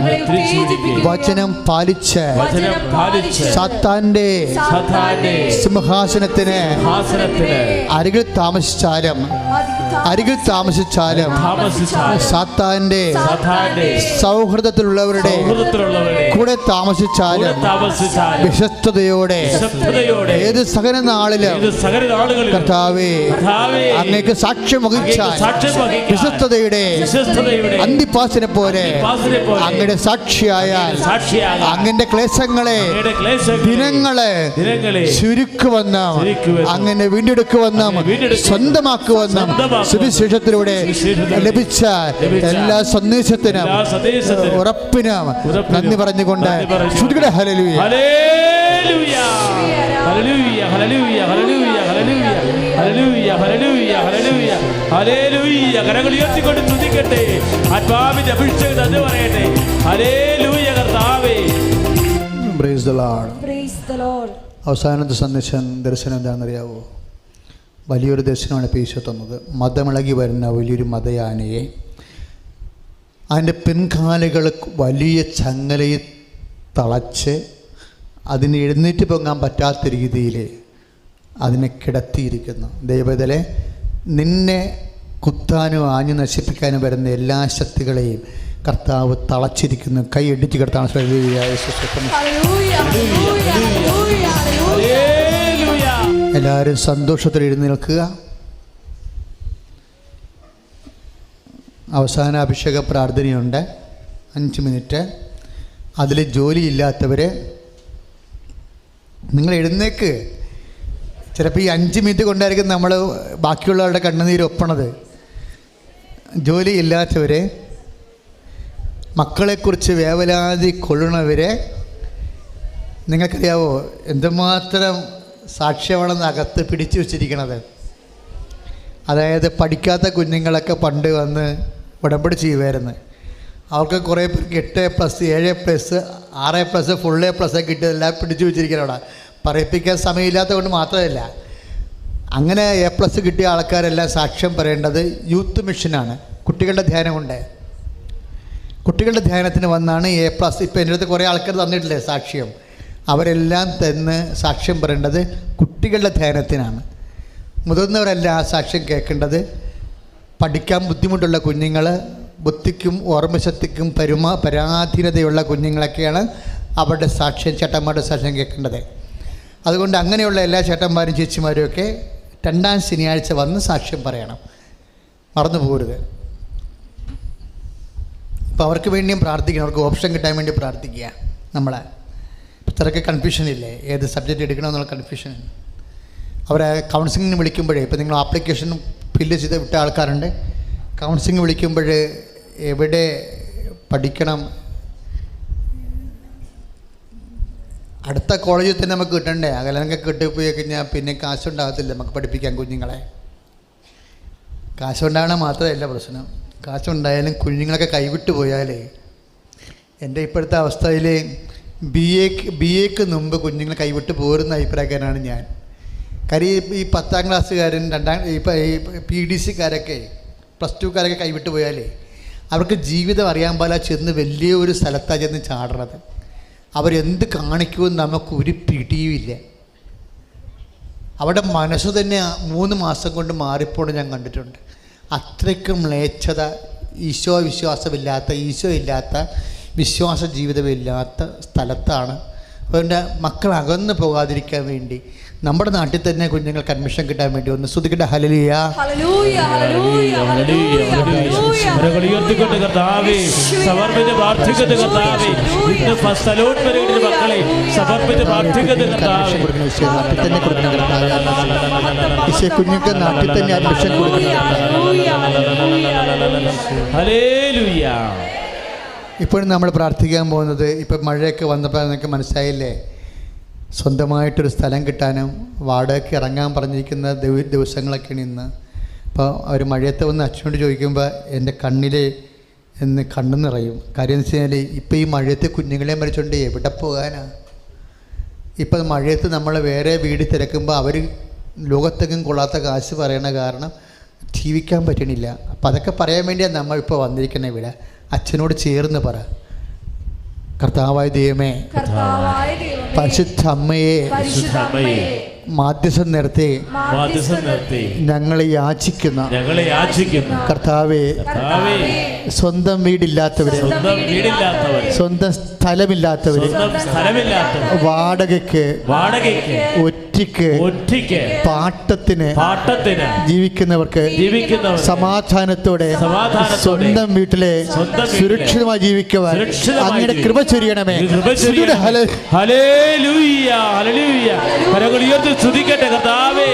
വചനം പാലിച്ച് സാത്താന്റെ സിംഹാസനത്തിന് അരികിൽ താമസിച്ചാലും സാത്താന്റെ സൗഹൃദത്തിലുള്ളവരുടെ കൂടെ താമസിച്ചാലും വിശ്വസ്തയോടെ ഏത് സകല നാളിലും കർത്താവേ അങ്ങേക്ക് സാക്ഷ്യം വഹിച്ചാൽ വിശ്വസ്തയുടെ അന്തിപ്പാസിനെ പോലെ അങ്ങയുടെ സാക്ഷിയായാൽ അങ്ങന്റെ ക്ലേശങ്ങളെ ദിനങ്ങളെ ചുരുക്കുവെന്നും അങ്ങനെ വീണ്ടെടുക്കുവെന്നും സ്വന്തമാക്കുവെന്നും സുവിശേഷത്തിലൂടെ ലഭിച്ച എല്ലാ സന്ദേശത്തിനും ഉറപ്പിനും നന്ദി പറഞ്ഞുകൊണ്ട് ശ്രുതിയുടെ ഹല്ലേലൂയ. ഹല്ലേലൂയ ഹല്ലേലൂയ ഹല്ലേലൂയ ഹല്ലേലൂയ ഹല്ലേലൂയ ഹല്ലേലൂയ ഹല്ലേലൂയ ഹല്ലേലൂയ. കരങ്ങൾ ഉയർത്തിക്കൊണ്ട് സ്തുതിക്കട്ടെ, ആത്മാവിന്റെ അഭിഷേകം നന്ദി പറയട്ടെ. ഹല്ലേലൂയ കർത്താവേ. Price the Lord. Praise the Lord. അവസാനത്തെ സന്ദേശം ദർശനം എന്താണെന്നറിയാവോ? വലിയൊരു ദർശനമാണ് ഈശോ തന്നത്. മതമിളകി വരുന്ന വലിയൊരു മതയാനയെ അതിൻ്റെ പിൻകാലുകൾ വലിയ ചങ്ങലയിൽ തളച്ച് അതിന് എഴുന്നേറ്റ് പൊങ്ങാൻ പറ്റാത്ത രീതിയിൽ അതിനെ കിടത്തിയിരിക്കുന്നു. ദൈവത്തിലെ നിന്നെ കുത്താനും ആഞ്ഞു നശിപ്പിക്കാനും വരുന്ന എല്ലാ ശക്തികളെയും കർത്താവ് തളച്ചിരിക്കുന്നു. കൈ ഇടിച്ച് കിടത്താണ്. Hallelujah, hallelujah, hallelujah, hallelujah. എല്ലാവരും സന്തോഷത്തിൽ എഴുന്നേൽക്കുക. അവസാന അഭിഷേക പ്രാർത്ഥനയുണ്ട്, 5 മിനിറ്റ്. അതിൽ ജോലിയില്ലാത്തവർ നിങ്ങൾ എഴുന്നേക്ക്. ചിലപ്പോൾ ഈ 5 മിനിറ്റ് കൊണ്ടായിരിക്കും നമ്മൾ ബാക്കിയുള്ളവരുടെ കണ്ണുനീര് ഒപ്പണത്. ജോലിയില്ലാത്തവരെ, മക്കളെക്കുറിച്ച് വേവലാതി കൊള്ളണവരെ, നിങ്ങൾക്കറിയാവോ എന്തുമാത്രം സാക്ഷ്യമാണെന്ന് അകത്ത് പിടിച്ചു വച്ചിരിക്കണത്. അതായത് പഠിക്കാത്ത കുഞ്ഞുങ്ങളൊക്കെ പണ്ട് വന്ന് ഉടമ്പടി ചെയ്യുമായിരുന്നു. അവർക്ക് കുറേ പേർക്ക് 8+, 7+, 6+, ഫുൾ A+ കിട്ടിയതെല്ലാം പിടിച്ചു വെച്ചിരിക്കണം. അവിടെ പറയിപ്പിക്കാൻ സമയമില്ലാത്തത് കൊണ്ട് മാത്രമല്ല, അങ്ങനെ A+ കിട്ടിയ ആൾക്കാരെല്ലാം സാക്ഷ്യം പറയേണ്ടത് യൂത്ത് മിഷനാണ്. കുട്ടികളുടെ ധ്യാനം കൊണ്ട്, കുട്ടികളുടെ ധ്യാനത്തിന് വന്നാണ് A+. ഇപ്പോൾ എൻ്റെ അടുത്ത് കുറേ ആൾക്കാർ തന്നിട്ടില്ലേ സാക്ഷ്യം, അവരെല്ലാം തന്ന് സാക്ഷ്യം പറയേണ്ടത് കുട്ടികളുടെ ധ്യാനത്തിനാണ്. മുതിർന്നവരല്ല ആ സാക്ഷ്യം കേൾക്കേണ്ടത്. പഠിക്കാൻ ബുദ്ധിമുട്ടുള്ള കുഞ്ഞുങ്ങൾ, ബുദ്ധിക്കും ഓർമ്മശക്തിക്കും പരാധീനതയുള്ള കുഞ്ഞുങ്ങളൊക്കെയാണ് അവരുടെ സാക്ഷ്യം, ചേട്ടന്മാരുടെ സാക്ഷ്യം കേൾക്കേണ്ടത്. അതുകൊണ്ട് അങ്ങനെയുള്ള എല്ലാ ചേട്ടന്മാരും ചേച്ചിമാരും ഒക്കെ 2ാം ശനിയാഴ്ച വന്ന് സാക്ഷ്യം പറയണം, മറന്നു പോകരുത്. അപ്പോൾ അവർക്ക് വേണ്ടിയും പ്രാർത്ഥിക്കണം, അവർക്ക് ഓപ്ഷൻ കിട്ടാൻ വേണ്ടി പ്രാർത്ഥിക്കുക. നമ്മളെ ഇത്രയൊക്കെ കൺഫ്യൂഷനില്ലേ, ഏത് സബ്ജക്റ്റ് എടുക്കണമെന്നുള്ള കൺഫ്യൂഷൻ. അവരെ കൗൺസിലിങ്ങിന് വിളിക്കുമ്പോഴേ, ഇപ്പോൾ നിങ്ങൾ ആപ്ലിക്കേഷൻ ഫില്ല് ചെയ്ത് വിട്ട ആൾക്കാരുണ്ട്, കൗൺസിലിംഗ് വിളിക്കുമ്പോൾ എവിടെ പഠിക്കണം, അടുത്ത കോളേജിൽ തന്നെ നമുക്ക് കിട്ടണ്ടേ. അകലൊക്കെ കിട്ടിപ്പോയി കഴിഞ്ഞാൽ പിന്നെ കാശുണ്ടാകത്തില്ല നമുക്ക് പഠിപ്പിക്കാൻ കുഞ്ഞുങ്ങളെ. കാശുണ്ടാകണ മാത്രമല്ല പ്രശ്നം, കാശുണ്ടായാലും കുഞ്ഞുങ്ങളൊക്കെ കൈവിട്ട് പോയാലേ. എൻ്റെ ഇപ്പോഴത്തെ അവസ്ഥയിൽ ബി എക്ക് മുമ്പ് കുഞ്ഞുങ്ങൾ കൈവിട്ട് പോരുന്ന അഭിപ്രായക്കാരനാണ് ഞാൻ. കാര്യം ഈ 10ാം ക്ലാസ്സുകാരൻ, ഇപ്പോൾ ഈ PDCക്കാരൊക്കെ +2കാരൊക്കെ കൈവിട്ട് പോയാലേ അവർക്ക് ജീവിതം അറിയാൻ പാടില്ല. ചെന്ന് വലിയൊരു സ്ഥലത്താണ് ചെന്ന് ചാടുന്നത്. അവരെന്ത് കാണിക്കുമെന്ന് നമുക്കൊരു പിടിയുമില്ല. അവിടെ മനസ്സ് തന്നെ 3 മാസം കൊണ്ട് മാറിപ്പോണ് ഞാൻ കണ്ടിട്ടുണ്ട്. അത്രയ്ക്കും മ്ലേച്ഛത, ഈശോ വിശ്വാസമില്ലാത്ത, ഈശോ ഇല്ലാത്ത, വിശ്വാസ ജീവിതമില്ലാത്ത സ്ഥലത്താണ്. അതുകൊണ്ട് മക്കൾ അകന്നു പോകാതിരിക്കാൻ വേണ്ടി നമ്മുടെ നാട്ടിൽ തന്നെ കുഞ്ഞുങ്ങൾക്ക് അഡ്മിഷൻ കിട്ടാൻ വേണ്ടി ഒന്ന് സ്തുതിക്കട്ടെ. ഹല്ലേലൂയ ഹല്ലേലൂയ ഹല്ലേലൂയ ഹല്ലേലൂയ ഉയർത്തിക്കൊണ്ട് കർത്താവേ സമർപ്പിച്ച് പ്രാർത്ഥിക്കുന്ന കർത്താവേ, ഇന്ന് ഫസ്റ്റ് അലോട്ട് വരെ മക്കളെ സമർപ്പിച്ച് പ്രാർത്ഥിക്കുന്ന കർത്താവേ, നാട്ടിൽ തന്നെ കൊടുക്കണം കർത്താവേ. കുഞ്ഞുങ്ങൾക്ക് നാട്ടിൽ തന്നെ അഡ്മിഷൻ കൊടുക്കണം. ഹല്ലേലൂയ. ഇപ്പോഴും നമ്മൾ പ്രാർത്ഥിക്കാൻ പോകുന്നത്, ഇപ്പം മഴയൊക്കെ വന്നപ്പോൾ നിങ്ങൾക്ക് മനസ്സിലായില്ലേ, സ്വന്തമായിട്ടൊരു സ്ഥലം കിട്ടാനും വാടകയ്ക്ക് ഇറങ്ങാൻ പറഞ്ഞിരിക്കുന്ന ദിവസങ്ങളൊക്കെയാണ് ഇന്ന്. അപ്പോൾ അവർ മഴയത്ത് വന്ന് അച്ഛനോട് ചോദിക്കുമ്പോൾ എൻ്റെ കണ്ണിലെ എന്ന് കണ്ണു നിറയും. കാര്യം എന്ന് വെച്ച് കഴിഞ്ഞാൽ ഇപ്പോൾ ഈ മഴയത്ത് കുഞ്ഞുങ്ങളെ മരിച്ചുകൊണ്ട് എവിടെ പോകാനാണ്? ഇപ്പം മഴയത്ത് നമ്മൾ വേറെ വീട് തിരക്കുമ്പോൾ അവർ ലോകത്തെങ്ങും കൊള്ളാത്ത കാശ് പറയണ കാരണം ജീവിക്കാൻ പറ്റണില്ല. അപ്പം അതൊക്കെ പറയാൻ വേണ്ടിയാണ് നമ്മളിപ്പോൾ വന്നിരിക്കുന്നത് ഇവിടെ. അച്ഛനോട് ചേർന്ന് പറ, കർത്താവായ ദൈവമേ, പരിശുദ്ധ അമ്മയെ മാധ്യസ്ഥം നിർത്തി ഞങ്ങളെ യാചിക്കുന്ന കർത്താവേ, സ്വന്തം വീടില്ലാത്തവര്, സ്വന്തം സ്ഥലമില്ലാത്തവര്, വാടകയ്ക്ക് ഒറ്റയ്ക്ക് പാട്ടത്തിന് ജീവിക്കുന്നവർക്ക് സമാധാനത്തോടെ സ്വന്തം വീട്ടിലെ സുരക്ഷിതമായി ജീവിക്കുവാൻ അങ്ങയുടെ കൃപ ചൊരിയണമേ. Hallelujah hallelujah. കരങ്ങൾ ഉയർത്തി സ്തുതിക്കട്ടെ കർത്താവേ.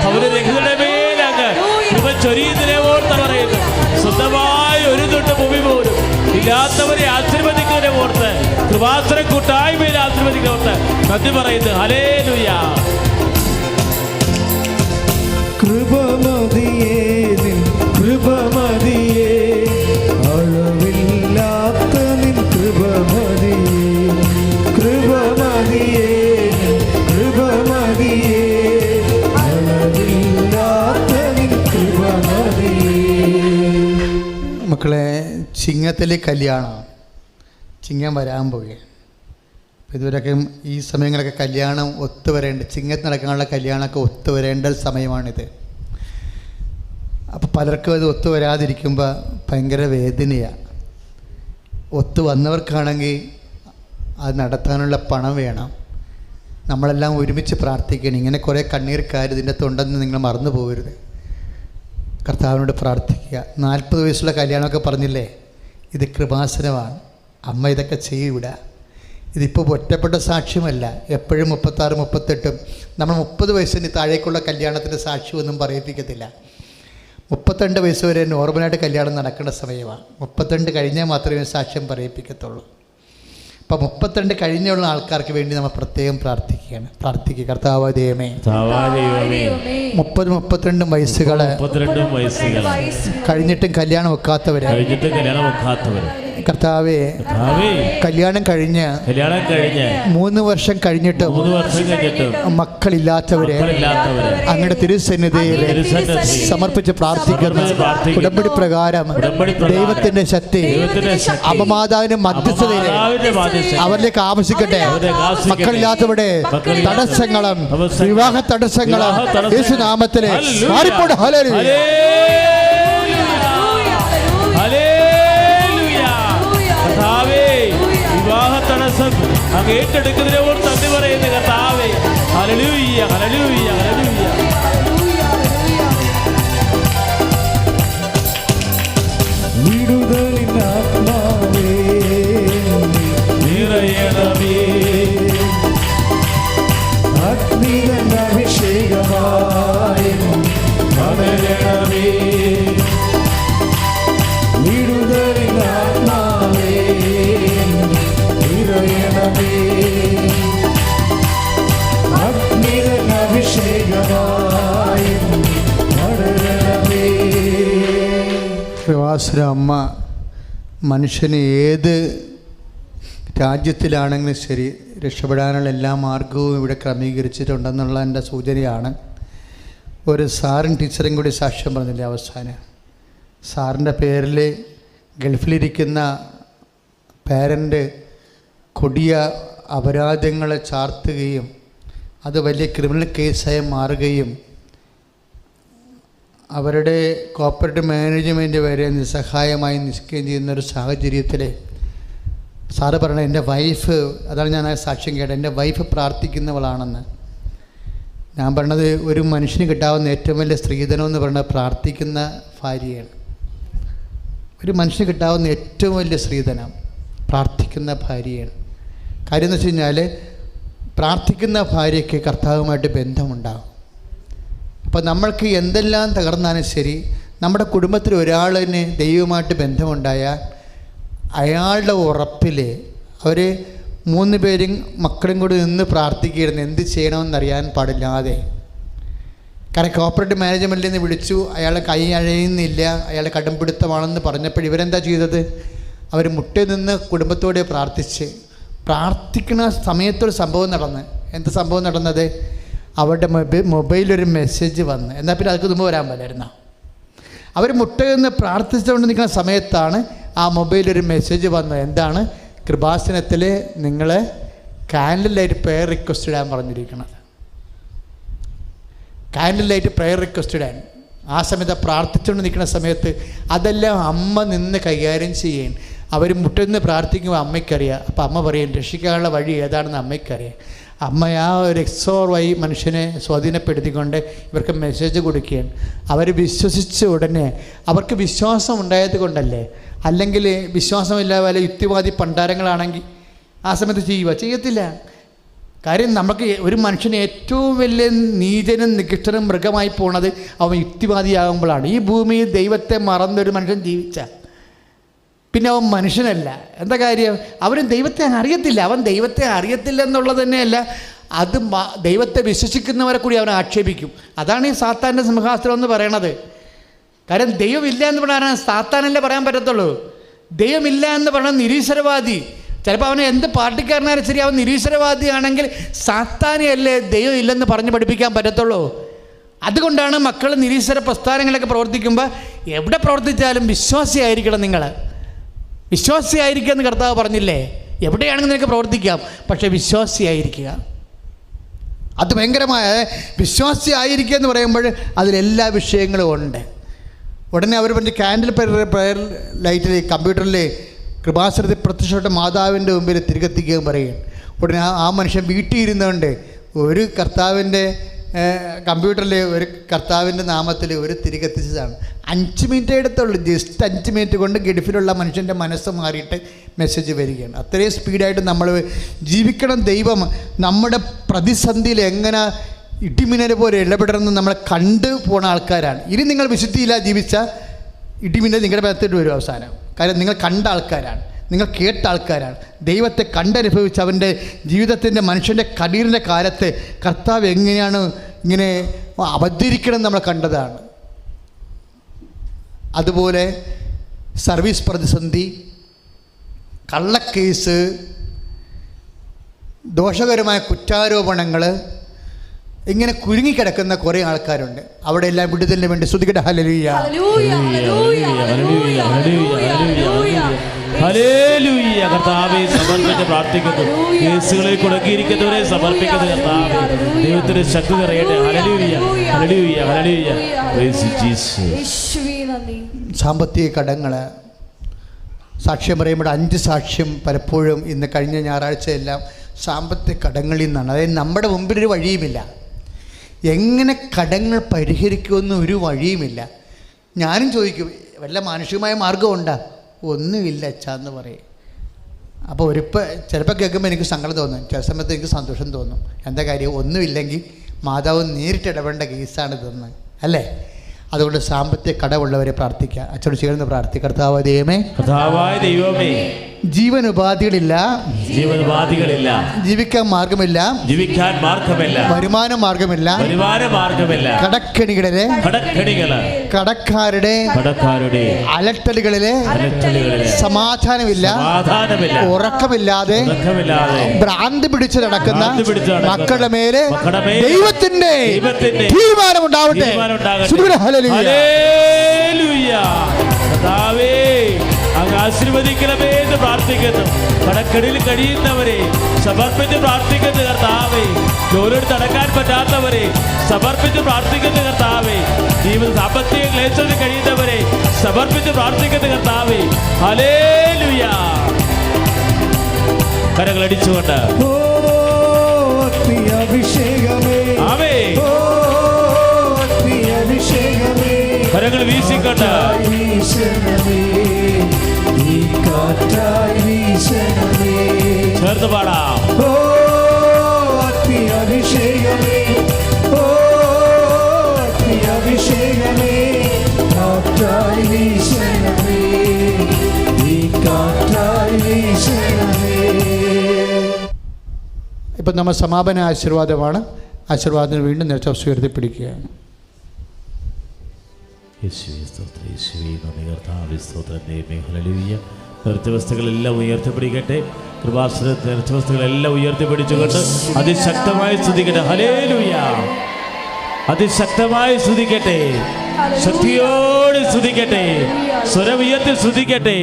അവരുടെ മേലങ്ങ് കൃപ ചൊരിയുന്നതിനെ ഓർത്ത് പറയുന്നു. സ്വന്തമായ ഒരു തൊട്ട് ഭൂമി പോലും ഇല്ലാത്തവരെ ആശീർവദിക്കുന്നതിനെ ഓർത്ത്, കൃപാസന കൂട്ടായ്മയിൽ ആശീർവദിക്കുന്ന ഓർത്ത് നന്ദി പറയുന്നു. ഹല്ലേലൂയ. കൃപമതിയേ നിൻ കൃപമതിയേ, അളവില്ലാത്ത നിൻ കൃപമതിയേ, കൃപമതിയേ നിൻ കൃപമതിയേ, അളവില്ലാത്ത നിൻ കൃപമതിയേ. മക്കളെ, ചിങ്ങത്തിലെ കല്യാണം, ചിങ്ങം വരാൻ പോയി. ഇതുവരെയൊക്കെ ഈ സമയങ്ങളൊക്കെ കല്യാണം ഒത്തുവരേണ്ട, ചിങ്ങത്ത് നടക്കാനുള്ള കല്യാണമൊക്കെ ഒത്തുവരേണ്ട സമയമാണിത്. അപ്പോൾ പലർക്കും അത് ഒത്തുവരാതിരിക്കുമ്പോൾ ഭയങ്കര വേദനയാണ്. ഒത്തു വന്നവർക്കാണെങ്കിൽ അത് നടത്താനുള്ള പണം വേണം. നമ്മളെല്ലാം ഒരുമിച്ച് പ്രാർത്ഥിക്കണം. ഇങ്ങനെ കുറേ കണ്ണീർക്കാർ ഇതിൻ്റെ തൊണ്ടെന്ന് നിങ്ങൾ മറന്നു പോകരുത്. കർത്താവിനോട് പ്രാർത്ഥിക്കുക. 40 വയസ്സുള്ള കല്യാണമൊക്കെ പറഞ്ഞില്ലേ, ഇത് കൃപാസനമാണ്. അമ്മ ഇതൊക്കെ ചെയ്യൂട. ഇതിപ്പോൾ ഒറ്റപ്പെട്ട സാക്ഷ്യമല്ല, എപ്പോഴും 36, 38. നമ്മൾ 30 വയസ്സിന് താഴേക്കുള്ള കല്യാണത്തിൻ്റെ സാക്ഷ്യമൊന്നും പറയിപ്പിക്കത്തില്ല. 32 വയസ്സ് വരെ നോർമലായിട്ട് കല്യാണം നടക്കേണ്ട സമയമാണ്. 32 കഴിഞ്ഞാൽ മാത്രമേ സാക്ഷ്യം പറയിപ്പിക്കത്തുള്ളൂ. അപ്പം 32 കഴിഞ്ഞുള്ള ആൾക്കാർക്ക് വേണ്ടി നമ്മൾ പ്രത്യേകം പ്രാർത്ഥിക്കുകയാണ്. പ്രാർത്ഥിക്കുക. കർത്താവ് ദൈവമേ, 30-32 വയസ്സുകൾ കഴിഞ്ഞിട്ടും കല്യാണം വെക്കാത്തവര്, കർത്താവേ, കല്യാണം കഴിഞ്ഞ് 3 വർഷം കഴിഞ്ഞിട്ടും മക്കളില്ലാത്തവരെ അങ്ങയുടെ തിരുസന്നിധിയിൽ സമർപ്പിച്ച് പ്രാർത്ഥിക്കുന്നു. ഉടമ്പടി പ്രകാരം ദൈവത്തിന്റെ ശക്തി അപമാതാവിന്റെ മധ്യസ്ഥതയിൽ അവരിലേക്ക് ആവശ്യിക്കട്ടെ. മക്കളില്ലാത്തവരുടെ തടസ്സങ്ങളും വിവാഹ തടസ്സങ്ങളും യേശുനാമത്തിൽ മാറിപ്പോട്ടെ. ഹല്ലേലൂയ. വിവാഹ തടസ്സം അങ്ങ് ഏറ്റെടുക്കുന്നതിനെ ഓർത്ത് നന്ദി പറയുന്നു കർത്താവേ. ഹല്ലേലൂയ, ഹല്ലേലൂയ, ഹല്ലേലൂയ. വിടുതലിൻ ആത്മാവേ നിറയണമേ, അഗ്നിതൻ അഭിഷേകമായി പടരണമേ. വിടുതലിൻ ആത്മാവേ നിറയണമേ, അഗ്നിതൻ അഭിഷേകമായി പടരണമേ. പ്രവാസന അമ്മ മനുഷ്യന് ഏത് രാജ്യത്തിലാണെങ്കിലും ശരി രക്ഷപ്പെടാനുള്ള എല്ലാ മാർഗവും ഇവിടെ ക്രമീകരിച്ചിട്ടുണ്ടെന്നുള്ള എൻ്റെ സൂചനയാണ്. ഒരു സാറും ടീച്ചറും കൂടി സാക്ഷ്യം പറഞ്ഞില്ലേ അവസാനം. സാറിൻ്റെ പേരിൽ ഗൾഫിലിരിക്കുന്ന പേരൻ്റ് കൊടിയ അപരാധങ്ങളെ ചാർത്തുകയും അത് വലിയ ക്രിമിനൽ കേസായി മാറുകയും അവരുടെ കോർപ്പറേറ്റ് മാനേജ്മെൻറ്റ് വരെ നിസ്സഹായമായി നിൽക്കുകയും ചെയ്യുന്നൊരു സാഹചര്യത്തിൽ സാറ് പറയണത്, എൻ്റെ വൈഫ്, അതാണ് ഞാൻ ആ സാക്ഷ്യം കേട്ടത്, എൻ്റെ വൈഫ് പ്രാർത്ഥിക്കുന്നവളാണെന്ന്. ഞാൻ പറഞ്ഞത് ഒരു മനുഷ്യന് കിട്ടാവുന്ന ഏറ്റവും വലിയ സ്ത്രീധനം എന്ന് പറയുന്നത് പ്രാർത്ഥിക്കുന്ന ഭാര്യയാണ്. ഒരു മനുഷ്യന് കിട്ടാവുന്ന ഏറ്റവും വലിയ സ്ത്രീധനം പ്രാർത്ഥിക്കുന്ന ഭാര്യയാണ്. കാര്യം എന്ന് വെച്ച് കഴിഞ്ഞാൽ പ്രാർത്ഥിക്കുന്ന ഭാര്യയ്ക്ക് കർത്താവുമായിട്ട് ബന്ധമുണ്ടാകും. അപ്പോൾ നമ്മൾക്ക് എന്തെല്ലാം തകർന്നാലും ശരി, നമ്മുടെ കുടുംബത്തിൽ ഒരാളിന് ദൈവമായിട്ട് ബന്ധമുണ്ടായാൽ അയാളുടെ ഉറപ്പിൽ അവർ 3 പേരും മക്കളും കൂടി നിന്ന് പ്രാർത്ഥിക്കുകയായിരുന്നു എന്ത് ചെയ്യണമെന്നറിയാൻ പാടില്ലാതെ. കാരണം കോർപ്പറേറ്റ് മാനേജ്മെൻറ്റിൽ നിന്ന് വിളിച്ചു, അയാളെ കൈ അഴയുന്നില്ല, അയാളെ കടുംപിടുത്തമാണെന്ന് പറഞ്ഞപ്പോൾ ഇവരെന്താ ചെയ്തത്? അവർ മുട്ടയിൽ നിന്ന് കുടുംബത്തോടെ പ്രാർത്ഥിക്കുന്ന സമയത്തൊരു സംഭവം നടന്ന്. എന്ത് സംഭവം നടന്നത്? അവരുടെ മൊബൈലൊരു മെസ്സേജ് വന്ന്. എന്നാൽ പിന്നെ അതൊക്കെ മുമ്പ് വരാൻ പറ്റില്ലായിരുന്നോ? അവർ മുട്ടയിൽ നിന്ന് പ്രാർത്ഥിച്ചുകൊണ്ട് നിൽക്കുന്ന സമയത്താണ് ആ മൊബൈലൊരു മെസ്സേജ് വന്നത്. എന്താണ്? കൃപാസനത്തിൽ നിങ്ങൾ കാൻഡിൽ ലൈറ്റ് പ്രെയർ റിക്വസ്റ്റ് ഇടാൻ പറഞ്ഞിരിക്കുന്നത്. കാൻഡിൽ ലൈറ്റ് പ്രെയർ റിക്വസ്റ്റ് ഇടാൻ ആ സമയത്ത് പ്രാർത്ഥിച്ചുകൊണ്ട് നിൽക്കുന്ന സമയത്ത് അതെല്ലാം അമ്മ നിന്ന് കൈകാര്യം ചെയ്യും. അവർ മുട്ടിൽ പ്രാർത്ഥിക്കുമ്പോൾ അമ്മയ്ക്കറിയാം. അപ്പോൾ അമ്മ പറയും രക്ഷിക്കാനുള്ള വഴി ഏതാണെന്ന് അമ്മയ്ക്കറിയാം. അമ്മ ആ ഒരു XOR മനുഷ്യനെ സ്വാധീനപ്പെടുത്തിക്കൊണ്ട് ഇവർക്ക് മെസ്സേജ് കൊടുക്കുകയാണ്. അവർ വിശ്വസിച്ച ഉടനെ അവർക്ക് വിശ്വാസം ഉണ്ടായത് കൊണ്ടല്ലേ. അല്ലെങ്കിൽ വിശ്വാസമില്ലാതെ വല്ല യുക്തിവാദി പണ്ടാരങ്ങളാണെങ്കിൽ ആ സമയത്ത് ചെയ്യത്തില്ല. കാര്യം നമുക്ക് ഒരു മനുഷ്യന് ഏറ്റവും വലിയ നീചനും നികൃഷ്ടനും മൃഗമായി പോണത് അവൻ യുക്തിവാദിയാകുമ്പോഴാണ്. ഈ ഭൂമിയിൽ ദൈവത്തെ മറന്നൊരു മനുഷ്യൻ ജീവിച്ച പിന്നെ അവൻ മനുഷ്യനല്ല. എന്താ കാര്യം? അവന് ദൈവത്തെ അറിയത്തില്ല. അവൻ ദൈവത്തെ അറിയത്തില്ല എന്നുള്ളത് തന്നെയല്ല, അത് ദൈവത്തെ വിശ്വസിക്കുന്നവരെ കൂടി അവനെ ആക്ഷേപിക്കും. അതാണ് ഈ സാത്താൻ്റെ സിംഹാസനം എന്ന് പറയണത്. കാര്യം ദൈവമില്ല എന്ന് പറയാൻ സാത്താനല്ലേ പറയാൻ പറ്റത്തുള്ളൂ. ദൈവമില്ല എന്ന് പറയുന്നത് നിരീശ്വരവാദി. ചിലപ്പോൾ അവനെ എന്ത് പാർട്ടിക്കാരനായാലും ശരി, അവൻ നിരീശ്വരവാദിയാണെങ്കിൽ സാത്താനെയല്ലേ ദൈവം ഇല്ലെന്ന് പറഞ്ഞ് പഠിപ്പിക്കാൻ പറ്റത്തുള്ളൂ. അതുകൊണ്ടാണ് മക്കൾ നിരീശ്വര പ്രസ്ഥാനങ്ങളൊക്കെ പ്രവർത്തിക്കുമ്പോൾ എവിടെ പ്രവർത്തിച്ചാലും വിശ്വാസിയായിരിക്കണം. നിങ്ങൾ വിശ്വാസിയായിരിക്കുക എന്ന് കർത്താവ് പറഞ്ഞില്ലേ? എവിടെയാണെങ്കിൽ നിനക്ക് പ്രവർത്തിക്കാം, പക്ഷേ വിശ്വാസിയായിരിക്കുക. അത് ഭയങ്കരമായ വിശ്വാസിയായിരിക്കുക എന്ന് പറയുമ്പോൾ അതിലെല്ലാ വിഷയങ്ങളും ഉണ്ട്. ഉടനെ അവർ പറഞ്ഞ് കാൻഡിൽ പ്രയർ ലൈറ്റിൽ കമ്പ്യൂട്ടറിൽ കൃപാസനത്തിൽ പ്രത്യക്ഷപ്പെട്ട മാതാവിൻ്റെ മുമ്പിൽ തിരികെത്തിക്കുകയും പറയുകയും. ഉടനെ ആ മനുഷ്യൻ വീട്ടിൽ ഇരുന്നുകൊണ്ട് ഒരു കർത്താവിൻ്റെ കമ്പ്യൂട്ടറിൽ ഒരു കർത്താവിൻ്റെ നാമത്തിൽ ഒരു തിരികെത്തിച്ചതാണ്. 5 മിനിറ്റ് എടുത്തുള്ളൂ. ജസ്റ്റ് 5 മിനിറ്റ് കൊണ്ട് ഗൾഫിലുള്ള മനുഷ്യൻ്റെ മനസ്സ് മാറിയിട്ട് മെസ്സേജ് വരികയാണ്. അത്രയും സ്പീഡായിട്ട് നമ്മൾ ജീവിക്കണം. ദൈവം നമ്മുടെ പ്രതിസന്ധിയിൽ എങ്ങനെ ഇടിമിന്നൽ പോലെ ഇടപെടണമെന്ന് നമ്മളെ കണ്ടു പോണ ആൾക്കാരാണ്. ഇനി നിങ്ങൾ വിശുദ്ധിയില്ല ജീവിച്ച ഇടിമിന്നൽ നിങ്ങളുടെ ഭാഗത്തോട്ട് വരും അവസാനം. കാര്യം നിങ്ങൾ കണ്ട ആൾക്കാരാണ്, നിങ്ങൾ കേട്ട ആൾക്കാരാണ്. ദൈവത്തെ കണ്ടനുഭവിച്ച് അവൻ്റെ ജീവിതത്തിൻ്റെ മനുഷ്യൻ്റെ കണ്ണീരിൻ്റെ കാലത്ത് കർത്താവ് എങ്ങനെയാണ് ഇങ്ങനെ അവതരിക്കണം നമ്മൾ കണ്ടതാണ്. അതുപോലെ സർവീസ് പ്രതിസന്ധി, കള്ളക്കേസ്, ദോഷകരമായ കുറ്റാരോപണങ്ങൾ, ഇങ്ങനെ കുരുങ്ങിക്കിടക്കുന്ന കുറേ ആൾക്കാരുണ്ട്. അവിടെ എല്ലാം വിടുതലിന് വേണ്ടി സ്തുതിക്കട്ടെ. ഹല്ലേലൂയ, ഹല്ലേലൂയ. കർത്താവേ സമർപ്പിച്ച് പ്രാർത്ഥിക്കുന്നു. കേസുകളിൽ കുടുങ്ങിയിരിക്കുന്നവരെ സമർപ്പിക്കുന്നു കർത്താവേ. ദൈവത്തിന്റെ ശക്തി നിറയട്ടെ. ഹല്ലേലൂയ, ഹല്ലേലൂയ, ഹല്ലേലൂയ. Price Jesus. സാമ്പത്തിക കടങ്ങൾ സാക്ഷ്യം പറയുമ്പോൾ 5 സാക്ഷ്യം പലപ്പോഴും ഇന്ന് കഴിഞ്ഞ ഞായറാഴ്ചയെല്ലാം സാമ്പത്തിക കടങ്ങളിൽ നിന്നാണ്. അതായത് നമ്മുടെ മുമ്പിലൊരു വഴിയുമില്ല. എങ്ങനെ കടങ്ങൾ പരിഹരിക്കുമെന്ന് ഒരു വഴിയുമില്ല. ഞാനും ചോദിക്കും, വല്ല മാനുഷികമായ മാർഗമുണ്ടോ? ഒന്നുമില്ല അച്ഛാന്ന് പറയും. അപ്പോൾ ചിലപ്പോൾ കേൾക്കുമ്പോൾ എനിക്ക് സങ്കടം തോന്നും, ചില സമയത്ത് എനിക്ക് സന്തോഷം തോന്നും. എന്താ കാര്യം? ഒന്നുമില്ലെങ്കിൽ മാതാവ് നേരിട്ട് ഇടപെടേണ്ട കേസാണ് ഇതെന്ന്, അല്ലേ? അതുകൊണ്ട് സാമ്പത്തിക കടമുള്ളവരെ പ്രാർത്ഥിക്കുക. അച്ഛനോട് ചേർന്ന് പ്രാർത്ഥിക്കുക. കർത്താവായ ദൈവമേ, ജീവനുപാധികളില്ല, ജീവിക്കാൻ മാർഗമില്ല, വരുമാന മാർഗമില്ല, കടക്കെണികളിലെ കടക്കാരുടെ അലട്ടലുകളിലെ സമാധാനമില്ല, ഉറക്കമില്ലാതെ ഭ്രാന്തി പിടിച്ച് നടക്കുന്ന മക്കളുടെ മേലെ ദൈവത്തിന്റെ തീരുമാനമുണ്ടാവട്ടെ. അങ്ങ് ആശീർവദിക്കണമേ എന്ന് പ്രാർത്ഥിക്കുന്നു. കടക്കടിയിൽ കഴിയുന്നവരെ സമർപ്പിച്ച് പ്രാർത്ഥിക്കുന്നു കർത്താവേ. ജോലിയോട് നടക്കാൻ പറ്റാത്തവരെ സമർപ്പിച്ച് പ്രാർത്ഥിക്കുന്നു കർത്താവേ. ജീവിത സാമ്പത്തിക ക്ലേശത്തിൽ കഴിയുന്നവരെ സമർപ്പിച്ച് പ്രാർത്ഥിക്കുന്നു കർത്താവേ. ഹല്ലേലൂയ. കരങ്ങളടിച്ചുകൊണ്ട് കരങ്ങൾ വീശിക്കൊണ്ട് ചേർത്ത് പാടാം. ഇപ്പം നമ്മൾ സമാപന ആശീർവാദമാണ്. ആശീർവാദത്തിന് വീണ്ടും നേർച്ച ഉയർത്തിപ്പിടിക്കുകയാണ്. നേർച്ചവസ്തുക്കളെല്ലാം ഉയർത്തിപ്പിടിക്കട്ടെ. കൃപാസന നേർച്ചവസ്തുക്കളെല്ലാം ഉയർത്തിപ്പിടിച്ചുകൊണ്ട് അതിശക്തമായി സ്തുതിക്കട്ടെ. ഹല്ലേലൂയ. അതിശക്തമായി സ്തുതിക്കട്ടെ, ശക്തിയോട് സ്തുതിക്കട്ടെ, സ്വരം ഉയർത്തി സ്തുതിക്കട്ടെ.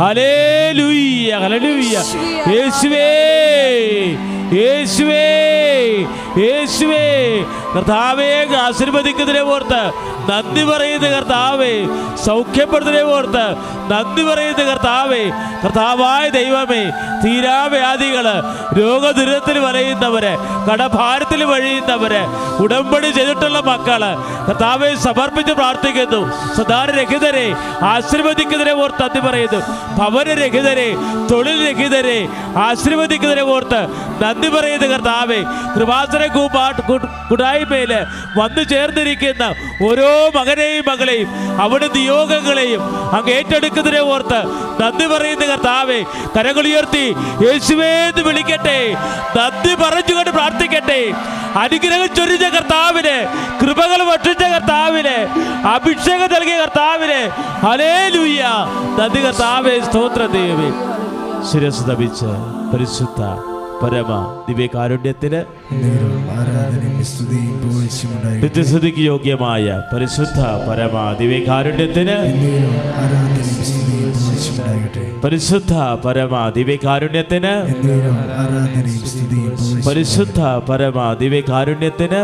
ഹല്ലേലൂയ, ഹല്ലേലൂയ. യേശുവേ, യേശുവേ, യേശുവേ കർത്താവേ ആശീർവദിക്കുന്നതിനെ ഓർത്ത് നന്ദി പറയുന്ന കർത്താവേ, സൗഖ്യപ്പെടുന്നതിനെ ഓർത്ത് നന്ദി പറയുന്ന കർത്താവേ, കർത്താവായ ദൈവമേ, തീരാവ്യാധികള്, രോഗദുരിതത്തിൽ വലയുന്നവര്, കടഭാരത്തിൽ വഴിയുന്നവര്, ഉടമ്പടി ചെയ്തിട്ടുള്ള മക്കള് കർത്താവെ സമർപ്പിച്ച് പ്രാർത്ഥിക്കുന്നു. സദാരഹിതരെ ആശീർവദിക്കുന്നതിനെ ഓർത്ത് നന്ദി പറയുന്നു. ഭവനരഹിതരെ, തൊഴിൽ രഹിതരെ ആശീർവദിക്കുന്നതിനെ ഓർത്ത് നന്ദി പറയുന്ന കർത്താവെ, കൃപാസന കൂട്ടായ്മയില് വന്നു ചേർന്നിരിക്കുന്ന ഓരോ മകനെയും മകളെയും അവിടെ നിയോഗങ്ങളെയും അങ്ങ് ഏറ്റെടുക്കുന്നതിനെ ഓർത്ത് നന്ദി പറയുന്ന കർത്താവെ, കരങ്ങളുയർത്തി യേശുവേ എന്ന് വിളിക്കട്ടെ, നന്ദി പറഞ്ഞുകൊണ്ട് പ്രാർത്ഥിക്കട്ടെ. അനുഗ്രഹം ചൊരിഞ്ഞ കർത്താവിന്, കൃപകൾ വർഷിച്ച കർത്താവിന്, അഭിഷേകം നൽകിയ കർത്താവിന് ഹല്ലേലൂയ. നന്ദി കർത്താവേ, സ്തോത്രം ദൈവമേ. ശിരസ് നമിച്ച് പരിശുദ്ധ പരമ ദിവ്യകാരുണ്യത്തിന് നിത്യസ്തുതിക്ക് യോഗ്യമായ പരിശുദ്ധ പരമ ദിവ്യകാരുണ്യത്തിന്, പരിശുദ്ധ പരമ ദിവ്യകാരുണ്യത്തിന്, പരിശുദ്ധ പരമ ദിവ്യകാരുണ്യത്തിന്